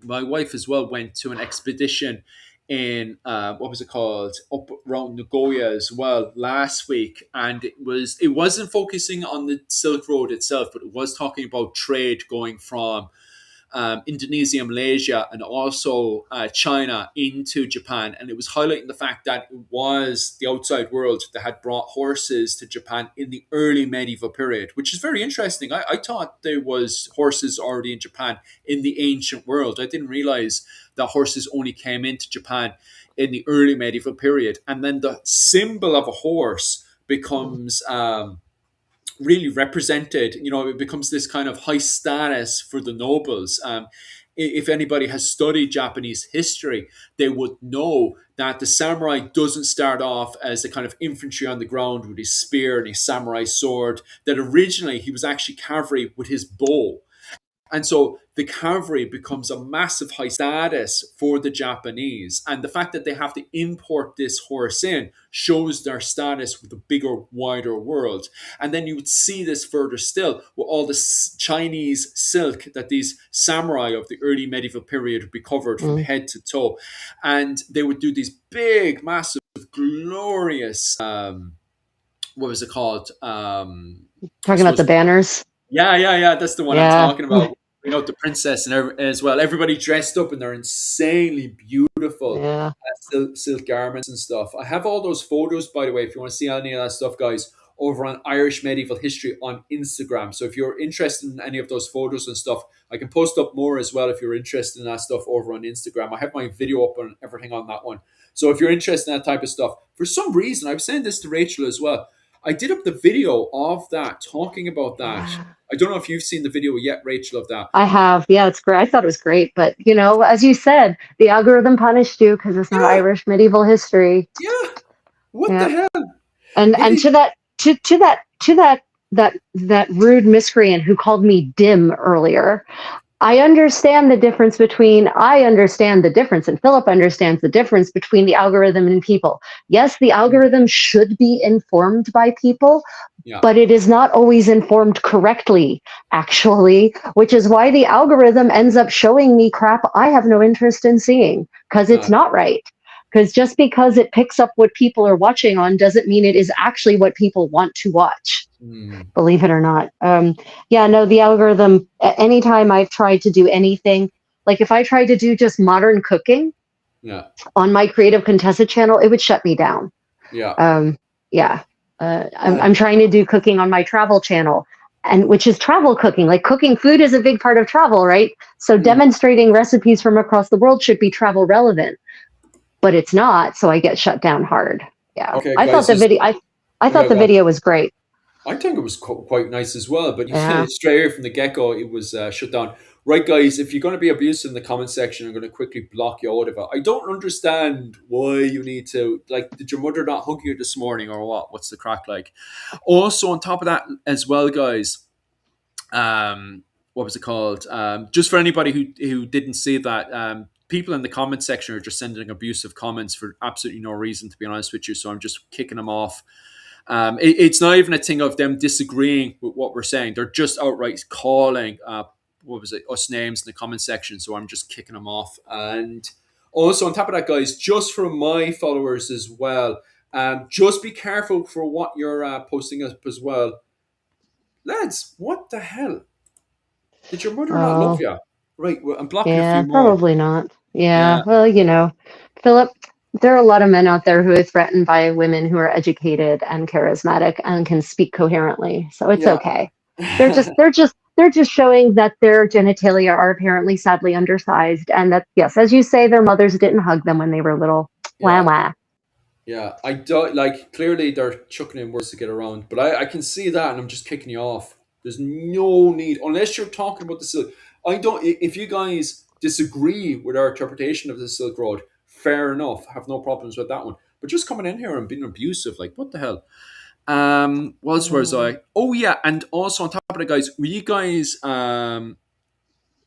S1: my wife as well went to an expedition in what was it called, up around Nagoya as well last week, and it wasn't focusing on the Silk Road itself, but it was talking about trade going from Indonesia, Malaysia, and also China into Japan. And it was highlighting the fact that it was the outside world that had brought horses to Japan in the early medieval period, which is very interesting. I thought there was horses already in Japan in the ancient world. I didn't realize that horses only came into Japan in the early medieval period. And then the symbol of a horse becomes really represented. It becomes this kind of high status for the nobles. If anybody has studied Japanese history, they would know that the samurai doesn't start off as a kind of infantry on the ground with his spear and his samurai sword, that originally he was actually cavalry with his bow. And so the cavalry becomes a massive high status for the Japanese. And the fact that they have to import this horse in shows their status with the bigger, wider world. And then you would see this further still with all the Chinese silk that these samurai of the early medieval period would be covered from
S2: Mm.
S1: head to toe. And they would do these big, massive, glorious, what was it called? I
S2: Talking about the
S1: suppose
S2: banners.
S1: yeah, yeah, yeah. That's the one I'm
S2: Yeah.
S1: talking about. The princess and as well. Everybody dressed up in their insanely beautiful
S2: Yeah.
S1: silk garments and stuff. I have all those photos, by the way, if you want to see any of that stuff, guys, over on Irish Medieval History on Instagram. So if you're interested in any of those photos and stuff, I can post up more as well if you're interested in that stuff over on Instagram. I have my video up and everything on that one. So if you're interested in that type of stuff, for some reason, I was saying this to Rachel as well. I did up the video of that, talking about that.
S2: Yeah.
S1: I don't know if you've seen the video yet, Rachel, of that.
S2: I have. Yeah, it's great. I thought it was great. But, as you said, the algorithm punished you because it's not
S1: Yeah,
S2: Irish medieval history.
S1: yeah. What the
S2: Yeah.
S1: hell? But
S2: And to that rude miscreant who called me dim earlier, I understand the difference, and Philip understands the difference between the algorithm and people. Yes, the algorithm should be informed by people,
S1: yeah,
S2: but it is not always informed correctly, actually, which is why the algorithm ends up showing me crap I have no interest in seeing because it's
S1: uh,
S2: not right. Because just because it picks up what people are watching on doesn't mean it is actually what people want to watch,
S1: mm,
S2: believe it or not. Yeah, no, the algorithm, anytime I've tried to do anything, like if I tried to do just modern cooking
S1: yeah,
S2: on my Creative Contessa channel, it would shut me down.
S1: yeah.
S2: Um, yeah, I'm
S1: And
S2: trying to do cooking on my travel channel, and which is travel cooking. Like cooking food is a big part of travel, right? So
S1: mm,
S2: demonstrating recipes from across the world should be travel relevant, but it's not. So I get shut down hard. Yeah,
S1: okay,
S2: I thought
S1: guys,
S2: the video. I
S1: yeah,
S2: thought the
S1: go on.
S2: video was great.
S1: I think it was quite nice as well, but
S2: Yeah.
S1: straight away from the get go, it was shut down. Right, guys, if you're going to be abusive in the comment section, I'm going to quickly block you out of it. I don't understand why you need to. Like, did your mother not hug you this morning or what? What's the crack like? Also, on top of that, as well, guys, what was it called? Just for anybody who didn't see that, people in the comment section are just sending abusive comments for absolutely no reason, to be honest with you. So I'm just kicking them off. It's not even a thing of them disagreeing with what we're saying. They're just outright calling what was it, us names in the comment section. So I'm just kicking them off. And also on top of that, guys, just for my followers as well, just be careful for what you're posting up as well. Lads, what the hell? Did your mother not love
S2: Oh,
S1: you? Right, well, I'm blocking a
S2: yeah,
S1: few more.
S2: probably not.
S1: Yeah,
S2: Yeah, well, Philip, there are a lot of men out there who are threatened by women who are educated and charismatic and can speak coherently. So it's
S1: yeah,
S2: okay. They're just showing that their genitalia are apparently sadly undersized, and that, yes, as you say, their mothers didn't hug them when they were little. Wah
S1: yeah,
S2: wah.
S1: yeah. I don't like. Clearly, they're chucking in words to get around, but I can see that, and I'm just kicking you off. There's no need, unless you're talking about the silk. I don't. If you guys disagree with our interpretation of the Silk Road, fair enough. Have no problems with that one. But just coming in here and being abusive, like what the hell? What else was
S2: Mm.
S1: I? Oh yeah, and also on top of it, guys, were you guys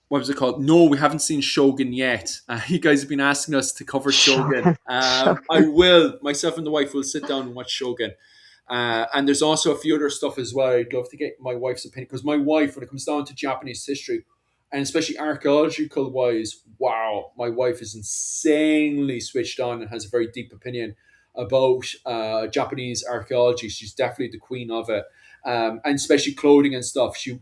S1: what was it called? No, we haven't seen Shogun yet. You guys have been asking us to cover Shogun.
S2: Shogun,
S1: I
S2: Shogun.
S1: will. Myself and the wife will sit down and watch Shogun. And there's also a few other stuff as well. I'd love to get my wife's opinion because my wife, when it comes down to Japanese history, and especially archaeological wise, wow, my wife is insanely switched on and has a very deep opinion about Japanese archaeology. She's definitely the queen of it, and especially clothing and stuff. She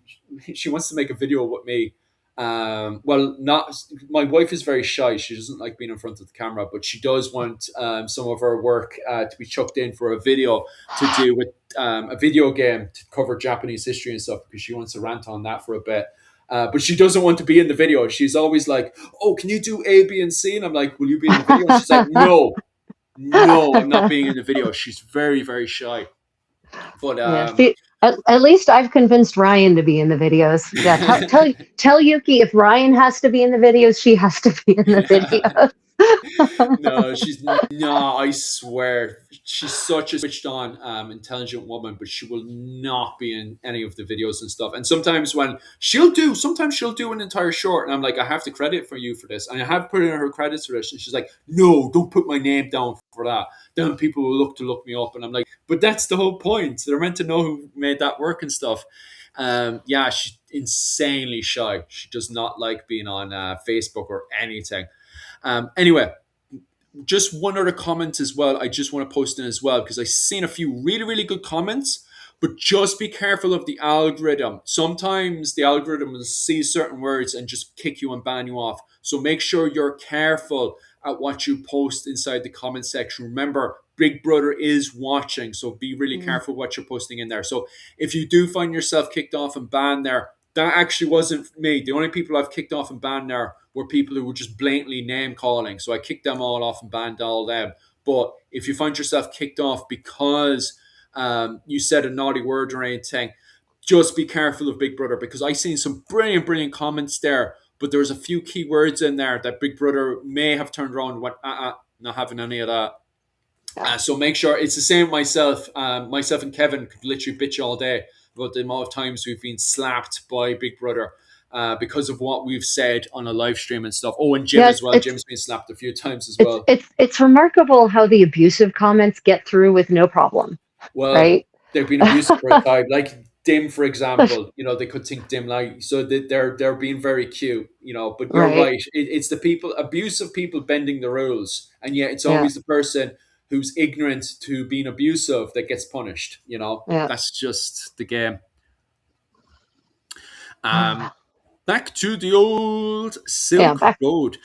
S1: wants to make a video with me. Well, not my wife is very shy. She doesn't like being in front of the camera, but she does want some of her work to be chucked in for a video to do with a video game to cover Japanese history and stuff because she wants to rant on that for a bit. But she doesn't want to be in the video. She's always like, "Oh, can you do A, B, and C?" And I'm like, "Will you be in the video?" And she's like, "No, no, I'm not being in the video." She's very, very shy. But
S2: Yeah, see, at least I've convinced Ryan to be in the videos. Yeah, tell Yuki if Ryan has to be in the videos, she has to be in the videos.
S1: No, she's no. I swear, she's such a switched on, intelligent woman, but she will not be in any of the videos and stuff. And sometimes she'll do an entire short, and I'm like, I have to credit for you for this, and I have put in her credits for this, and she's like, no, don't put my name down for that. Then people will look me up, and I'm like, but that's the whole point. They're meant to know who made that work and stuff. Yeah, she's insanely shy. She does not like being on Facebook or anything. Anyway, just one other comment as well. I just want to post in as well because I've seen a few really, really good comments. But just be careful of the algorithm. Sometimes the algorithm will see certain words and just kick you and ban you off. So make sure you're careful at what you post inside the comment section. Remember, Big Brother is watching, so be really
S2: Mm.
S1: careful what you're posting in there. So if you do find yourself kicked off and banned there, that actually wasn't me. The only people I've kicked off and banned there were people who were just blatantly name calling. So I kicked them all off and banned all them. But if you find yourself kicked off because you said a naughty word or anything, just be careful of Big Brother, because I seen some brilliant, brilliant comments there. But there's a few key words in there that Big Brother may have turned around and went, not having any of that.
S2: Yeah.
S1: So make sure it's the same with myself. Myself and Kevin could literally bitch all day about the amount of times we've been slapped by Big Brother because of what we've said on a live stream and stuff. Oh, and Jim
S2: Yeah,
S1: as well. Jim's been slapped a few times as
S2: it's
S1: well.
S2: it's it's remarkable how the abusive comments get through with no problem,
S1: Well,
S2: right?
S1: they've been abusive for a time. Like Dim, for example, they could think Dim like so they're being very cute, But you're
S2: Right.
S1: right. It's the people, abusive people, bending the rules, and yet it's
S2: Yeah.
S1: always the person who's ignorant to being abusive that gets punished.
S2: Yeah.
S1: That's just the game. Um, Back to the old
S2: Yeah.
S1: Silk
S2: Back.
S1: Road.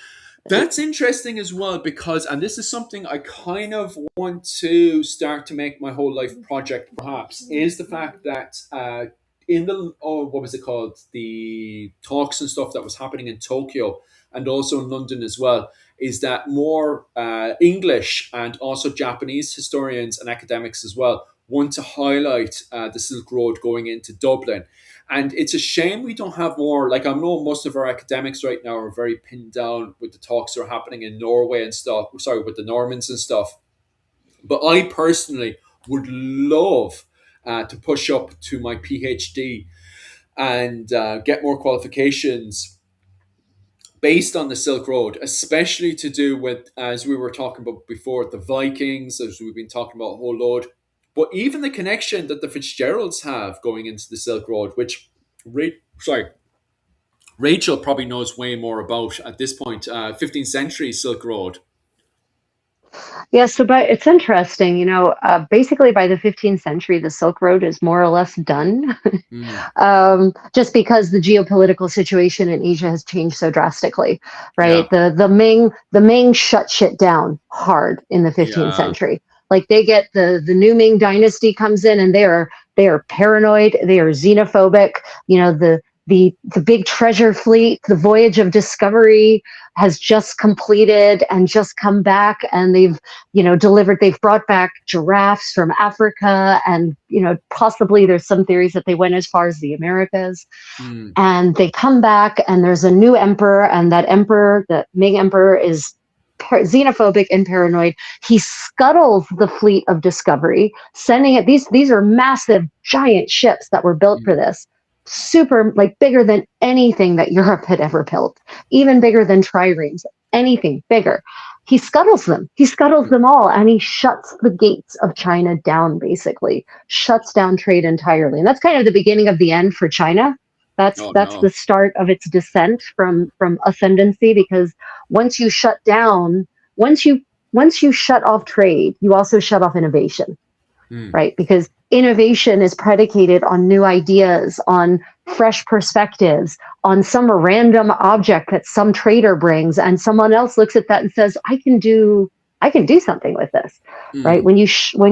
S1: That's interesting as well because, and this is something I kind of want to start to make my whole life project, perhaps, is the fact that in the, what was it called? The talks and stuff that was happening in Tokyo and also in London as well, is that more English and also Japanese historians and academics as well want to highlight the Silk Road going into Dublin. And it's a shame we don't have more. Like, I know most of our academics right now are very pinned down with the talks that are happening in Norway and stuff. Sorry, with the Normans and stuff. But I personally would love to push up to my PhD and get more qualifications based on the Silk Road, especially to do with, as we were talking about before, the Vikings, as we've been talking about a whole load. But even the connection that the Fitzgeralds have going into the Silk Road, which, sorry, Rachel probably knows way more about at this point. 15th century Silk Road.
S2: Yeah, so it's interesting, basically by the 15th century, the Silk Road is more or less done,
S1: Mm,
S2: just because the geopolitical situation in Asia has changed so drastically, right?
S1: yeah,
S2: The Ming shut shit down hard in the 15th
S1: yeah.
S2: century. Like they get the new Ming dynasty comes in and they are paranoid, they are xenophobic, the big treasure fleet, the voyage of discovery has just completed and just come back, and they've brought back giraffes from Africa, and possibly there's some theories that they went as far as the Americas,
S1: Mm,
S2: and they come back and there's a new emperor, and that emperor, the Ming emperor, is xenophobic and paranoid. He scuttles the fleet of discovery, sending it. These are massive, giant ships that were built for
S1: mm,
S2: this, super, like bigger than anything that Europe had ever built, even bigger than triremes, anything bigger. He scuttles them. He scuttles
S1: mm.
S2: them all, and he shuts the gates of China down. Basically, shuts down trade entirely, and that's kind of the beginning of the end for China. That's
S1: Oh
S2: that's the
S1: no.
S2: start of its descent from ascendancy, because once you shut down, once you once you shut off trade, you also shut off innovation,
S1: Mm,
S2: right? Because innovation is predicated on new ideas, on fresh perspectives, on some random object that some trader brings, and someone else looks at that and says, I can do something with this, right?
S1: mm,
S2: When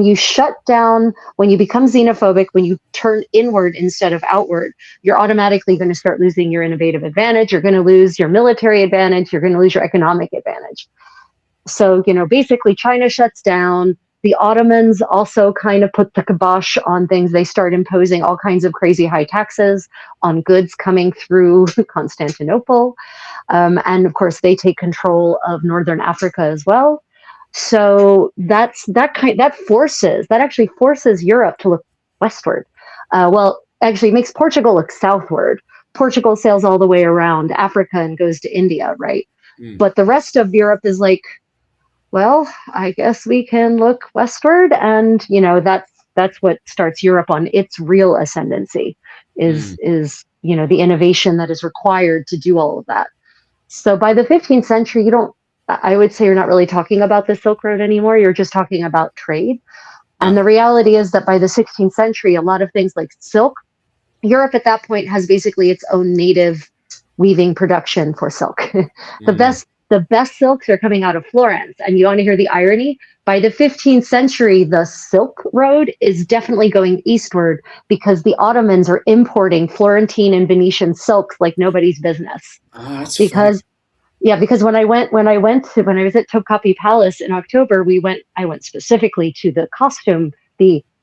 S2: you shut down, when you become xenophobic, when you turn inward instead of outward, you're automatically going to start losing your innovative advantage. You're going to lose your military advantage. You're going to lose your economic advantage. So, basically China shuts down. The Ottomans also kind of put the kibosh on things. They start imposing all kinds of crazy high taxes on goods coming through Constantinople. And of course, they take control of Northern Africa as well. So that actually forces Europe to look westward. Well, actually makes Portugal look southward. Portugal sails all the way around Africa and goes to India, right?
S1: mm,
S2: But the rest of Europe is like, well, I guess we can look westward, and that's what starts Europe on its real ascendancy, is
S1: mm.
S2: is the innovation that is required to do all of that. So by the 15th century, you don't. I would say you're not really talking about the Silk Road anymore. You're just talking about trade. And
S1: Yeah.
S2: the reality is that by the 16th century, a lot of things like silk, Europe at that point has basically its own native weaving production for silk. the
S1: Mm,
S2: best the best silks are coming out of Florence. And you want to hear the irony? By the 15th century, the Silk Road is definitely going eastward because the Ottomans are importing Florentine and Venetian silks like nobody's business.
S1: that's funny.
S2: Because yeah, because when I was at Topkapi Palace in October, I went specifically to the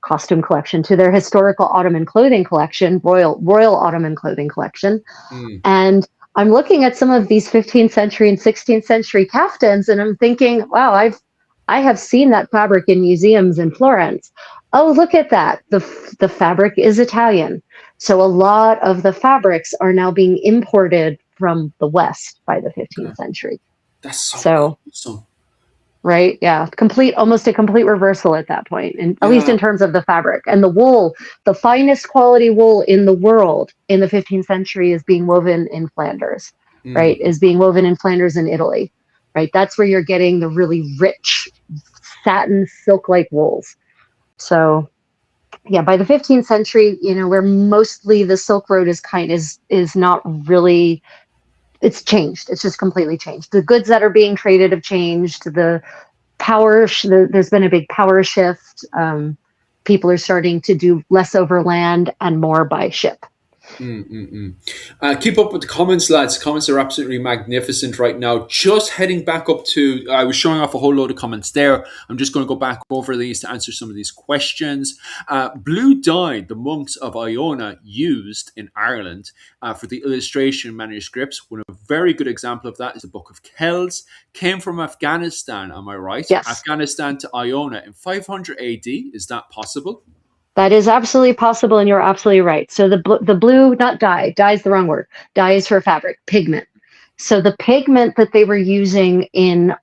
S2: costume collection to their historical Ottoman clothing collection, royal Ottoman clothing collection.
S1: Mm.
S2: And I'm looking at some of these 15th century and 16th century kaftans, and I'm thinking, wow, I have seen that fabric in museums in Florence. Oh, look at that. The fabric is Italian. So a lot of the fabrics are now being imported from the West by the
S1: Okay.
S2: 15th century.
S1: That's so
S2: So,
S1: awesome.
S2: right, yeah, almost a complete reversal at that point, and at least
S1: Yeah.
S2: in terms of the fabric and the wool. The finest quality wool in the world in the 15th century is being woven in Flanders, right?
S1: Mm.
S2: Is being woven in Flanders and Italy, right? That's where you're getting the really rich satin silk-like wools. So yeah, by the 15th century, where mostly the Silk Road is not really, it's changed. It's just completely changed. The goods that are being traded have changed. There's been a big power shift. People are starting to do less overland and more by ship.
S1: Keep up with the comments, lads. Comments are absolutely magnificent right now. Just heading back up to, I was showing off a whole load of comments there. I'm just going to go back over these to answer some of these questions. Blue dye, the monks of Iona used in Ireland for the illustration manuscripts. One a very good example of that is the Book of Kells. Came from Afghanistan, am I right?
S2: Yes,
S1: Afghanistan to Iona in 500 AD. Is that possible?
S2: that is absolutely possible, and you're absolutely right. So the blue, not dye is the wrong word. Dye is for fabric, pigment. So the pigment that they were using in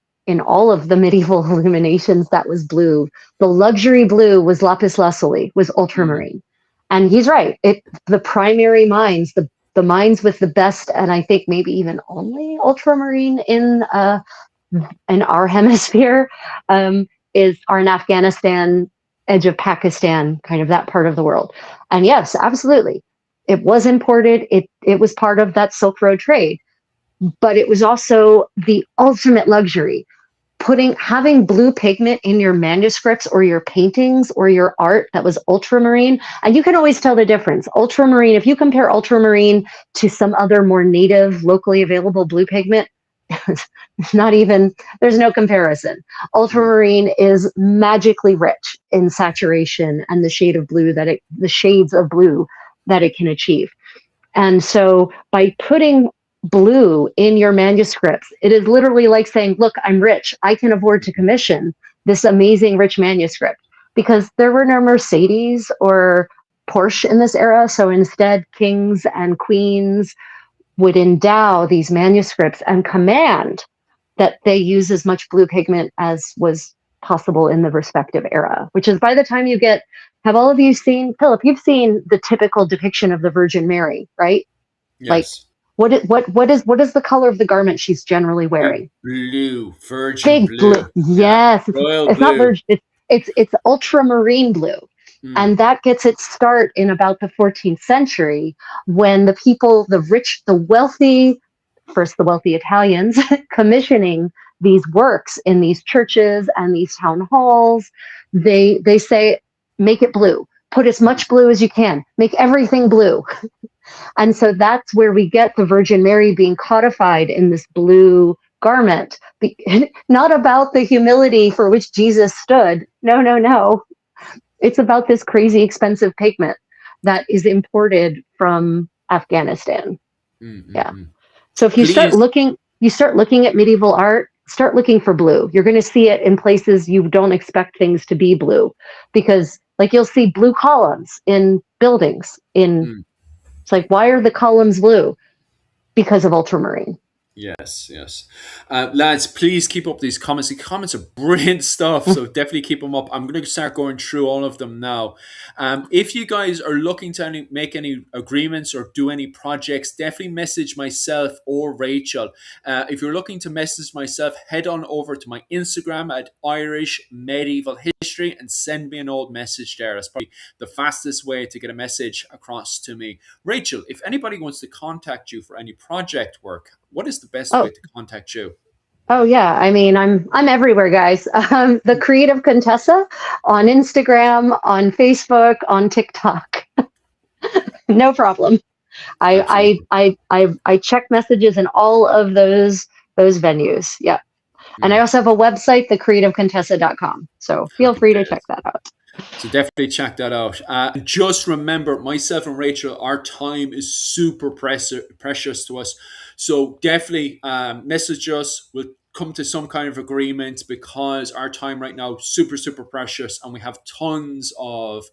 S2: all of the medieval illuminations, that was blue. The luxury blue was lapis lazuli, was
S1: Mm,
S2: ultramarine. And he's right. The primary mines, the mines with the best, and I think maybe even only ultramarine in our hemisphere, are in Afghanistan, edge of Pakistan, kind of that part of the world. And yes, absolutely, it was imported. It was part of that Silk Road trade, but it was also the ultimate luxury. Having blue pigment in your manuscripts or your paintings or your art that was ultramarine, and you can always tell the difference. Ultramarine, if you compare ultramarine to some other more native, locally available blue pigment, not even, there's no comparison.
S1: mm,
S2: Ultramarine is magically rich in saturation and the shades of blue that it can achieve. And so by putting blue in your manuscripts, it is literally like saying, look, I'm rich. I can afford to commission this amazing rich manuscript, because there were no Mercedes or Porsche in this era. So instead, kings and queens would endow these manuscripts and command that they use as much blue pigment as was possible in the respective era, which is, by the time have all of you seen, Philip, you've seen the typical depiction of the Virgin Mary, right? Like,
S1: yes.
S2: what is the color of the garment she's generally
S1: Big
S2: wearing?
S1: blue, virgin
S2: Big blue.
S1: blue. Yeah.
S2: Yes,
S1: Royal
S2: it's not
S1: blue.
S2: virgin. It's ultramarine blue,
S1: Mm,
S2: and that gets its start in about the 14th century, when the people, the rich, the wealthy, first the wealthy Italians, commissioning these works in these churches and these town halls. They say, make it blue. Put as much blue as you can. Make everything blue. And so that's where we get the Virgin Mary being codified in this blue garment. Not about the humility for which Jesus stood. No, no, no. It's about this crazy expensive pigment that is imported from Afghanistan.
S1: mm, mm,
S2: Yeah.
S1: mm.
S2: So if
S1: Please.
S2: you start looking at medieval art, start looking for blue. You're going to see it in places you don't expect things to be blue, because like you'll see blue columns in buildings
S1: Mm,
S2: it's like, why are the columns blue? Because of ultramarine.
S1: yes, yes. Lads, please keep up these comments. The comments are brilliant stuff, so definitely keep them up. I'm going to start going through all of them now. If you guys are looking to make any agreements or do any projects, definitely message myself or Rachel. If you're looking to message myself, head on over to my Instagram at Irish Medieval History and send me an old message there. That's probably the fastest way to get a message across to me. Rachel, if anybody wants to contact you for any project work, what is the best way
S2: Oh,
S1: to contact you?
S2: oh yeah. I mean, I'm everywhere, guys. The Creative Contessa on Instagram, on Facebook, on TikTok. No problem.
S1: Absolutely.
S2: I check messages in all of those venues. Yeah. And I
S1: Mm,
S2: also have a website, thecreativecontessa.com. So feel free to
S1: okay.
S2: check that out.
S1: So definitely check that out. And just remember, myself and Rachel, our time is super precious to us. So definitely message us. We'll come to some kind of agreement because our time right now is super, super precious. And we have tons of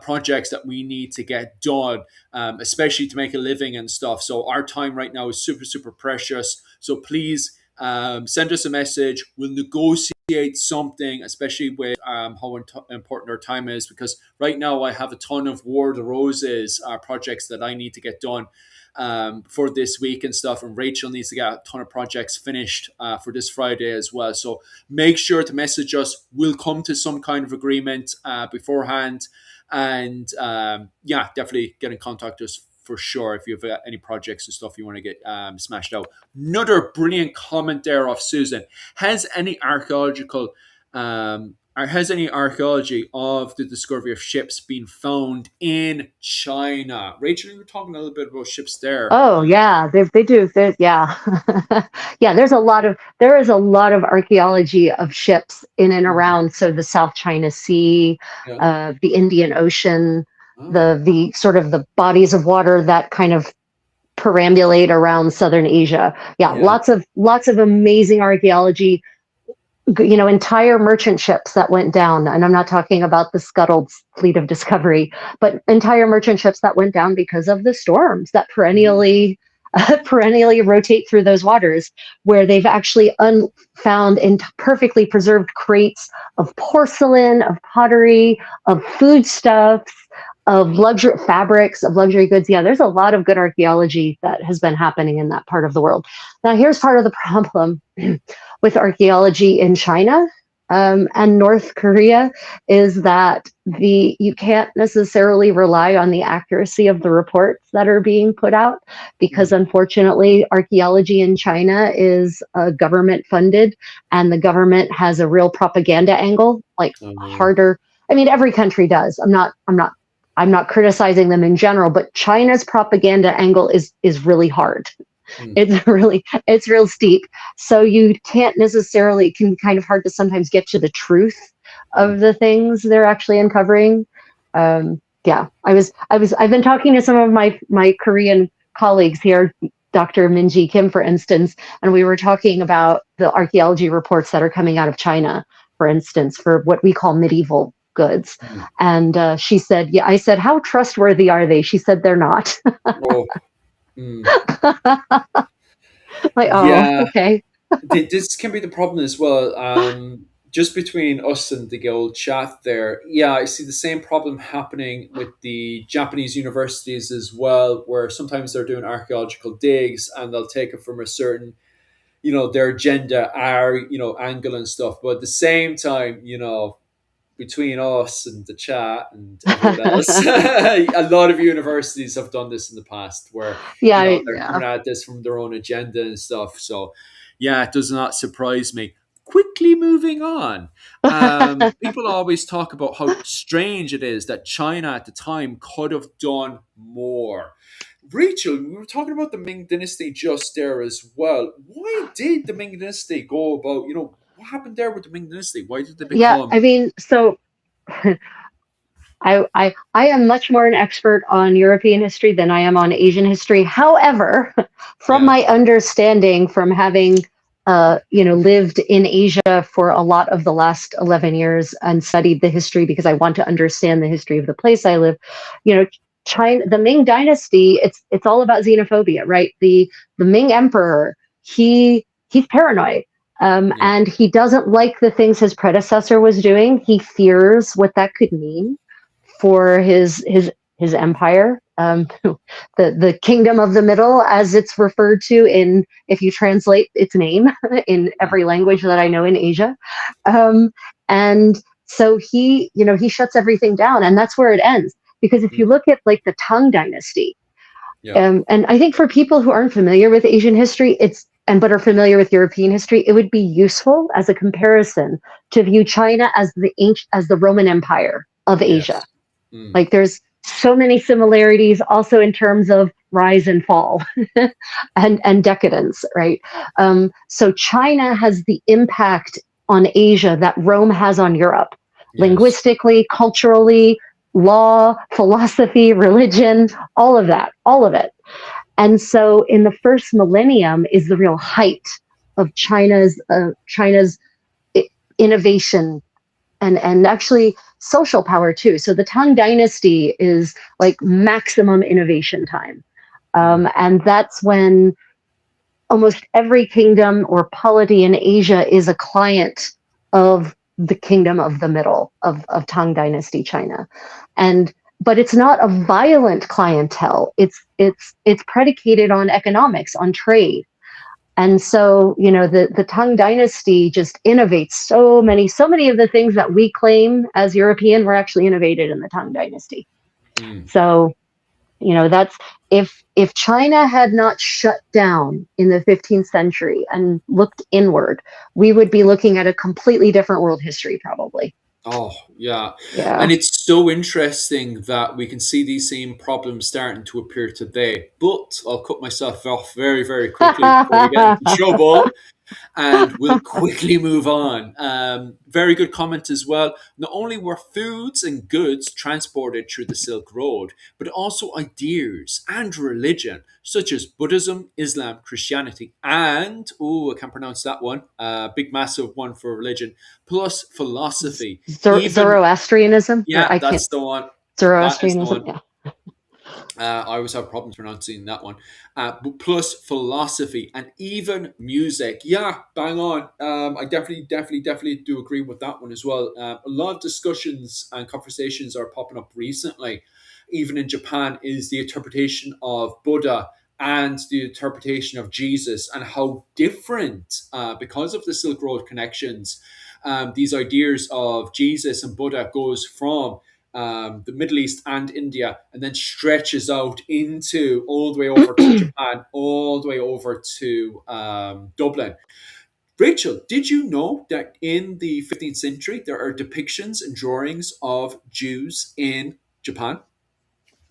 S1: projects that we need to get done, especially to make a living and stuff. So our time right now is super, super precious. So please send us a message. We'll negotiate something, especially with how important our time is. Because right now I have a ton of War of the Roses projects that I need to get done for this week and stuff. And Rachel needs to get a ton of projects finished for this Friday as well. So make sure to message us. We'll come to some kind of agreement beforehand. And yeah, definitely get in contact with us for sure if you have any projects and stuff you want to get smashed out. Another brilliant comment there of Susan. Has any archaeology of the discovery of ships been found in China? Rachel, you were talking a little bit about ships there.
S2: Oh yeah, they do. Yeah, yeah. There is a lot of archaeology of ships in and
S1: Mhm.
S2: around. So the South China Sea,
S1: Yeah.
S2: the Indian Ocean,
S1: Oh,
S2: the sort of the bodies of water that kind of perambulate around southern Asia. Yeah,
S1: yeah.
S2: lots of amazing archaeology. Entire merchant ships that went down, and I'm not talking about the scuttled fleet of Discovery, but entire merchant ships that went down because of the storms that
S1: Mhm.
S2: perennially rotate through those waters, where they've actually found in perfectly preserved crates of porcelain, of pottery, of foodstuffs, of luxury fabrics, of luxury goods. Yeah, there's a lot of good archaeology that has been happening in that part of the world. Now, here's part of the problem with archaeology in China and North Korea is that you can't necessarily rely on the accuracy of the reports that are being put out because
S1: Mm.
S2: unfortunately archaeology in China is government funded and the government has a real propaganda angle, like
S1: Oh,
S2: harder. I mean, every country does. I'm not criticizing them in general, but China's propaganda angle is really hard.
S1: mm.
S2: It's real steep. So you can't necessarily, can kind of hard to sometimes get to the truth
S1: Mm.
S2: of the things they're actually uncovering. Yeah, I've been talking to some of my Korean colleagues here, Dr. Minji Kim, for instance, and we were talking about the archaeology reports that are coming out of China, for instance, for what we call medieval goods.
S1: Mm.
S2: And she said, yeah, I said, how trustworthy are they? She said, they're not.
S1: Oh, mm.
S2: Like, oh,
S1: Yeah.
S2: okay.
S1: This can be the problem as well. Just between us and the old chat there, yeah, I see the same problem happening with the Japanese universities as well, where sometimes they're doing archaeological digs and they'll take it from a certain, their agenda, angle and stuff. But at the same time, between us and the chat and everyone else, a lot of universities have done this in the past where,
S2: Yeah,
S1: they're
S2: yeah.
S1: coming at this from their own agenda and stuff. So, yeah, it does not surprise me. Quickly moving on. People always talk about how strange it is that China at the time could have done more. Rachel, we were talking about the Ming Dynasty just there as well. Why did the Ming Dynasty go about, what happened there with the Ming Dynasty? Why did they
S2: Yeah,
S1: become?
S2: I mean, so I am much more an expert on European history than I am on Asian history. However, from
S1: Yeah.
S2: my understanding from having lived in Asia for a lot of the last 11 years and studied the history because I want to understand the history of the place I live, you know, China, the Ming dynasty, it's all about xenophobia, right? The Ming emperor, he's paranoid.
S1: Yeah.
S2: And he doesn't like the things his predecessor was doing. He fears what that could mean for his empire, the kingdom of the middle, as it's referred to in if you translate its name in
S1: Mm.
S2: every language that I know in Asia, um, and so he shuts everything down, and that's where it ends. Because if you
S1: Mm.
S2: look at like the Tang Dynasty,
S1: Yeah.
S2: and I think for people who aren't familiar with Asian history, but are familiar with European history, it would be useful as a comparison to view China as the Roman Empire of Asia.
S1: Yes. Mm.
S2: Like there's so many similarities also in terms of rise and fall and decadence, right? So China has the impact on Asia that Rome has on Europe.
S1: Yes.
S2: linguistically, culturally, law, philosophy, religion, all of it. And so in the first millennium is the real height of China's innovation and actually social power too. So the Tang Dynasty is like maximum innovation time,
S1: Mm.
S2: and that's when almost every kingdom or polity in Asia is a client of the kingdom of the middle of Tang Dynasty China, and but it's not a violent clientele. It's predicated on economics, on trade. And so, the Tang Dynasty just innovates so many of the things that we claim as European were actually innovated in the Tang Dynasty.
S1: Mm.
S2: So, that's if China had not shut down in the 15th century and looked inward, we would be looking at a completely different world history, probably.
S1: Oh, yeah.
S2: Yeah.
S1: And it's so interesting that we can see these same problems starting to appear today. But I'll cut myself off very, very quickly before we get into trouble, and we'll quickly move on. Very good comment as well. Not only were foods and goods transported through the Silk Road, but also ideas and religion, such as Buddhism, Islam, Christianity, and, oh, I can't pronounce that one, big massive one for religion, plus philosophy. Even,
S2: Zoroastrianism, or
S1: yeah,
S2: I can't.
S1: that's the one. That is the
S2: Zoroastrianism,
S1: one.
S2: yeah.
S1: I always have problems pronouncing that one. But plus philosophy and even music. Yeah, bang on. I definitely do agree with that one as well. A lot of discussions and conversations are popping up recently, even in Japan, is the interpretation of Buddha and the interpretation of Jesus, and how different, because of the Silk Road connections, these ideas of Jesus and Buddha goes from the Middle East and India, and then stretches out into all the way over to Japan, all the way over to Dublin. Rachel, did you know that in the 15th century there are depictions and drawings of Jews in Japan?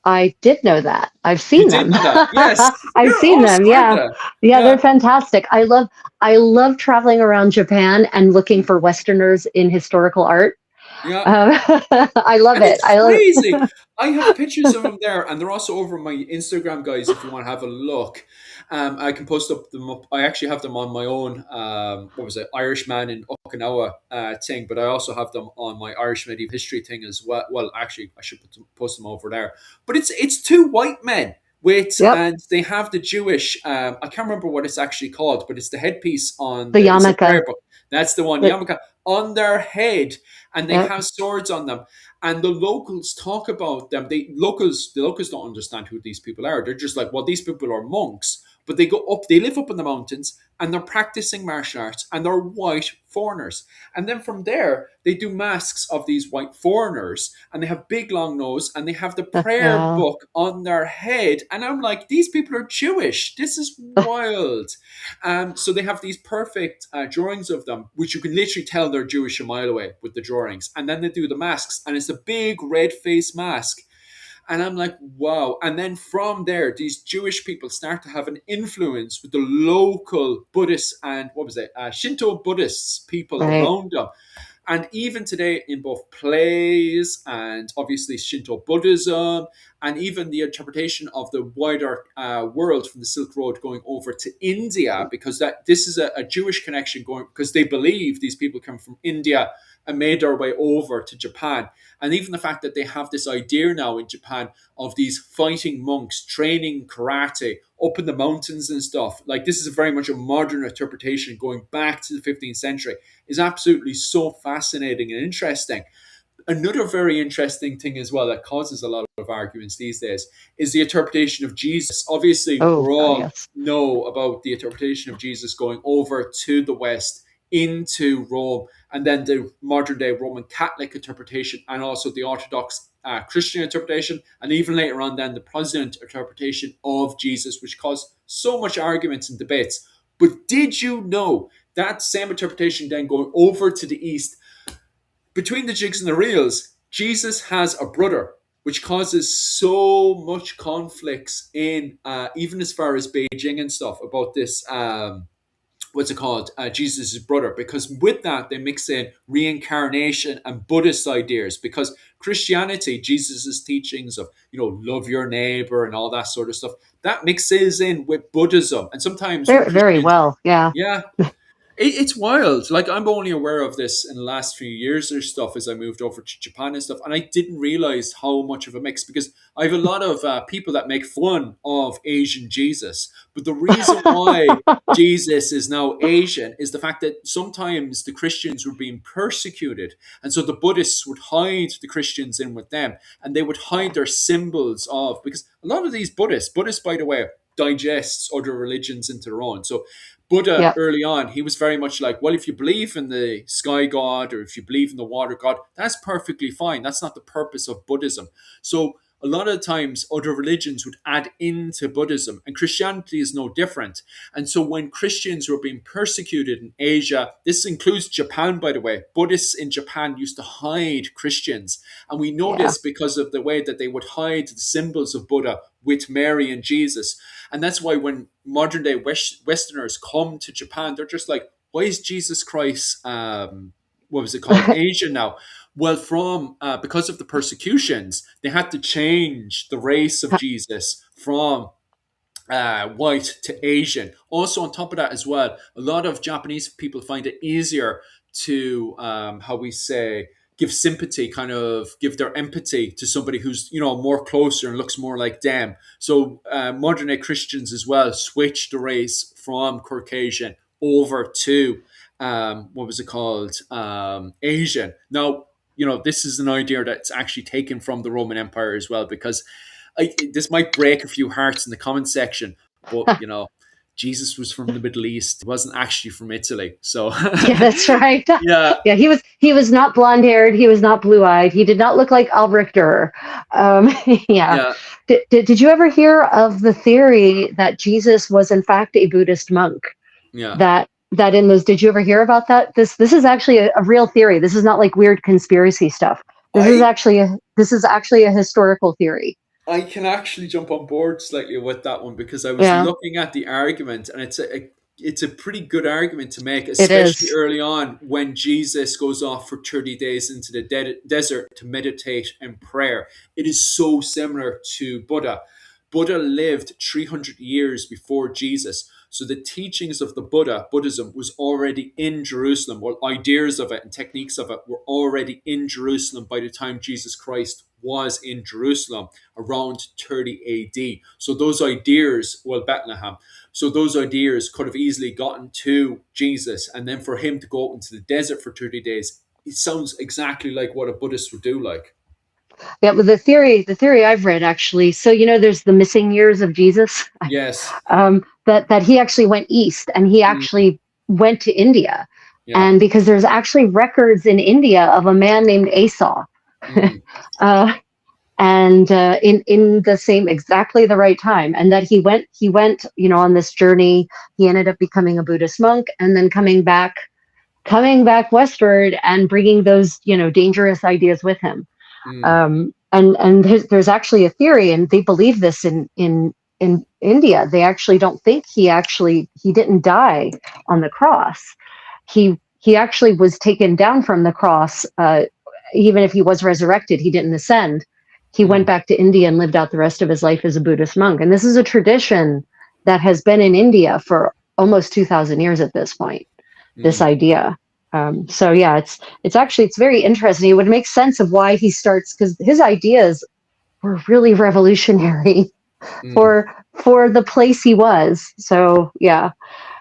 S2: I did know that. I've
S1: You
S2: seen
S1: did
S2: them.
S1: know that? Yes,
S2: I've
S1: they're
S2: seen
S1: all
S2: them. Yeah.
S1: Sparta.
S2: Yeah, they're
S1: Yeah,
S2: fantastic. I love traveling around Japan and looking for Westerners in historical art.
S1: yeah.
S2: Um, I love
S1: And
S2: it.
S1: it's crazy. I have pictures of them there, and they're also over my Instagram, guys. If you want to have a look, I can post up them up. I actually have them on my own. What was it, Irishman in Okinawa thing, but I also have them on my Irish medieval history thing as well. Well, actually, I should post them over there. But it's two white men with,
S2: Yep.
S1: and they have the Jewish. I can't remember what it's actually called, but it's the headpiece on
S2: The
S1: the. It's a prayer
S2: yarmulke.
S1: book. That's the one,
S2: The,
S1: yarmulke, on their head, and they
S2: yep.
S1: have swords on them, and the locals talk about them. The locals don't understand who these people are. They're just like, well, these people are monks, but they go up, they live up in the mountains, and they're practicing martial arts, and they're white foreigners. And then from there, they do masks of these white foreigners, and they have big long nose, and they have the prayer
S2: Yeah.
S1: book on their head. And I'm like, these people are Jewish. This is wild. So they have these perfect drawings of them, which you can literally tell they're Jewish a mile away with the drawings. And then they do the masks, and it's a big red face mask. And I'm like, wow. And then from there, these Jewish people start to have an influence with the local Buddhists and what was it, Shinto Buddhists people
S2: Right.
S1: around them. And even today, in both plays and obviously Shinto Buddhism, and even the interpretation of the wider world from the Silk Road going over to India, because that this is a Jewish connection going, because they believe these people come from India and made their way over to Japan. And even the fact that they have this idea now in Japan of these fighting monks training karate up in the mountains and stuff, like this is very much a modern interpretation going back to the 15th century, is absolutely so fascinating and interesting. Another very interesting thing as well that causes a lot of arguments these days is the interpretation of Jesus. Obviously,
S2: Oh
S1: we're
S2: God,
S1: all
S2: yes.
S1: know about the interpretation of Jesus going over to the West into Rome, and then the modern day Roman Catholic interpretation, and also the Orthodox Christian interpretation, and even later on, then the Protestant interpretation of Jesus, which caused so much arguments and debates. But did you know that same interpretation then going over to the East, between the jigs and the reels, Jesus has a brother, which causes so much conflicts in even as far as Beijing and stuff about this. what's it called, Jesus' brother, because with that they mix in reincarnation and Buddhist ideas, because Christianity, Jesus's teachings of, love your neighbor and all that sort of stuff, that mixes in with Buddhism. And sometimes when
S2: Very, very
S1: Christians,
S2: well. Yeah.
S1: yeah, it's wild. Like, I'm only aware of this in the last few years or stuff as I moved over to Japan and stuff, and I didn't realize how much of a mix, because I have a lot of people that make fun of Asian Jesus, but the reason why Jesus is now Asian is the fact that sometimes the Christians were being persecuted, and so the Buddhists would hide the Christians in with them, and they would hide their symbols of, because a lot of these Buddhists, by the way, digests other religions into their own. So Buddha
S2: Yep.
S1: early on, he was very much like, well, if you believe in the sky god or if you believe in the water god, that's perfectly fine. That's not the purpose of Buddhism. So a lot of times other religions would add into Buddhism, and Christianity is no different. And so when Christians were being persecuted in Asia, this includes Japan, by the way, Buddhists in Japan used to hide Christians. And we know
S2: Yeah.
S1: this because of the way that they would hide the symbols of Buddha with Mary and Jesus. And that's why when modern day Westerners come to Japan, they're just like, why is Jesus Christ, what was it called, Asian now? Well, from because of the persecutions, they had to change the race of Jesus from white to Asian. Also, on top of that, as well, a lot of Japanese people find it easier to, how we say, give sympathy, kind of give their empathy to somebody who's, more closer and looks more like them. So modern day Christians as well switch the race from Caucasian over to, what was it called, Asian. Now, this is an idea that's actually taken from the Roman Empire as well, because this might break a few hearts in the comment section, but Jesus was from the Middle East. He wasn't actually from Italy. So
S2: Yeah, that's right.
S1: yeah,
S2: Yeah, he was not blonde haired. He was not blue eyed. He did not look like Albrecht Dürer. Yeah.
S1: yeah,
S2: Did you ever hear of the theory that Jesus was in fact a Buddhist monk?
S1: yeah.
S2: That in those, did you ever hear about that? This is actually a real theory. This is not like weird conspiracy stuff.
S1: I
S2: This is actually a historical theory.
S1: I can actually jump on board slightly with that one, because I was
S2: Yeah,
S1: looking at the argument, and it's a pretty good argument to make,
S2: it
S1: especially
S2: is.
S1: early on when Jesus goes off for 30 days into the desert to meditate and prayer. It is so similar to Buddha. Buddha lived 300 years before Jesus. So the teachings of the Buddhism, was already in Jerusalem. Well, ideas of it and techniques of it were already in Jerusalem by the time Jesus Christ was in Jerusalem around 30 AD. So those ideas, well, Bethlehem, so those ideas could have easily gotten to Jesus. And then for him to go out into the desert for 30 days, it sounds exactly like what a Buddhist would do. Like,
S2: Yeah, but the theory I've read actually. So there's the missing years of Jesus.
S1: yes,
S2: That he actually went east and he
S1: mm,
S2: actually went to India,
S1: yeah,
S2: and because there's actually records in India of a man named Esau,
S1: mm,
S2: uh, and in the same exactly the right time, and that he went on this journey. He ended up becoming a Buddhist monk, and then coming back westward and bringing those dangerous ideas with him.
S1: mm,
S2: And there's actually a theory, and they believe this in India. They actually don't think he didn't die on the cross. He actually was taken down from the cross. Even if he was resurrected, he didn't ascend. He went
S1: mm,
S2: back to India and lived out the rest of his life as a Buddhist monk. And this is a tradition that has been in India for almost 2,000 years at this point. This
S1: mm,
S2: idea. So yeah, it's very interesting. It would make sense of why he starts, because his ideas were really revolutionary
S1: mm.
S2: for the place he was. So yeah,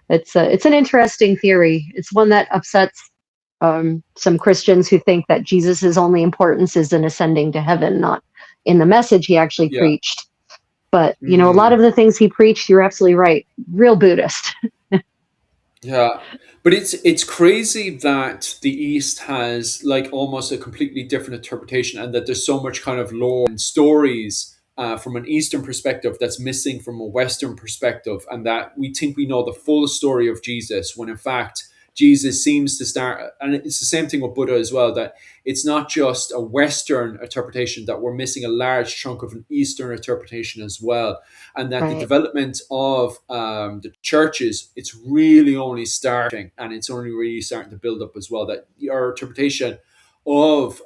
S2: it's an interesting theory. It's one that upsets some Christians who think that Jesus's only importance is in ascending to heaven, not in the message he actually
S1: Yeah.
S2: preached. But a lot
S1: Mm.
S2: of the things he preached, you're absolutely right. Real Buddhist.
S1: Yeah, but it's crazy that the East has like almost a completely different interpretation, and that there's so much kind of lore and stories from an Eastern perspective that's missing from a Western perspective, and that we think we know the full story of Jesus when in fact Jesus seems to start, and it's the same thing with Buddha as well, that it's not just a Western interpretation, that we're missing a large chunk of an Eastern interpretation as well. And that the
S2: Right.
S1: development of the churches, it's really only starting, and it's only really starting to build up as well. That our interpretation of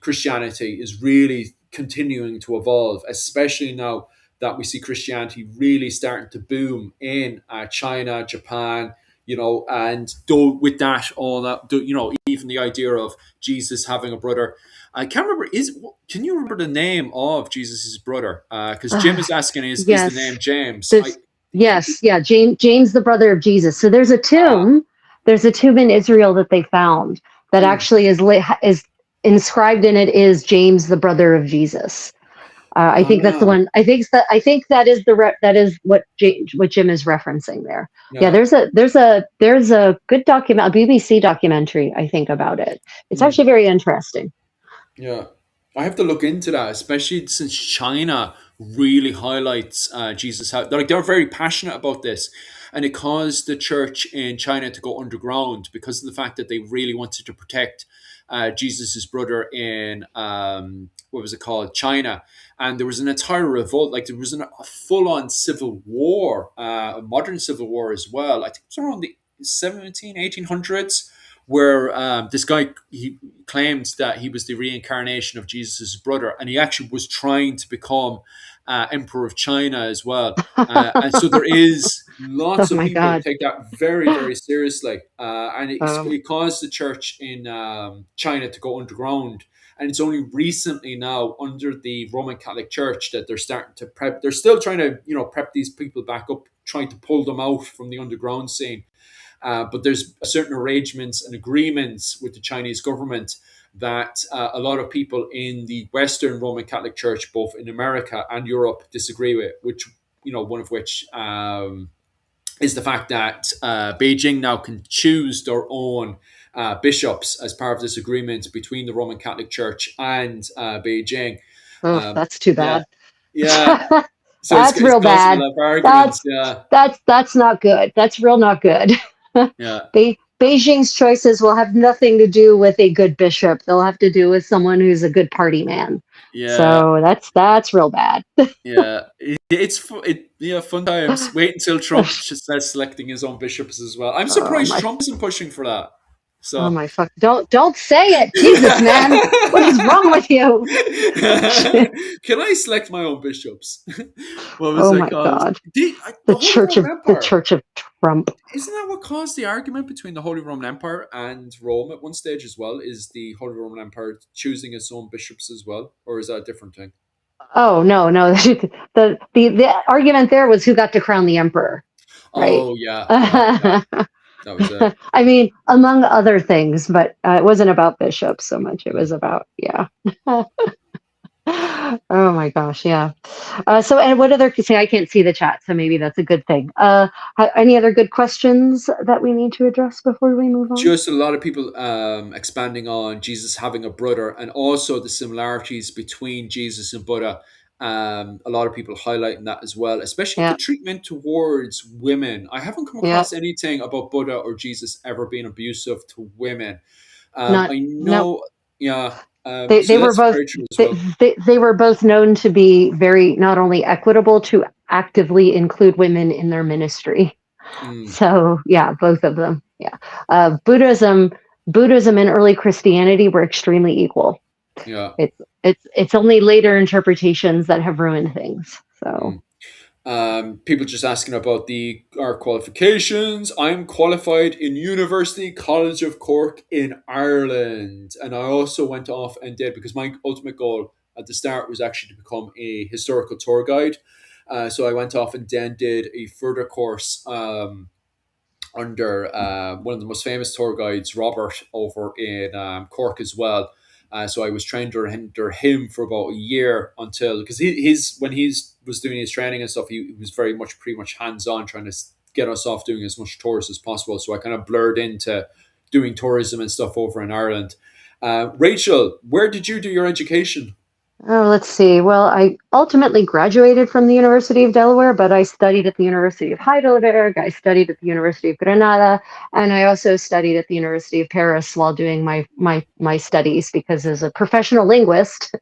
S1: Christianity is really continuing to evolve, especially now that we see Christianity really starting to boom in China, Japan, and though with that, all that, even the idea of Jesus having a brother. I can't remember. Can you remember the name of Jesus's brother? Because Jim
S2: Ah,
S1: is asking, is the name
S2: yes.
S1: James?
S2: There's yes, yeah, James the brother of Jesus. So
S1: Ah,
S2: there's a tomb in Israel that they found that
S1: mm,
S2: actually is inscribed in it is James the brother of Jesus. I think that's the
S1: ah,
S2: one. I think that is that is what Jim is referencing there. Yeah,
S1: yeah.
S2: there's a good document, a BBC documentary, I think, about it. It's
S1: Mm.
S2: actually very interesting.
S1: Yeah, I have to look into that, especially since China really highlights Jesus. How they're very passionate about this, and it caused the church in China to go underground because of the fact that they really wanted to protect Jesus's brother in what was it called, China, and there was an entire revolt. Like there was a full-on civil war, a modern civil war as well. I think it was around the 1800s, where this guy, he claimed that he was the reincarnation of Jesus' brother, and he actually was trying to become emperor of China as well. And so there is
S2: Oh
S1: lots of
S2: my
S1: people
S2: God.
S1: take that very, very seriously, and
S2: Um,
S1: it caused the church in China to go underground. And it's only recently now, under the Roman Catholic Church, that they're starting to prep. They're still trying to, prep these people back up, trying to pull them out from the underground scene. But there's certain arrangements and agreements with the Chinese government that a lot of people in the Western Roman Catholic Church, both in America and Europe, disagree with. Which, one of which is the fact that Beijing now can choose their own bishops as part of this agreement between the Roman Catholic Church and Beijing.
S2: oh,
S1: Um,
S2: that's too
S1: yeah,
S2: bad.
S1: yeah. So it's,
S2: That's
S1: it's
S2: real
S1: causing a
S2: bad.
S1: lot of arguments.
S2: That's
S1: Yeah,
S2: that's not good. That's real not good.
S1: yeah,
S2: Beijing's choices will have nothing to do with a good bishop. They'll have to do with someone who's a good party man.
S1: yeah.
S2: So that's real bad.
S1: Yeah, yeah, fun times. Wait until Trump starts selecting his own bishops as well. I'm
S2: Oh
S1: surprised
S2: my
S1: Trump isn't pushing for that.
S2: oh
S1: So,
S2: my fuck. Don't say it. Jesus man. What is wrong with you?
S1: can I select my own bishops? What was
S2: Oh
S1: it
S2: my
S1: called?
S2: God.
S1: The Holy Roman
S2: The
S1: Empire.
S2: Church of Trump.
S1: Isn't that what caused the argument between the Holy Roman Empire and Rome at one stage as well? Is the Holy Roman Empire choosing its own bishops as well, or is that a different thing?
S2: Oh no, no. The argument there was who got to crown the emperor, right?
S1: Oh yeah, yeah, yeah.
S2: I
S1: That was it.
S2: mean, among other things, but it wasn't about bishops so much. It was
S1: Mm.
S2: about, yeah. Oh my gosh, yeah. So, and what other? See, I can't see the chat, so maybe that's a good thing. Any other good questions that we need to address before we move on?
S1: Just a lot of people expanding on Jesus having a brother, and also the similarities between Jesus and Buddha. A lot of people highlighting that as well, especially the
S2: Yeah,
S1: treatment towards women. I haven't come
S2: yeah.
S1: across anything about Buddha or Jesus ever being abusive to women.
S2: Not,
S1: I
S2: no.
S1: know, yeah.
S2: They
S1: So
S2: were
S1: that's
S2: both
S1: very true as
S2: they,
S1: well.
S2: they were both known to be very not only equitable to actively include women in their ministry.
S1: Mm,
S2: So yeah, both of them. Yeah, Buddhism and early Christianity were extremely equal.
S1: yeah.
S2: It's only later interpretations that have ruined things. So
S1: Mm. People just asking about our qualifications. I'm qualified in University College of Cork in Ireland, and I also went off and did, because my ultimate goal at the start was actually to become a historical tour guide. So I went off and then did a further course under one of the most famous tour guides, Robert, over in Cork as well. So I was trained under him for about a year, until, because his when he's was doing his training and stuff, he was very much pretty much hands on, trying to get us off doing as much tours as possible. So I kind of blurred into doing tourism and stuff over in Ireland. Rachel, where did you do your education?
S2: Oh, let's see. Well, I ultimately graduated from the University of Delaware, but I studied at the University of Heidelberg. I studied at the University of Granada, and I also studied at the University of Paris while doing my studies. Because as a professional linguist,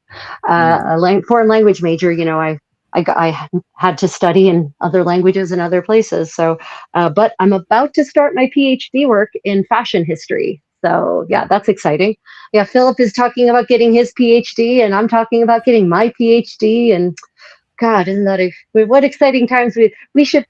S1: Mm.
S2: foreign language major, I had to study in other languages and other places. So, but I'm about to start my PhD work in fashion history. So, yeah, that's exciting. Yeah, Philip is talking about getting his PhD, and I'm talking about getting my PhD. And God, isn't that what exciting times we should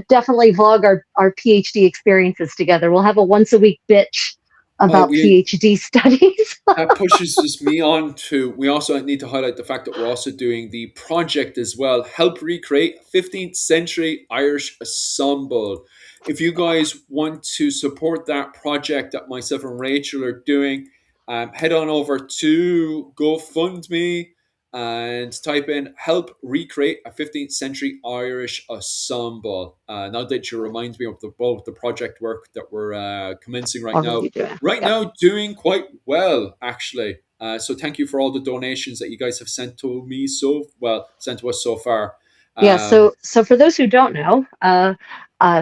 S2: definitely vlog our PhD experiences together. We'll have a once a week bitch
S1: Oh,
S2: about
S1: we
S2: PhD studies.
S1: that pushes me on to. We also need to highlight the fact that we're also doing the project as well. Help recreate 15th century Irish ensemble. If you guys want to support that project that myself and Rachel are doing, head on over to GoFundMe and type in "help recreate a 15th century Irish ensemble." Now that you remind me of both the project work that we're commencing right now,
S2: Already doing.
S1: right
S2: Yeah.
S1: now doing quite well actually. So thank you for all the donations that you guys have sent to us so far.
S2: Yeah,
S1: um,
S2: so for those who don't know,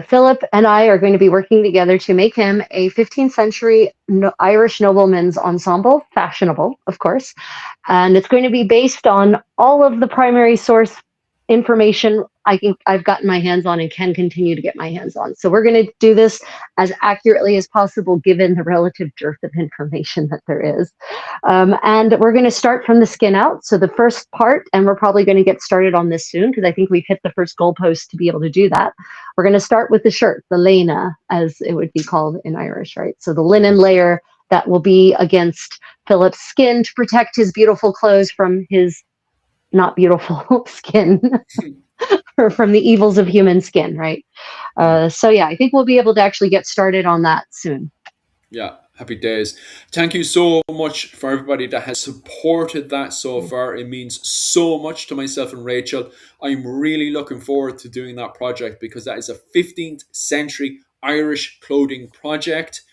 S2: Philip and I are going to be working together to make him a 15th century Irish nobleman's ensemble, fashionable, of course, and it's going to be based on all of the primary source information I've gotten my hands on and can continue to get my hands on. So we're going to do this as accurately as possible, given the relative dearth of information that there is. And we're going to start from the skin out. So the first part, and we're probably going to get started on this soon because I think we've hit the first goalpost to be able to do that. We're going to start with the shirt, the lena, as it would be called in Irish, right? So the linen layer that will be against Philip's skin to protect his beautiful clothes from his not beautiful skin, or from the evils of human skin, right? So yeah, I think we'll be able to actually get started on that soon.
S1: Yeah, happy days. Thank you so much for everybody that has supported that so far. It means so much to myself and Rachel. I'm really looking forward to doing that project because that is a 15th century Irish clothing project.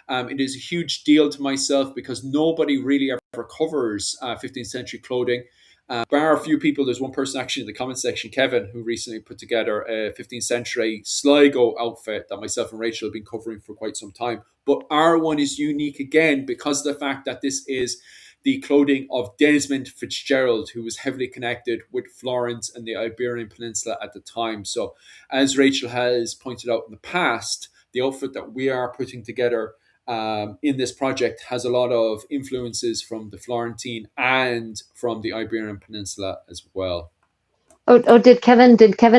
S1: It is a huge deal to myself because nobody really ever covers 15th century clothing. Bar a few people, there's one person actually in the comment section, Kevin, who recently put together a 15th century Sligo outfit that myself and Rachel have been covering for quite some time. But our one is unique again because of the fact that this is the clothing of Desmond Fitzgerald, who was heavily connected with Florence and the Iberian Peninsula at the time. So, as Rachel has pointed out in the past, the outfit that we are putting together in this project has a lot of influences from the Florentine and from the Iberian Peninsula as well.
S2: Oh, did Kevin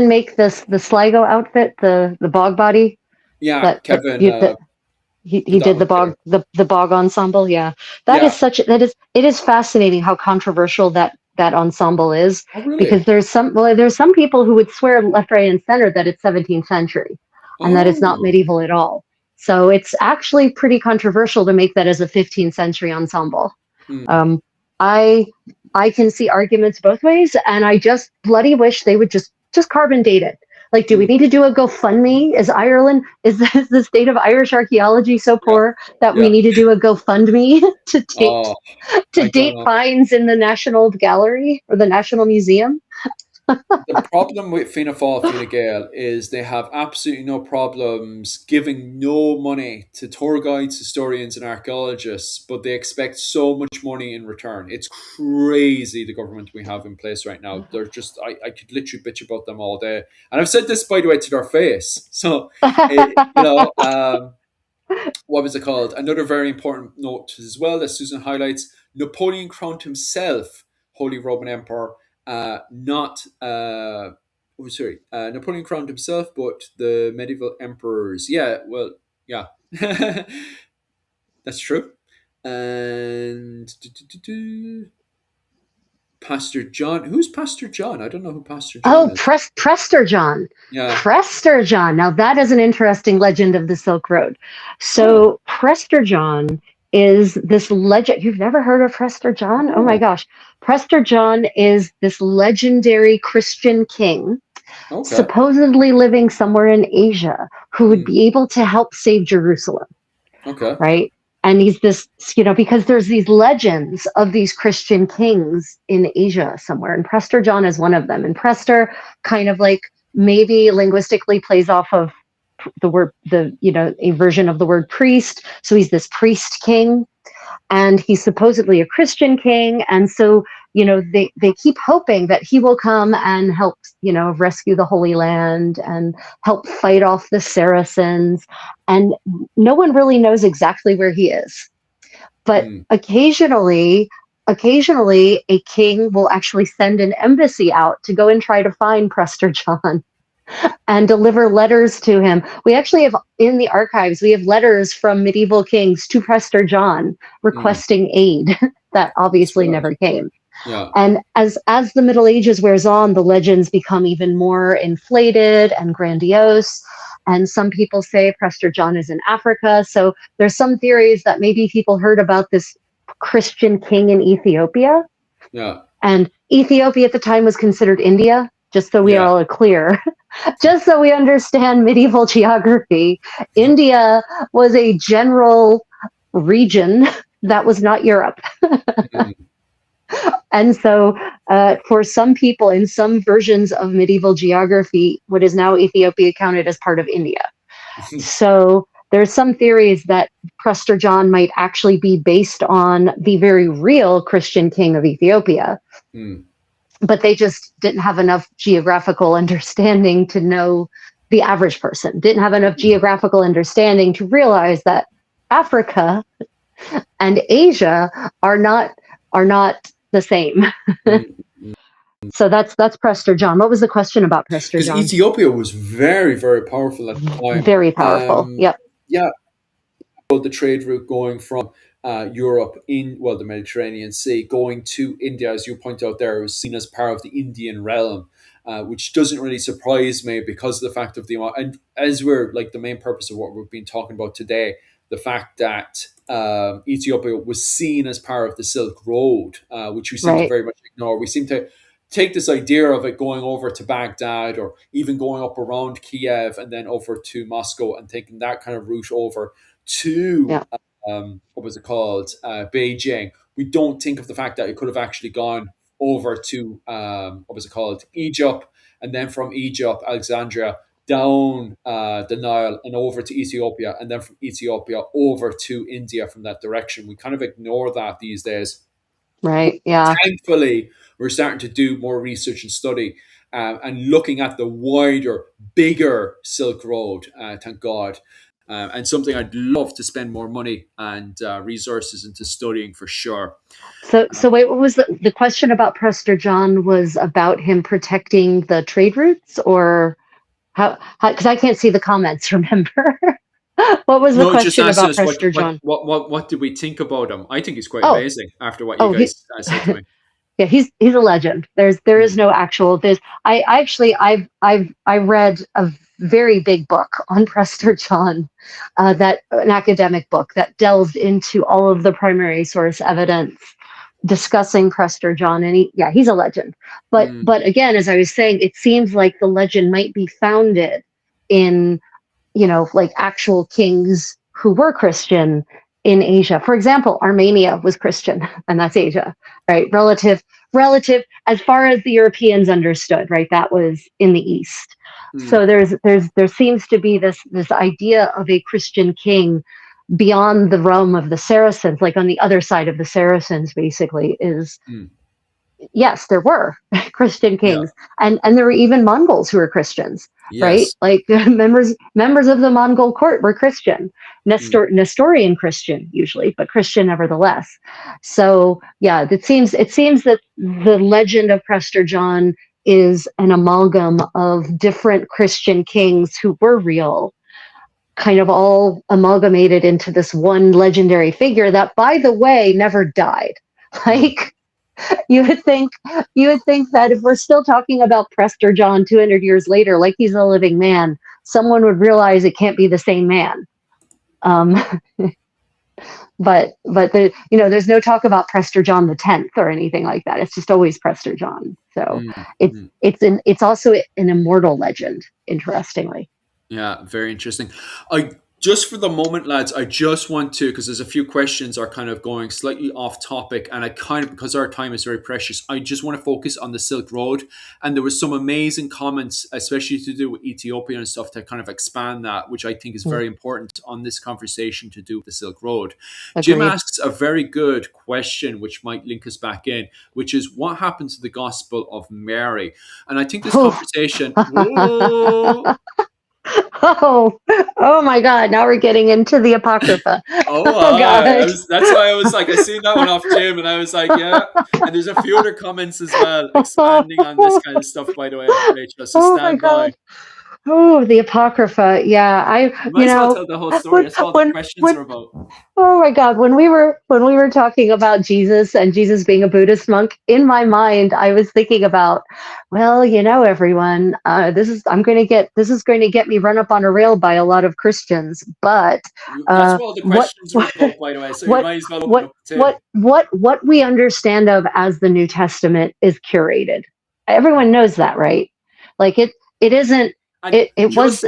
S2: make the Sligo outfit, the bog body
S1: Yeah,
S2: that
S1: Kevin
S2: you that he
S1: put that
S2: did
S1: one together.
S2: the bog ensemble? Yeah,
S1: Yeah.
S2: it is fascinating how controversial that ensemble is,
S1: Oh, really?
S2: because there's some people who would swear left, right, and center that it's 17th century and that it's not
S1: Oh.
S2: medieval at all. So it's actually pretty controversial to make that as a 15th century ensemble.
S1: Mm.
S2: Um, I I can see arguments both ways, and I just bloody wish they would just carbon date it. Like, do we
S1: Mm.
S2: need to do a GoFundMe? Is Ireland is the state of Irish archaeology so
S1: Yeah.
S2: poor that we
S1: Yeah.
S2: need to do a GoFundMe to date
S1: Oh,
S2: to
S1: I don't
S2: date
S1: know.
S2: finds in the National Gallery or the National Museum?
S1: The problem with Fianna Fáil, Fine Gael is they have absolutely no problems giving no money to tour guides, historians, and archaeologists, but they expect so much money in return. It's crazy the government we have in place right now. They're just, I could literally bitch about them all day. And I've said this, by the way, to their face. So, what was it called? Another very important note as well that Susan highlights: Napoleon crowned himself Holy Roman Emperor, not. Napoleon crowned himself, but the medieval emperors. Yeah, well, yeah, that's true. And Pastor John. Who's Pastor John? I don't know who Pastor John
S2: Oh,
S1: is.
S2: Prester John.
S1: Yeah.
S2: Prester John. Now that is an interesting legend of the Silk Road.
S1: Oh,
S2: So Prester John is this legend. You've never heard of Prester John? Oh my
S1: no.
S2: gosh. Prester John is this legendary Christian king,
S1: Okay.
S2: supposedly living somewhere in Asia, who would
S1: Hmm.
S2: be able to help save Jerusalem,
S1: Okay.
S2: right? And he's this, because there's these legends of these Christian kings in Asia somewhere, and Prester John is one of them. And Prester kind of like maybe linguistically plays off of the word, a version of the word priest. So he's this priest king, and he's supposedly a Christian king. And so, they keep hoping that he will come and help, rescue the Holy Land and help fight off the Saracens. And no one really knows exactly where he is. But
S1: Mm.
S2: occasionally, a king will actually send an embassy out to go and try to find Prester John and deliver letters to him. We actually have in the archives, we have letters from medieval kings to Prester John
S1: Mm.
S2: requesting aid that
S1: That's
S2: obviously
S1: right.
S2: never came.
S1: Yeah.
S2: And as the Middle Ages wears on, the legends become even more inflated and grandiose. And some people say Prester John is in Africa. So there's some theories that maybe people heard about this Christian king in Ethiopia.
S1: Yeah.
S2: And Ethiopia at the time was considered India, just so we
S1: Yeah.
S2: all are clear. Just so we understand medieval geography, India was a general region that was not Europe.
S1: Mm.
S2: And so, for some people in some versions of medieval geography, what is now Ethiopia counted as part of India. So, there's some theories that Prester John might actually be based on the very real Christian king of Ethiopia.
S1: Mm.
S2: But they just didn't have enough geographical understanding to know, the average person didn't have enough geographical understanding to realize that Africa and Asia are not the same.
S1: Mm.
S2: So that's Prester John. What was the question about Prester
S1: Because
S2: John?
S1: Ethiopia was very, very powerful at the time.
S2: Very powerful. Yep.
S1: Yeah, the trade route going from Europe the Mediterranean Sea going to India, as you point out there, was seen as part of the Indian realm, which doesn't really surprise me because of the fact of the amount, and as we're like the main purpose of what we've been talking about today, the fact that Ethiopia was seen as part of the Silk Road, which we seem to
S2: Right.
S1: very much ignore. We seem to take this idea of it going over to Baghdad or even going up around Kiev and then over to Moscow and taking that kind of route over to
S2: Yeah.
S1: what was it called, Beijing. We don't think of the fact that it could have actually gone over to what was it called, Egypt, and then from Egypt, Alexandria, down the Nile and over to Ethiopia, and then from Ethiopia over to India from that direction. We kind of ignore that these days.
S2: Right. Yeah.
S1: Thankfully, we're starting to do more research and study and looking at the wider, bigger Silk Road, thank God. And something I'd love to spend more money and resources into studying for sure.
S2: So wait, what was the question about Prester John? Was about him protecting the trade routes, or how? Because I can't see the comments. Remember, what was the
S1: No, just
S2: question
S1: asking
S2: about
S1: us
S2: Prester John?
S1: what did we think about him? I think he's quite
S2: Oh,
S1: amazing after what you
S2: oh,
S1: guys said to me.
S2: yeah, he's a legend. There is
S1: Mm.
S2: no actual. I actually I read a very big book on Prester John, that an academic book that delved into all of the primary source evidence discussing Prester John, and he's a legend.
S1: Mm.
S2: But again, as I was saying, it seems like the legend might be founded in, like actual kings who were Christian in Asia. For example, Armenia was Christian, and that's Asia, right? Relative as far as the Europeans understood, right? That was in the East.
S1: Mm.
S2: So there seems to be this idea of a Christian king beyond the realm of the Saracens, like on the other side of the Saracens, basically, is
S1: Mm.
S2: yes, there were Christian
S1: Yeah.
S2: kings, and there were even Mongols who were Christians, right?
S1: Yes.
S2: Like members of the Mongol court were Christian,
S1: Mm.
S2: Nestorian Christian usually, but Christian nevertheless. So yeah, it seems that the legend of Prester John is an amalgam of different Christian kings who were real, kind of all amalgamated into this one legendary figure that, by the way, never died.
S1: Mm.
S2: Like, you would think that if we're still talking about Prester John 200 years later, like he's a living man, someone would realize it can't be the same man. Um, there's no talk about Prester John the 10th or anything like that. It's just always Prester John. So
S1: Mm. Mm.
S2: it's also an immortal legend. Interestingly,
S1: Yeah, very interesting. I just for the moment, lads, I just want to, because there's a few questions are kind of going slightly off topic, and I kind of, because our time is very precious, I just want to focus on the Silk Road. And there was some amazing comments, especially to do with Ethiopia and stuff, to kind of expand that, which I think is
S2: Mm,
S1: very important on this conversation to do with the Silk Road. Jim
S2: agreed.
S1: asks a very good question, which might link us back in, which is what happened to the Gospel of Mary? And I think this
S2: Oh.
S1: conversation, whoa,
S2: Oh, oh my God! Now we're getting into the apocrypha.
S1: oh,
S2: Oh God.
S1: that's why I was like, I seen that one off Jim, and I was like, yeah. And there's a few other comments as well, expanding on this kind of stuff, by the way, Rachel. So
S2: Oh my
S1: stand by.
S2: God. Oh, the apocrypha. Yeah,
S1: You might as well tell the whole story.
S2: when
S1: That's all the
S2: when
S1: questions
S2: when
S1: are about.
S2: oh my God, when we were talking about Jesus and Jesus being a Buddhist monk, in my mind, I was thinking about, well, everyone, this is going to get me run up on a rail by a lot of Christians, but
S1: That's
S2: uh,
S1: what all the
S2: what
S1: questions are about, by the way. So you
S2: what
S1: might as well open
S2: what
S1: up too.
S2: what we understand of as the New Testament is curated. Everyone knows that, right? Like it isn't.
S1: And
S2: It was.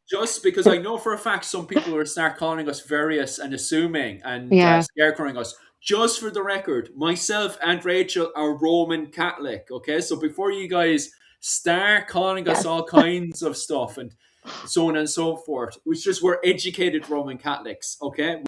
S1: just because I know for a fact some people will start calling us various and assuming and
S2: Yeah.
S1: scarecrowing us. Just for the record, myself and Rachel are Roman Catholic. Okay, so before you guys start calling us
S2: Yes.
S1: all kinds of stuff and so on and so forth, it's just we're educated Roman Catholics. Okay,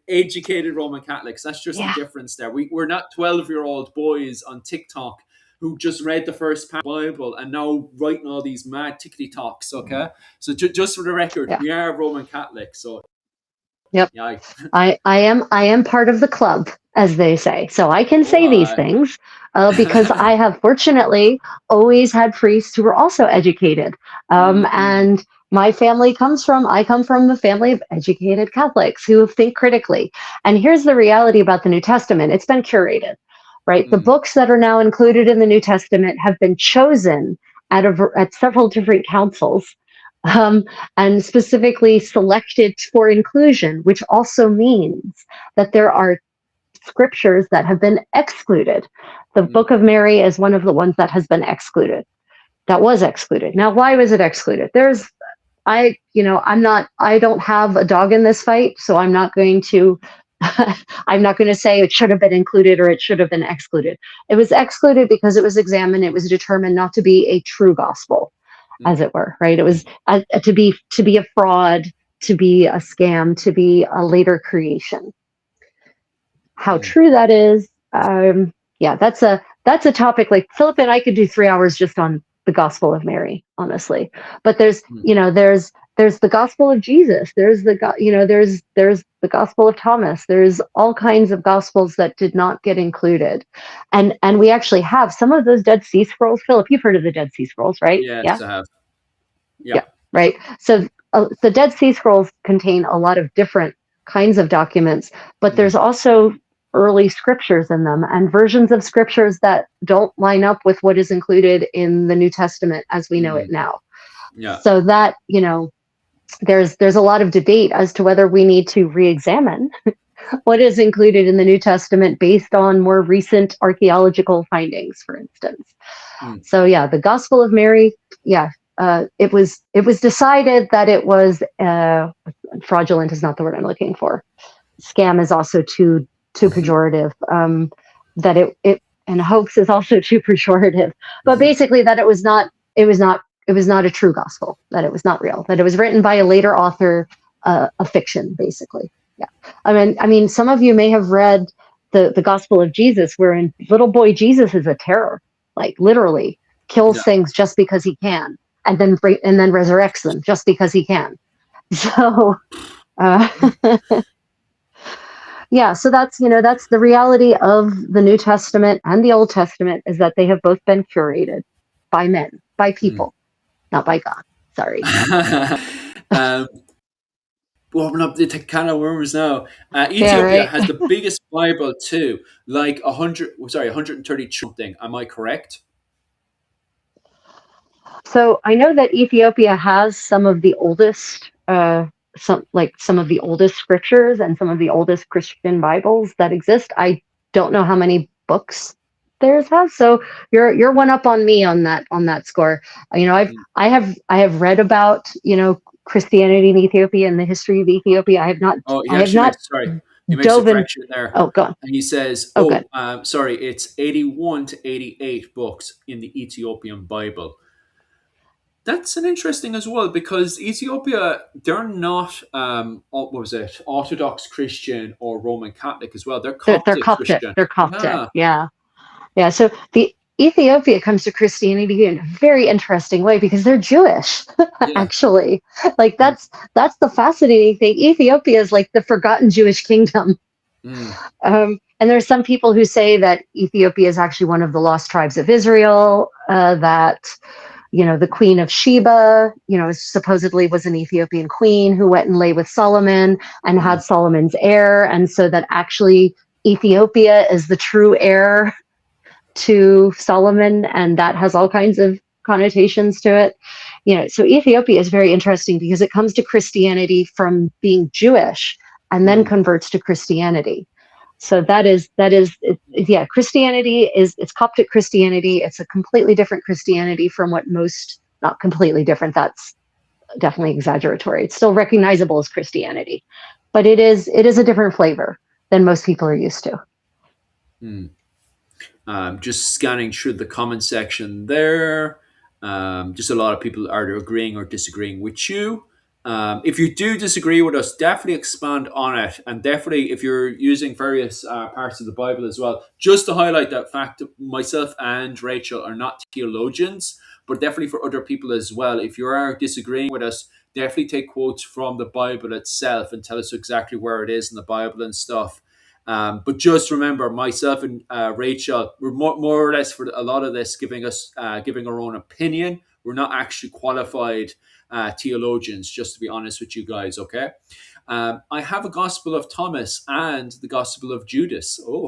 S1: educated Roman Catholics. That's just the
S2: Yeah.
S1: difference there. We're not 12-year-old boys on TikTok who just read the first Bible and now writing all these mad tickety talks. Okay, so just for the record,
S2: Yeah.
S1: we are Roman Catholics. So
S2: Yep.
S1: yeah,
S2: I am part of the club, as they say. So I can
S1: oh
S2: say these things because I have fortunately always had priests who were also educated.
S1: mm-hmm.
S2: And I come from a family of educated Catholics who think critically. And here's the reality about the New Testament. It's been curated, right? The
S1: Mm,
S2: books that are now included in the New Testament have been chosen at several different councils, um, and specifically selected for inclusion, which also means that there are scriptures that have been excluded. The
S1: mm,
S2: Book of Mary is one of the ones that has been excluded, that was excluded. Now, why was it excluded? I don't have a dog in this fight, so I'm not going to. I'm not going to say it should have been included or it should have been excluded. It was excluded because it was examined. It was determined not to be a true gospel, as
S1: mm,
S2: it were, right? It was to be a fraud, to be a scam, to be a later creation. How
S1: mm,
S2: true that is, yeah, that's a topic. Like Philip and I could do 3 hours just on the Gospel of Mary, honestly. But
S1: mm,
S2: there's the Gospel of Jesus. There's the Gospel of Thomas. There's all kinds of Gospels that did not get included, and we actually have some of those Dead Sea Scrolls. Philip, you've heard of the Dead Sea Scrolls, right? Yeah.
S1: yes, I have.
S2: Yeah,
S1: Yeah.
S2: right. So the Dead Sea Scrolls contain a lot of different kinds of documents, but
S1: Mm,
S2: there's also early scriptures in them and versions of scriptures that don't line up with what is included in the New Testament as we know it
S1: mm,
S2: now.
S1: yeah.
S2: So that, there's a lot of debate as to whether we need to re-examine what is included in the New Testament based on more recent archaeological findings, for instance.
S1: Mm,
S2: So yeah, the Gospel of Mary, yeah, it was decided that it was fraudulent is not the word I'm looking for. Scam is also too pejorative. That it and hoax is also too pejorative. But basically, that it was not a true gospel. That it was not real. That it was written by a later author, a fiction, basically. Yeah, I mean, some of you may have read the Gospel of Jesus, wherein little boy Jesus is a terror, like literally kills
S1: yeah.
S2: things just because he can, and then resurrects them just because he can. So uh, yeah, so that's the reality of the New Testament and the Old Testament, is that they have both been curated by men, by
S1: Mm.
S2: people, not by God. Sorry.
S1: um, open up the can of worms now.
S2: Yeah,
S1: Ethiopia
S2: right.
S1: has the biggest Bible too, like 130 something. Am I correct?
S2: So I know that Ethiopia has some of the oldest scriptures and some of the oldest Christian Bibles that exist. I don't know how many books theirs has. So you're one up on me on that score. You know, I've
S1: Mm,
S2: I have I have read about Christianity in Ethiopia and the history of Ethiopia.
S1: Oh, he
S2: I have
S1: actually
S2: not
S1: makes, sorry, he makes a
S2: dove in.
S1: correction there.
S2: Oh, go on.
S1: And he says,
S2: Oh, good.
S1: sorry, it's 81 to 88 books in the Ethiopian Bible. That's an interesting as well because Ethiopia, they're not, what was it, Orthodox Christian or Roman Catholic as well. They're
S2: They're
S1: Coptic
S2: Coptic.
S1: Christian.
S2: They're Coptic.
S1: Yeah,
S2: Yeah. Yeah. So the Ethiopia comes to Christianity in a very interesting way because they're Jewish,
S1: yeah.
S2: actually. Like
S1: Mm,
S2: that's the fascinating thing. Ethiopia is like the forgotten Jewish kingdom.
S1: mm,
S2: And there's some people who say that Ethiopia is actually one of the lost tribes of Israel. That the Queen of Sheba, supposedly was an Ethiopian queen who went and lay with Solomon and
S1: mm,
S2: had Solomon's heir, and so that actually Ethiopia is the true heir to Solomon, and that has all kinds of connotations to it. So Ethiopia is very interesting because it comes to Christianity from being Jewish and then
S1: mm.
S2: converts to Christianity. So yeah, Christianity is it's Coptic Christianity. It's a completely different Christianity from what most, not completely different. That's definitely exaggeratory. It's still recognizable as Christianity, but it is a different flavor than most people are used to.
S1: Mm. Just scanning through the comment section there. Just a lot of people are agreeing or disagreeing with you. If you do disagree with us, definitely expand on it. And definitely, if you're using various parts of the Bible as well, just to highlight that fact, myself and Rachel are not theologians, but definitely for other people as well. If you are disagreeing with us, definitely take quotes from the Bible itself and tell us exactly where it is in the Bible and stuff. But just remember, myself and Rachel, we're more or less for a lot of this giving our own opinion. We're not actually qualified theologians, just to be honest with you guys. Okay. I have a Gospel of Thomas and the Gospel of Judas. Oh,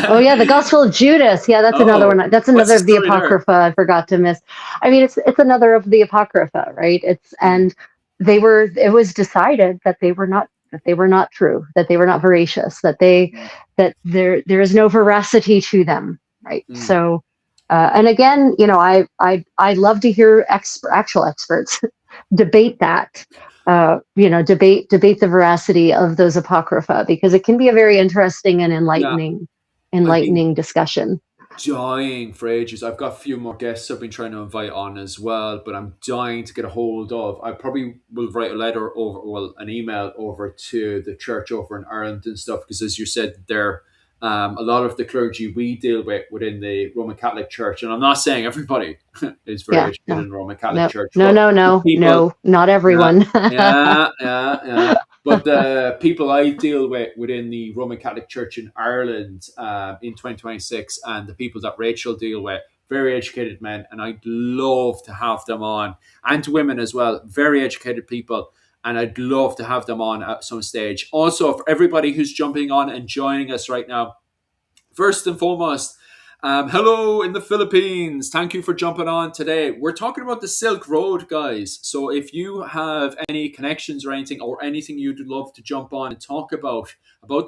S2: Oh yeah, the Gospel of Judas. Yeah, that's another
S1: oh,
S2: one. That's
S1: what's
S2: another
S1: the
S2: of the
S1: story there?
S2: Apocrypha I forgot to miss. I mean, it's another of the Apocrypha, right?
S1: Mm,
S2: And it was decided that they were not true, that they were not veracious,
S1: mm,
S2: that there is no veracity to them, right?
S1: mm.
S2: So, and again, I love to hear actual experts debate that. Debate the veracity of those apocrypha because it can be a very interesting and
S1: Yeah,
S2: enlightening
S1: I've been
S2: enlightening discussion.
S1: dying for ages. I've got a few more guests I've been trying to invite on as well, but I'm dying to get a hold of. I probably will write a letter over, well, an email over to the church over in Ireland and stuff, because as you said, there, a lot of the clergy we deal with within the Roman Catholic Church, and I'm not saying everybody is very
S2: Yeah,
S1: educated
S2: no,
S1: in the Roman Catholic
S2: no,
S1: Church,
S2: no,
S1: but
S2: no,
S1: the
S2: no,
S1: people,
S2: no, not
S1: yeah,
S2: everyone.
S1: yeah. But the people I deal with within the Roman Catholic Church in Ireland in 2026, and the people that Rachel deal with, very educated men, and I'd love to have them on, and women as well, very educated people, and I'd love to have them on at some stage. Also, for everybody who's jumping on and joining us right now, first and foremost, hello in the Philippines. Thank you for jumping on today. We're talking about the Silk Road, guys. So if you have any connections or anything, or anything you'd love to jump on and talk about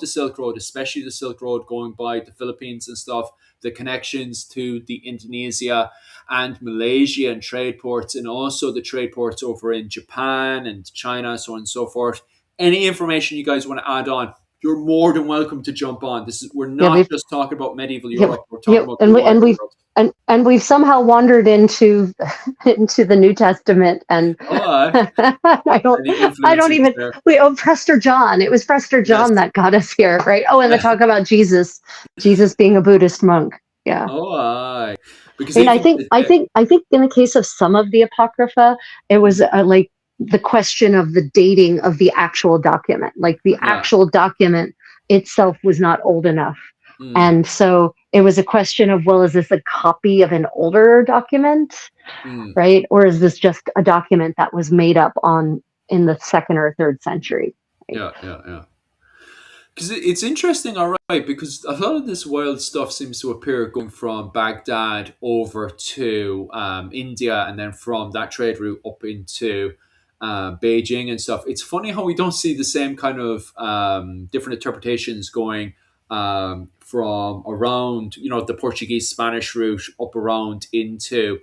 S1: the Silk Road, especially the Silk Road going by the Philippines and stuff, the connections to the Indonesia and Malaysia and trade ports, and also the trade ports over in Japan and China, so on and so forth. Any information you guys want to add on, you're more than welcome to jump on. We're
S2: Yeah,
S1: not just talking about medieval
S2: yeah,
S1: Europe. We're
S2: yeah,
S1: talking about the
S2: and we and
S1: wider
S2: we've
S1: world.
S2: and we've somehow wandered into into the New Testament, and
S1: Oh,
S2: I don't
S1: any
S2: I don't
S1: influences
S2: even
S1: there?
S2: we oh Prester John. It was Prester
S1: Yes.
S2: John that got us here, right? Oh, and the
S1: Yeah.
S2: talk about Jesus being a Buddhist monk. Yeah.
S1: Oh, aye. Because
S2: I mean, I
S1: even
S2: think I think I think in the case of some of the apocrypha, it was
S1: mm,
S2: like the question of the dating of the actual document. Like the
S1: yeah,
S2: actual document itself was not old enough,
S1: mm,
S2: and so it was a question of, well, is this a copy of an older document,
S1: mm,
S2: right, or is this just a document that was made up on in the second or third century? Right?
S1: yeah. Because it's interesting, all right, because a lot of this wild stuff seems to appear going from Baghdad over to India, and then from that trade route up into Beijing and stuff. It's funny how we don't see the same kind of different interpretations going from around, the Portuguese Spanish route up around into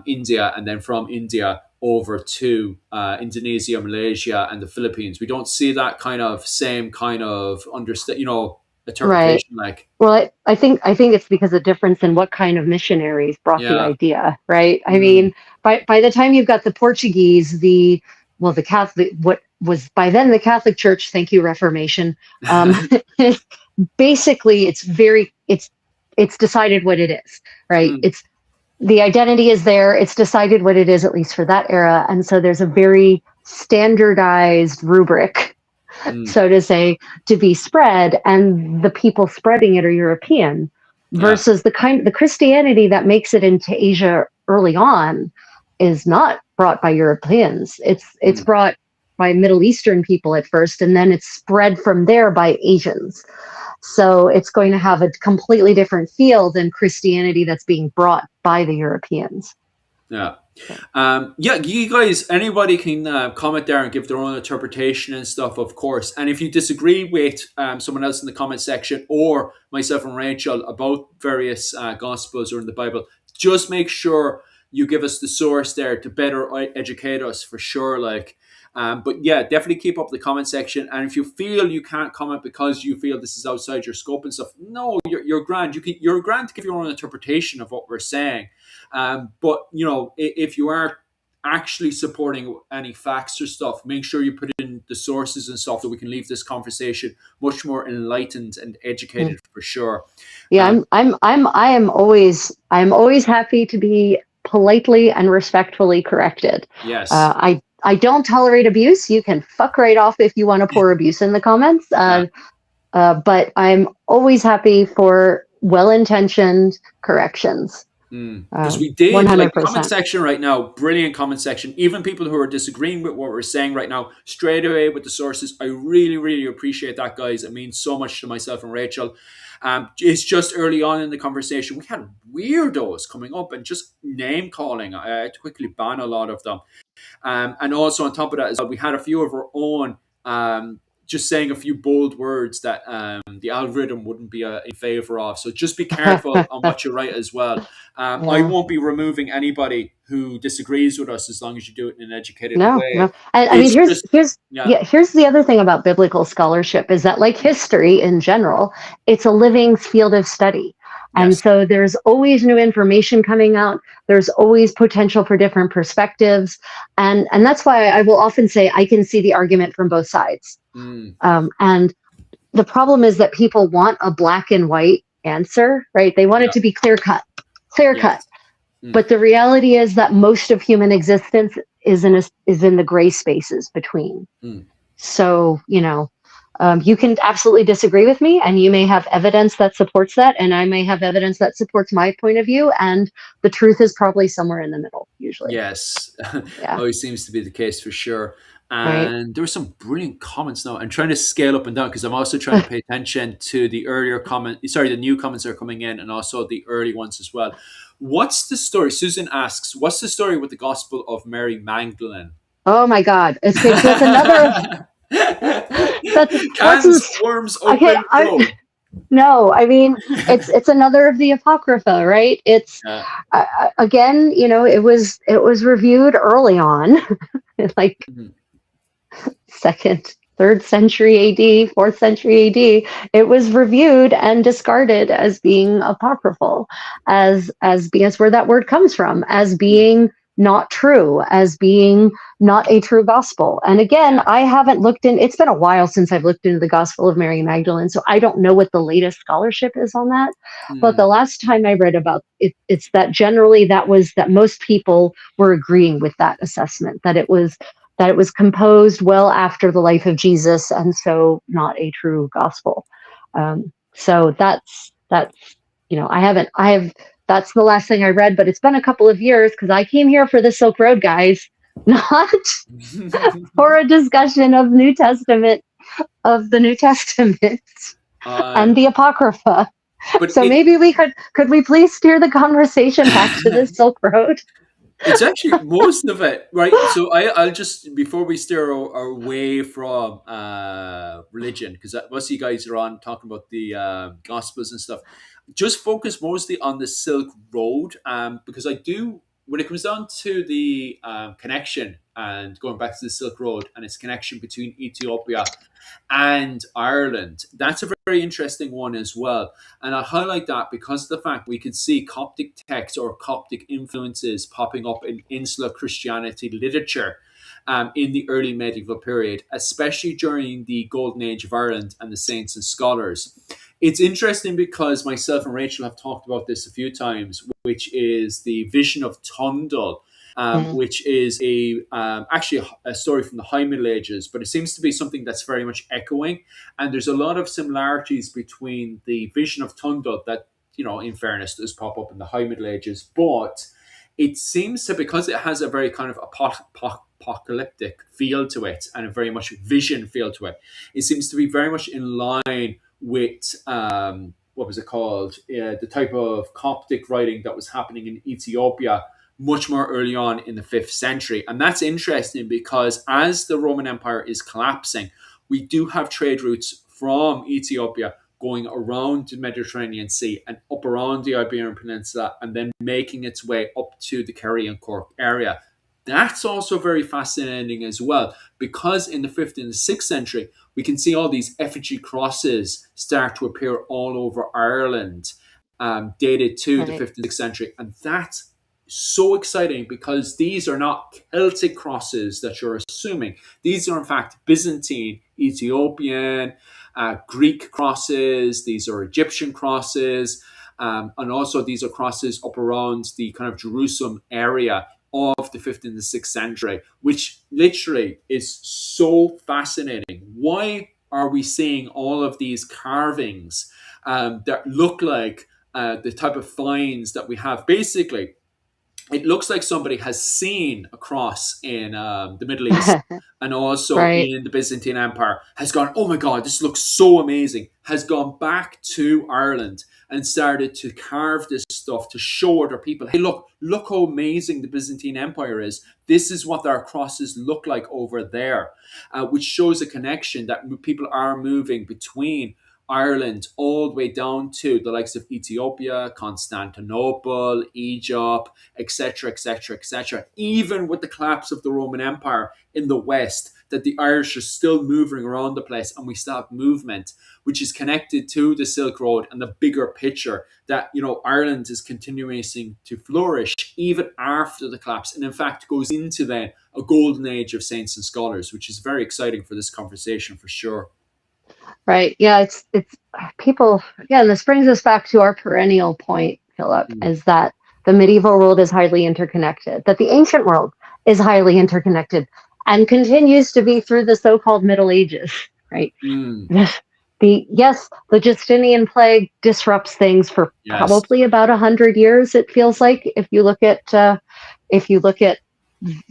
S1: India, and then from India over to Indonesia, Malaysia, and the Philippines. We don't see that kind of same kind of understand,
S2: Right.
S1: interpretation. Like,
S2: Well, I think it's because of difference in what kind of missionaries brought the
S1: yeah,
S2: idea, right? I
S1: mm,
S2: mean, by the time you've got the Portuguese, the Catholic, what was by then the Catholic Church, thank you Reformation, um, basically it's decided what it is, right?
S1: mm,
S2: It's the identity is there. It's decided what it is, at least for that era, and so there's a very standardized rubric,
S1: mm,
S2: so to say, to be spread, and the people spreading it are European,
S1: yeah,
S2: versus the Christianity that makes it into Asia early on is not brought by Europeans. It's
S1: mm,
S2: brought by Middle Eastern people at first, and then it's spread from there by Asians. So it's going to have a completely different feel than Christianity that's being brought by the Europeans.
S1: yeah. Yeah, you guys, anybody can comment there and give their own interpretation and stuff, of course. And if you disagree with someone else in the comment section or myself and Rachel about various gospels or in the Bible, just make sure you give us the source there to better educate us for sure. Like, but yeah, definitely keep up the comment section. And if you feel you can't comment because you feel this is outside your scope and stuff, no, you're grand. You're grand to give your own interpretation of what we're saying. But if you are actually supporting any facts or stuff, make sure you put in the sources and stuff so we can leave this conversation much more enlightened and
S2: Mm.
S1: educated for sure.
S2: Yeah,
S1: Um,
S2: I am always happy to be politely and respectfully corrected.
S1: yes.
S2: I don't tolerate abuse. You can fuck right off if you want to pour abuse in the comments.
S1: Yeah.
S2: But I'm always happy for well-intentioned corrections.
S1: Because we did like the comment
S2: 100%.
S1: section right now, brilliant comment section. Even people who are disagreeing with what we're saying right now, straight away with the sources. I really, really appreciate that, guys. It means so much to myself and Rachel. It's just early on in the conversation, we had weirdos coming up and just name calling. I had to quickly ban a lot of them. And also on top of that, as well, we had a few of our own just saying a few bold words that the algorithm wouldn't be in favor of. So just be careful on what you write as well. I
S2: Yeah.
S1: won't be removing anybody who disagrees with us as long as you do it in an educated
S2: No,
S1: way.
S2: no. I mean,
S1: It's
S2: here's
S1: just,
S2: here's
S1: yeah,
S2: yeah, here's the other thing about biblical scholarship is that, like history in general, it's a living field of study. And
S1: yes.
S2: so there's always new information coming out. There's always potential for different perspectives. And that's why I will often say I can see the argument from both sides.
S1: Mm,
S2: And the problem is that people want a black and white answer, right? They want it
S1: yeah,
S2: to be clear cut, clear cut.
S1: yes. Mm,
S2: But the reality is that most of human existence is in the gray spaces between.
S1: mm.
S2: So you can absolutely disagree with me, and you may have evidence that supports that, and I may have evidence that supports my point of view, and the truth is probably somewhere in the middle, usually.
S1: Yes,
S2: Yeah.
S1: always seems to be the case for sure.
S2: Right.
S1: And there were some brilliant comments now. I'm trying to scale up and down because I'm also trying to pay attention to the earlier comment. Sorry, the new comments that are coming in, and also the early ones as well. What's the story? Susan asks, "What's the story with the Gospel of Mary Magdalene?"
S2: Oh my God. It's okay. So that's another. That's
S1: Cans, worms,
S2: okay.
S1: open, throw.
S2: No, I mean it's another of the apocrypha, right? It's
S1: Yeah.
S2: again, it was reviewed early on, like
S1: Mhm.
S2: second, third century AD, fourth century AD. It was reviewed and discarded as being apocryphal, as being as where that word comes from, as
S1: Mm.
S2: being not true, as being not a true gospel. And again, I
S1: Yes.
S2: haven't looked in. It's been a while since I've looked into the Gospel of Mary Magdalene, so I don't know what the latest scholarship is on that. But the
S1: Mm.
S2: last time I read about it, it's that generally that most people were agreeing with that assessment, that it was composed well after the life of Jesus, and so not a true gospel. So that's I haven't I have that's the last thing I read, but it's been a couple of years because I came here for the Silk Road, guys, not for a discussion of the New Testament
S1: uh,
S2: and the Apocrypha.
S1: but
S2: So maybe we please steer the conversation back to the Silk Road?
S1: it's actually most of it, right? So I'll just before we steer away from religion, because most of you guys are on talking about the gospels and stuff. Just focus mostly on the Silk Road, because I do when it comes down to the connection and going back to the Silk Road and its connection between Ethiopia and Ireland, that's a very interesting one as well. And I highlight that because of the fact we could see Coptic texts or Coptic influences popping up in insular Christianity literature in the early medieval period, especially during the Golden Age of Ireland and the saints and scholars. It's interesting because myself and Rachel have talked about this a few times, which is the vision of Tundal,
S2: Mm.
S1: which is actually a story from the High Middle Ages, but it seems to be something that's very much echoing. And there's a lot of similarities between the vision of Tundal that, in fairness, does pop up in the High Middle Ages, but it seems to, because it has a very kind of apocalyptic feel to it and a very much vision feel to it, it seems to be very much in line with what was it called? The type of Coptic writing that was happening in Ethiopia much more early on in the 5th century. And that's interesting because as the Roman Empire is collapsing, we do have trade routes from Ethiopia going around the Mediterranean Sea and up around the Iberian Peninsula and then making its way up to the Kerry and Cork area. That's also very fascinating as well, because in the 5th and the 6th century, we can see all these effigy crosses start to appear all over Ireland, dated to the
S2: Right.
S1: 5th and 6th century. And that's so exciting because these are not Celtic crosses that you're assuming. These are, in fact, Byzantine, Ethiopian, Greek crosses. These are Egyptian crosses. And also, these are crosses up around the kind of Jerusalem area of the 5th and the 6th century, which literally is so fascinating. Why are we seeing all of these carvings that look like the type of finds that we have? Basically, it looks like somebody has seen a cross in the Middle East and also
S2: Right.
S1: in the Byzantine Empire, has gone, oh my God, this looks so amazing, has gone back to Ireland and started to carve this stuff to show other people, hey, look how amazing the Byzantine Empire is. This is what our crosses look like over there, which shows a connection that people are moving between Ireland all the way down to the likes of Ethiopia, Constantinople, Egypt, etc., etc., etc. Even with the collapse of the Roman Empire in the West, that the Irish are still moving around the place, and we still have movement, which is connected to the Silk Road and the bigger picture that Ireland is continuing to flourish even after the collapse, and in fact goes into then a golden age of saints and scholars, which is very exciting for this conversation for sure.
S2: Right. Yeah, it's people, yeah, and this brings us back to our perennial point, Philip,
S1: Mm,
S2: is that the medieval world is highly interconnected, that the ancient world is highly interconnected and continues to be through the so-called Middle Ages, right?
S1: mm,
S2: The Justinian plague disrupts things for
S1: yes.
S2: probably about 100 years. It feels like if you look at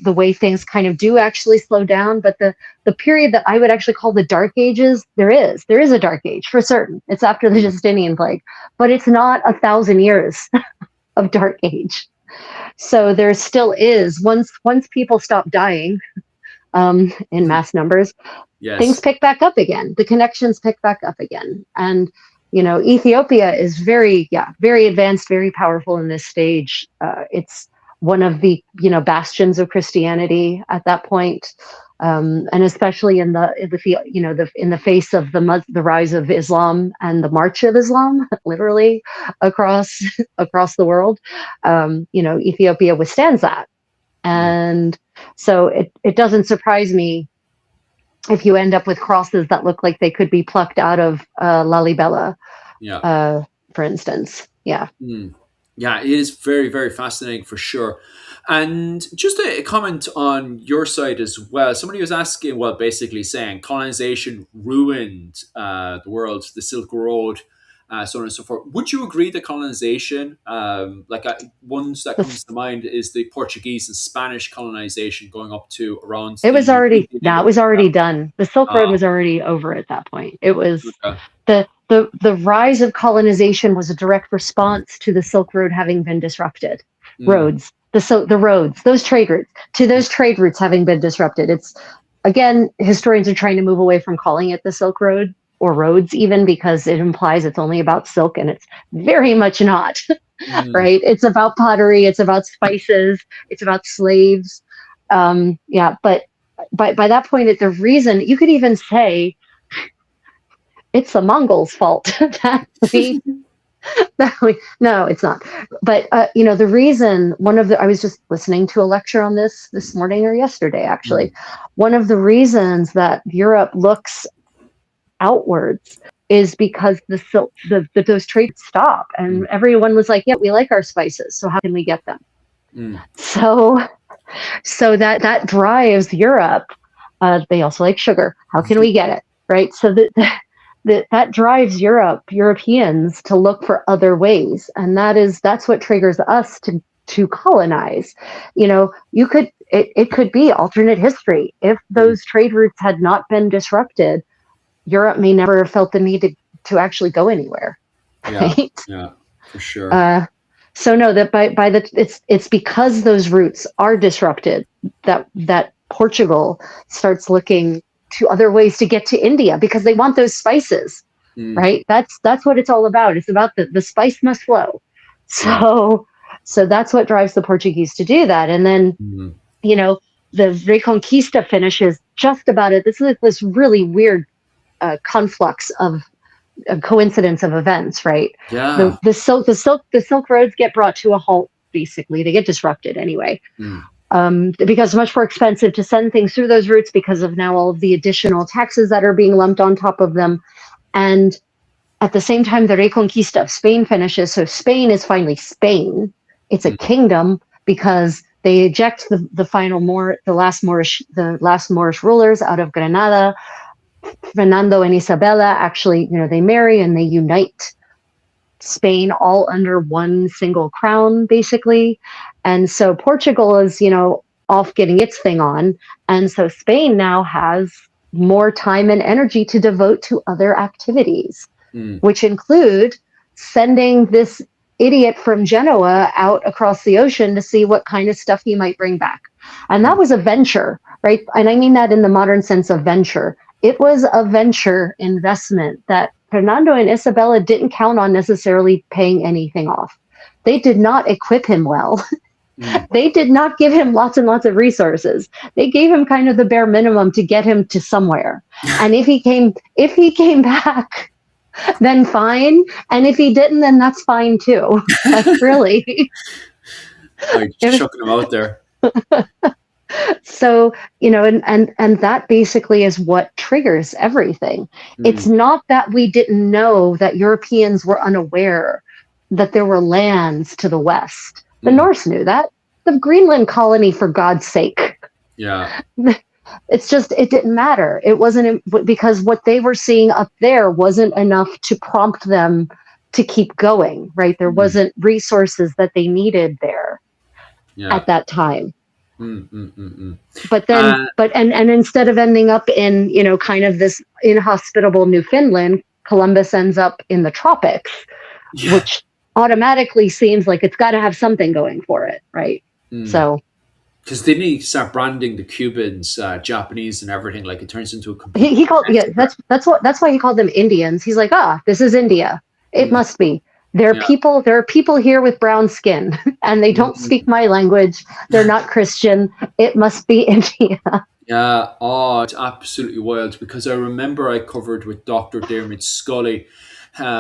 S2: the way things kind of do actually slow down. But the period that I would actually call the Dark Ages, there is a Dark Age for certain. It's after the
S1: Mm,
S2: Justinian plague, but it's not 1,000 years of Dark Age. So there still is, once people stop dying in mass numbers, things
S1: yes.
S2: pick back up again. The connections pick back up again. And Ethiopia is very advanced, very powerful in this stage. It's one of the bastions of Christianity at that point, and especially in the face of the rise of Islam and the march of Islam, literally across across the world. Ethiopia withstands that,
S1: Mm,
S2: and so it doesn't surprise me if you end up with crosses that look like they could be plucked out of Lalibela,
S1: yeah.
S2: uh, for instance. Yeah.
S1: Mm. Yeah, it is very, very fascinating for sure. And just a comment on your side as well. Somebody was asking, well, basically saying colonization ruined the world, the Silk Road, so on and so forth. Would you agree that colonization, ones that comes to mind is the Portuguese and Spanish colonization going up to around
S2: It was
S1: the
S2: already
S1: beginning
S2: no, it
S1: of
S2: was already done. The Silk Road
S1: uh,
S2: was already over at that point. It was
S1: okay.
S2: the rise of colonization was a direct response to the Silk Road having been disrupted.
S1: Mm,
S2: Roads, the roads, those trade routes having been disrupted. It's again, historians are trying to move away from calling it the Silk Road. or roads even, because it implies it's only about silk, and it's very much not.
S1: Mm.
S2: Right? It's about pottery, it's about spices, it's about slaves. Yeah, but by that point, the reason you could even say it's the Mongols' fault that we no, it's not. But the reason, I was just listening to a lecture on this morning or yesterday, actually.
S1: Mm.
S2: One of the reasons that Europe looks outwards is because those trades stop, and
S1: Mm.
S2: everyone was like, "Yeah, we like our spices, so how can we get them?"
S1: Mm.
S2: So, that drives Europe. They also like sugar. How can we get it? Right. So that drives Europeans to look for other ways, and that's what triggers us to colonize. It could be alternate history. If
S1: Mm.
S2: those trade routes had not been disrupted, Europe may never have felt the need to actually go anywhere,
S1: Yeah,
S2: right?
S1: yeah, for sure.
S2: Uh, so no, that it's because those routes are disrupted that Portugal starts looking to other ways to get to India, because they want those spices,
S1: Mm.
S2: right? That's what it's all about. It's about the spice must flow.
S1: Yeah.
S2: So that's what drives the Portuguese to do that. And then,
S1: Mm.
S2: you know, the Reconquista finishes just about it. This is this really weird conflux of a coincidence of events, right?
S1: Yeah.
S2: The Silk roads get brought to a halt. Basically, they get disrupted anyway,
S1: Mm.
S2: because it's much more expensive to send things through those routes because of now all of the additional taxes that are being lumped on top of them. And at the same time, the Reconquista of Spain finishes. So Spain is finally Spain. It's a
S1: Mm.
S2: kingdom, because they eject the last Moorish rulers out of Granada. Fernando and Isabella actually, they marry and they unite Spain all under one single crown, basically. And so Portugal is, off getting its thing on. And so Spain now has more time and energy to devote to other activities,
S1: Mm.
S2: which include sending this idiot from Genoa out across the ocean to see what kind of stuff he might bring back. And that
S1: Mm.
S2: was a venture, right? And I mean that in the modern sense of venture. It was a venture investment that Fernando and Isabella didn't count on necessarily paying anything off. They did not equip him well.
S1: Mm.
S2: They did not give him lots and lots of resources. They gave him kind of the bare minimum to get him to somewhere. And if he came back, then fine. And if he didn't, then that's fine too. Like, really.
S1: Like chucking them out there.
S2: So, and that basically is what triggers everything. It's
S1: Mm.
S2: not that we didn't know that Europeans were unaware that there were lands to the west. The
S1: Mm.
S2: Norse knew that. The Greenland colony, for God's sake.
S1: Yeah.
S2: It's just, it didn't matter. It wasn't, because what they were seeing up there wasn't enough to prompt them to keep going, right? There
S1: Mm.
S2: wasn't resources that they needed there
S1: Yeah.
S2: at that time.
S1: Mm. Mm. Mm. Mm.
S2: But then,
S1: Uh,
S2: and instead of ending up in, kind of this inhospitable Newfoundland, Columbus ends up in the tropics,
S1: yeah.
S2: which automatically seems like it's got to have something going for it, right?
S1: Mm.
S2: So
S1: Because didn't he start branding the Cubans Japanese and everything? Like it turns into a complete
S2: he called, yeah,
S1: massacre.
S2: that's why he called them Indians. He's like, this is India. It
S1: Mm.
S2: must be.
S1: Yeah.
S2: There are people here with brown skin, and they don't speak
S1: Mm.
S2: my language. They're not Christian. It must be India.
S1: Yeah. Oh, it's absolutely wild because I remember I covered with Dr. Dermot Scully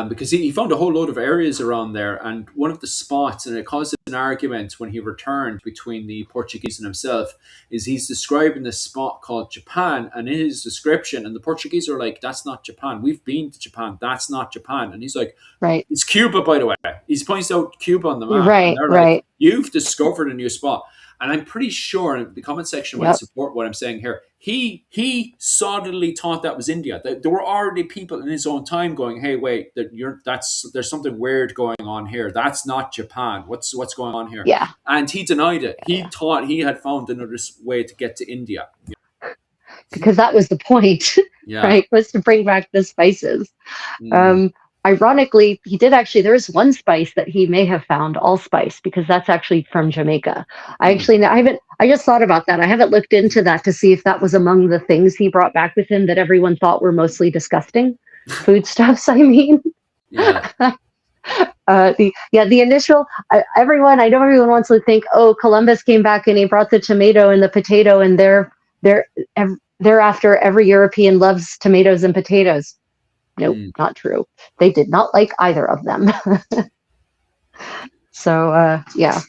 S1: because he found a whole load of areas around there. And one of the spots, and it caused an argument when he returned between the Portuguese and himself, is he's describing this spot called Japan. And in his description, and the Portuguese are like, that's not Japan. We've been to Japan. That's not Japan. And he's like,
S2: Right,
S1: it's Cuba, by the way. He points out Cuba on the map. And
S2: right,
S1: they're like,
S2: right.
S1: you've discovered a new spot. And I'm pretty sure, and the comment section might
S2: Yep.
S1: support what I'm saying here. He solidly thought that was India. There were already people in his own time going, "Hey, wait, there's something weird going on here. That's not Japan. What's going on here?"
S2: Yeah.
S1: And he denied it. He thought he had found another way to get to India.
S2: Because that was the point,
S1: Yeah.
S2: right? Was to bring back the spices.
S1: Mm.
S2: Ironically, he did actually. There is one spice that he may have found, allspice, because that's actually from Jamaica.
S1: Mm.
S2: I haven't. I just thought about that. I haven't looked into that to see if that was among the things he brought back with him that everyone thought were mostly disgusting. foodstuffs. I mean,
S1: Yeah.
S2: the initial everyone. I know everyone wants to think, oh, Columbus came back and he brought the tomato and the potato, and they're thereafter every European loves tomatoes and potatoes. Nope,
S1: Mm.
S2: not true. They did not like either of them. So yeah,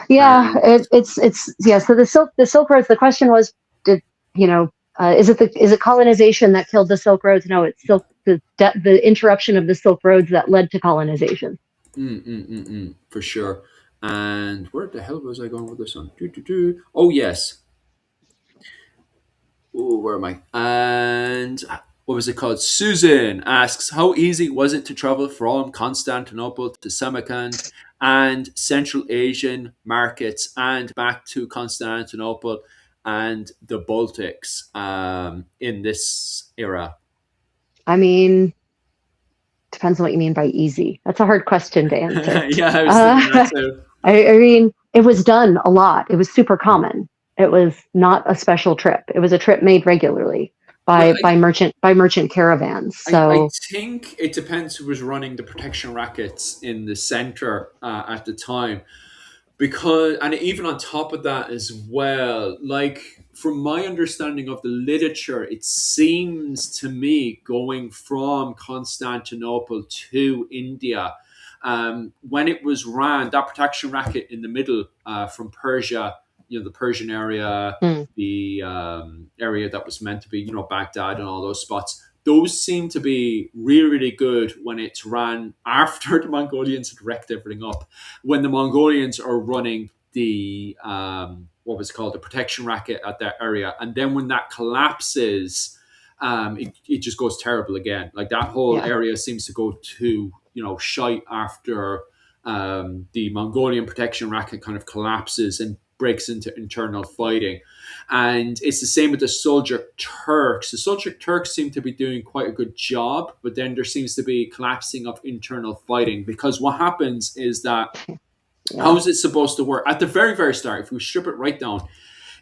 S2: yeah,
S1: And
S2: it's yeah. So the Silk Roads. The question was, did you know? Is it colonization that killed the Silk Roads? No, it's the interruption of the Silk Roads that led to colonization.
S1: for sure. And where the hell was I going with this one? Oh yes. Oh, where am I? And what was it called? Susan asks, how easy was it to travel from Constantinople to Samarkand and Central Asian markets and back to Constantinople and the Baltics in this era?
S2: I mean, depends on what you mean by easy. That's a hard question to answer.
S1: Yeah, I was thinking that
S2: Uh,
S1: too.
S2: I mean, it was done a lot. It was super common. It was not a special trip. It was a trip made regularly
S1: Well,
S2: by merchant caravans.
S1: I
S2: So
S1: think it depends who was running the protection rackets in the center at the time. Because, and even on top of that as well, like from my understanding of the literature, it seems to me going from Constantinople to India, when it was ran, that protection racket in the middle from Persia, the Persian area,
S2: hmm,
S1: the area that was meant to be, Baghdad and all those spots. Those seem to be really, really good when it's ran after the Mongolians had wrecked everything up, when the Mongolians are running the what was called the protection racket at that area, and then when that collapses, it just goes terrible again. Like that whole
S2: yeah,
S1: area seems to go to shite after the Mongolian protection racket kind of collapses and breaks into internal fighting. And it's the same with the Soldier Turks. The Soldier Turks seem to be doing quite a good job, but then there seems to be collapsing of internal fighting because what happens is that how
S2: yeah,
S1: is it supposed to work? At the very, very start, if we strip it right down,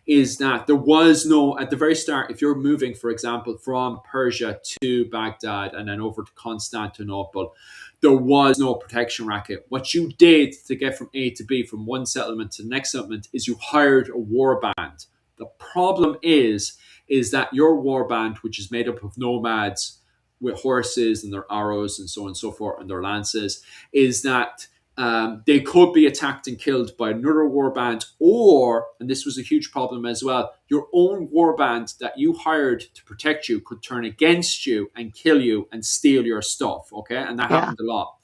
S1: is that there was no, at the very start, if you're moving, for example, from Persia to Baghdad and then over to Constantinople, there was no protection racket. What you did to get from A to B, from one settlement to the next settlement, is you hired a war band. The problem is that your war band, which is made up of nomads with horses and their arrows and so on and so forth and their lances, is that they could be attacked and killed by another warband, or, and this was a huge problem as well, your own warband that you hired to protect you could turn against you and kill you and steal your stuff. Okay, and that
S2: yeah,
S1: happened a lot.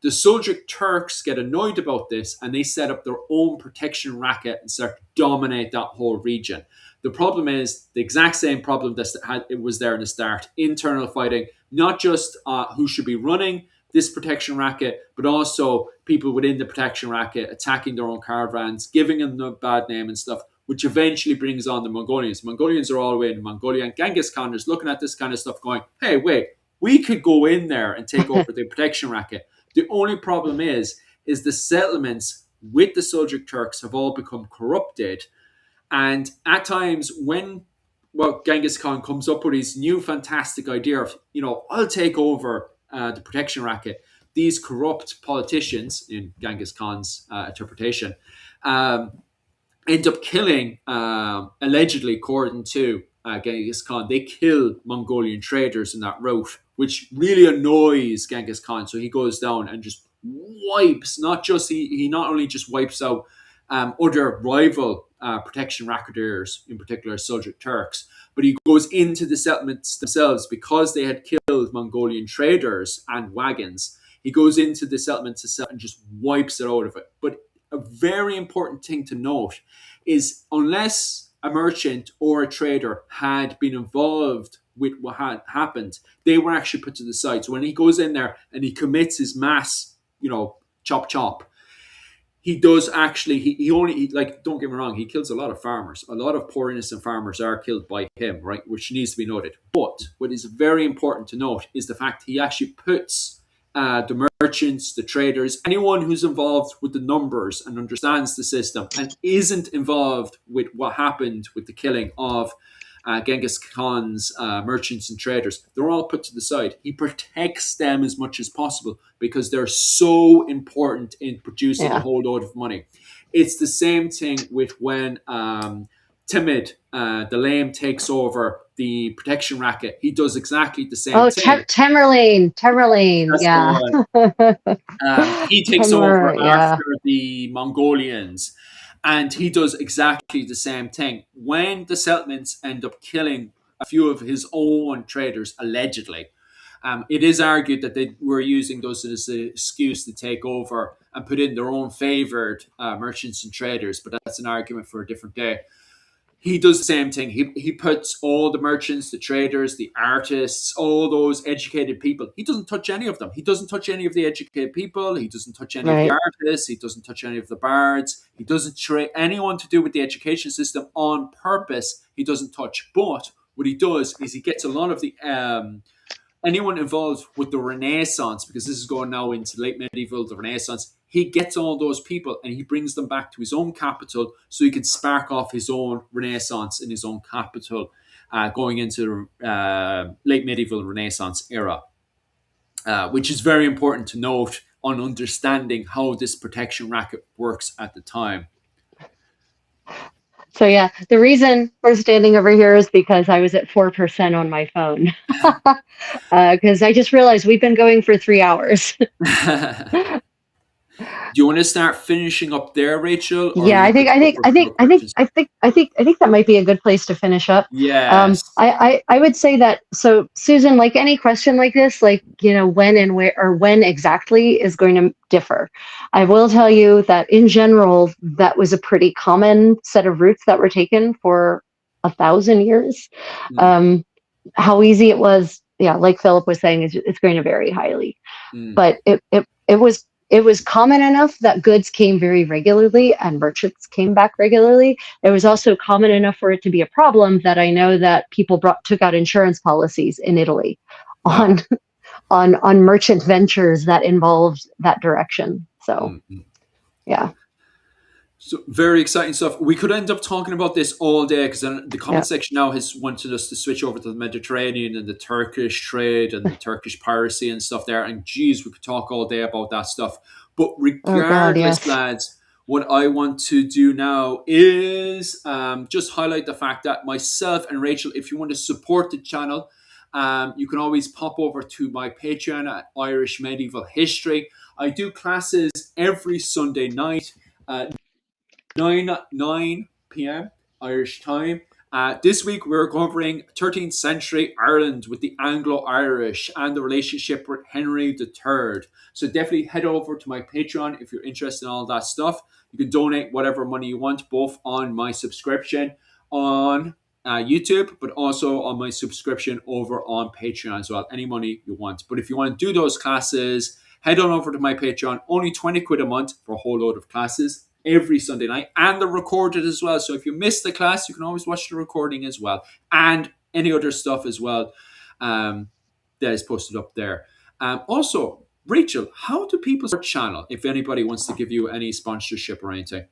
S1: The Seljuk Turks get annoyed about this and they set up their own protection racket and start to dominate that whole region. The problem is the exact same problem that it was there in the start: internal fighting, not just who should be running this protection racket, but also people within the protection racket attacking their own caravans, giving them a bad name and stuff, which eventually brings on the Mongolians. Mongolians are all the way in Mongolia, and Genghis Khan is looking at this kind of stuff going, hey, wait, we could go in there and take over the protection racket. The only problem is the settlements with the Seljuk Turks have all become corrupted. And at times when Genghis Khan comes up with his new fantastic idea of, I'll take over the protection racket, these corrupt politicians, in Genghis Khan's interpretation, um, end up killing, allegedly, according to Genghis Khan, they kill Mongolian traders in that route, which really annoys Genghis Khan. So he goes down and just wipes, he not only just wipes out other rival protection racketeers, in particular Seljuk Turks, but he goes into the settlements themselves because they had killed Mongolian traders and wagons. He goes into the settlements itself and just wipes it out of it. But a very important thing to note is unless a merchant or a trader had been involved with what had happened, they were actually put to the side. So when he goes in there and he commits his mass, chop chop, he does actually he only like, don't get me wrong, he kills a lot of farmers. A lot of poor innocent farmers are killed by him, right, which needs to be noted. But what is very important to note is the fact he actually puts the merchants, the traders, anyone who's involved with the numbers and understands the system and isn't involved with what happened with the killing of Genghis Khan's merchants and traders. They're all put to the side. He protects them as much as possible because they're so important in producing a
S2: Yeah.
S1: whole load of money. It's the same thing with when Timid, the lame, takes over the protection racket. He does exactly the same
S2: Oh,
S1: thing.
S2: Tamerlane.
S1: That's the
S2: Yeah.
S1: one. He takes over
S2: Tamer, yeah.
S1: after the Mongolians, and he does exactly the same thing. When the settlements end up killing a few of his own traders, allegedly, it is argued that they were using those as an excuse to take over and put in their own favored merchants and traders, but that's an argument for a different day. He does the same thing. He puts all the merchants, the traders, the artists, all those educated people. He doesn't touch any of them. He doesn't touch any of the educated people. He doesn't touch any of the
S2: Right.
S1: artists. He doesn't touch any of the bards. He doesn't trade anyone to do with the education system on purpose. He doesn't touch. But what he does is he gets a lot of the anyone involved with the Renaissance, because this is going now into late medieval, the Renaissance, he gets all those people and he brings them back to his own capital so he can spark off his own Renaissance in his own capital, going into the late medieval Renaissance era, which is very important to note on understanding how this protection racket works at the time.
S2: So yeah, the reason we're standing over here is because I was at 4% on my phone. Because I just realized we've been going for 3 hours.
S1: Do you want to start finishing up there, Rachel, or are
S2: Yeah,
S1: you good to go for a couple of questions?
S2: I think that might be a good place to finish up.
S1: Yes.
S2: I would say that, so Susan, like any question like this, like, when and where or when exactly is going to differ. I will tell you that in general, that was a pretty common set of routes that were taken for 1,000 years.
S1: Mm,
S2: Um, how easy it was, yeah, like Philip was saying, it's going to vary highly,
S1: mm,
S2: but it was common enough that goods came very regularly and merchants came back regularly. It was also common enough for it to be a problem that I know that people took out insurance policies in Italy
S1: wow.
S2: on on merchant ventures that involved that direction. So
S1: Mm, mm.
S2: yeah,
S1: So very exciting stuff. We could end up talking about this all day because the comment
S2: yeah.
S1: section now has wanted us to switch over to the Mediterranean and the Turkish trade and the Turkish piracy and stuff there. And geez, we could talk all day about that stuff. But
S2: Oh God,
S1: regardless,
S2: yes.
S1: lads, what I want to do now is just highlight the fact that myself and Rachel, if you want to support the channel, you can always pop over to my Patreon at Irish Medieval History. I do classes every Sunday night. 9 p.m. Irish time. This week we're covering 13th century Ireland with the Anglo-Irish and the relationship with Henry III. So definitely head over to my Patreon if you're interested in all that stuff. You can donate whatever money you want, both on my subscription on YouTube, but also on my subscription over on Patreon as well. Any money you want. But if you want to do those classes, head on over to my Patreon. Only 20 quid a month for a whole load of classes every Sunday night, and they're recorded as well. So if you miss the class, you can always watch the recording as well, and any other stuff as well that is posted up there. Also, Rachel, how do people support channel if anybody wants to give you any sponsorship or anything?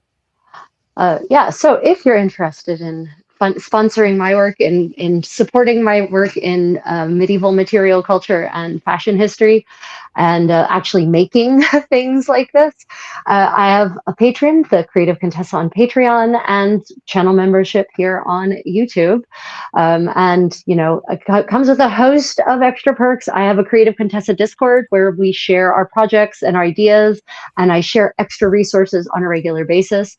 S2: Yeah, so if you're interested in sponsoring my work, in supporting my work in medieval material culture and fashion history, and actually making things like this, I have a patron, the Creative Contessa on Patreon, and channel membership here on YouTube. And, it comes with a host of extra perks. I have a Creative Contessa Discord where we share our projects and ideas, and I share extra resources on a regular basis.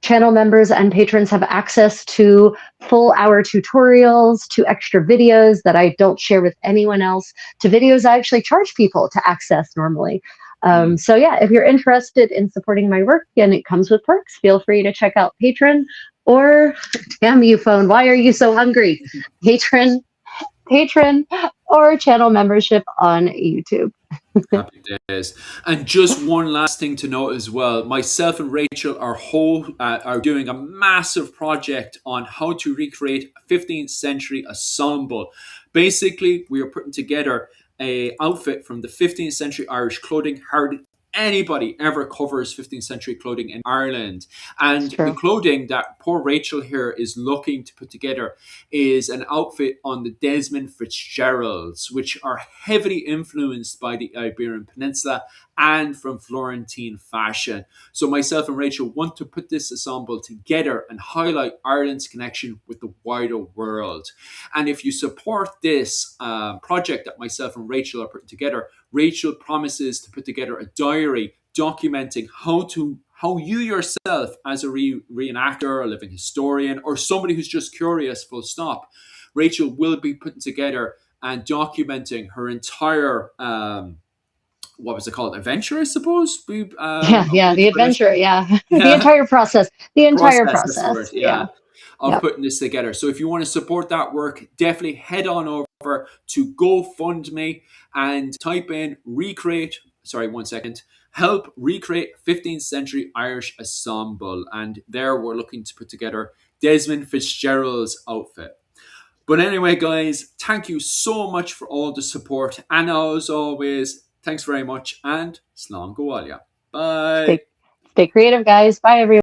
S2: Channel members and patrons have access to full hour tutorials, to extra videos that I don't share with anyone else, to videos I actually charge people to access normally.
S1: Mm.
S2: So yeah, if you're interested in supporting my work and it comes with perks, feel free to check out Patreon, or damn you phone, why are you so hungry? Patron, or channel membership on YouTube.
S1: Happy days. And just one last thing to note as well. Myself and Rachel are doing a massive project on how to recreate a 15th century ensemble. Basically, we are putting together a outfit from the 15th century Irish clothing, anybody ever covers 15th century clothing in Ireland.
S2: It's
S1: And the
S2: true.
S1: clothing that poor Rachel here is looking to put together is an outfit on the Desmond Fitzgeralds, which are heavily influenced by the Iberian Peninsula and from Florentine fashion. So myself and Rachel want to put this ensemble together and highlight Ireland's connection with the wider world. And if you support this project that myself and Rachel are putting together, Rachel promises to put together a diary documenting how you yourself, as a reenactor, a living historian, or somebody who's just curious, full stop, Rachel will be putting together and documenting her entire what was it called, adventure, I suppose.
S2: Yeah,
S1: Of
S2: yeah,
S1: putting
S2: the
S1: together this,
S2: adventure, yeah. The
S1: yeah,
S2: entire process. The entire
S1: process. That's the word.
S2: process.
S1: Yeah,
S2: Yeah.
S1: of
S2: Yep.
S1: putting this together. So if you want to support that work, definitely head on over to GoFundMe and type in recreate. Sorry, 1 second. Help recreate 15th century Irish ensemble, and there we're looking to put together Desmond Fitzgerald's outfit. But anyway, guys, thank you so much for all the support. And as always, thanks very much and slán go bhfuil. Bye.
S2: Stay stay creative, guys. Bye everyone.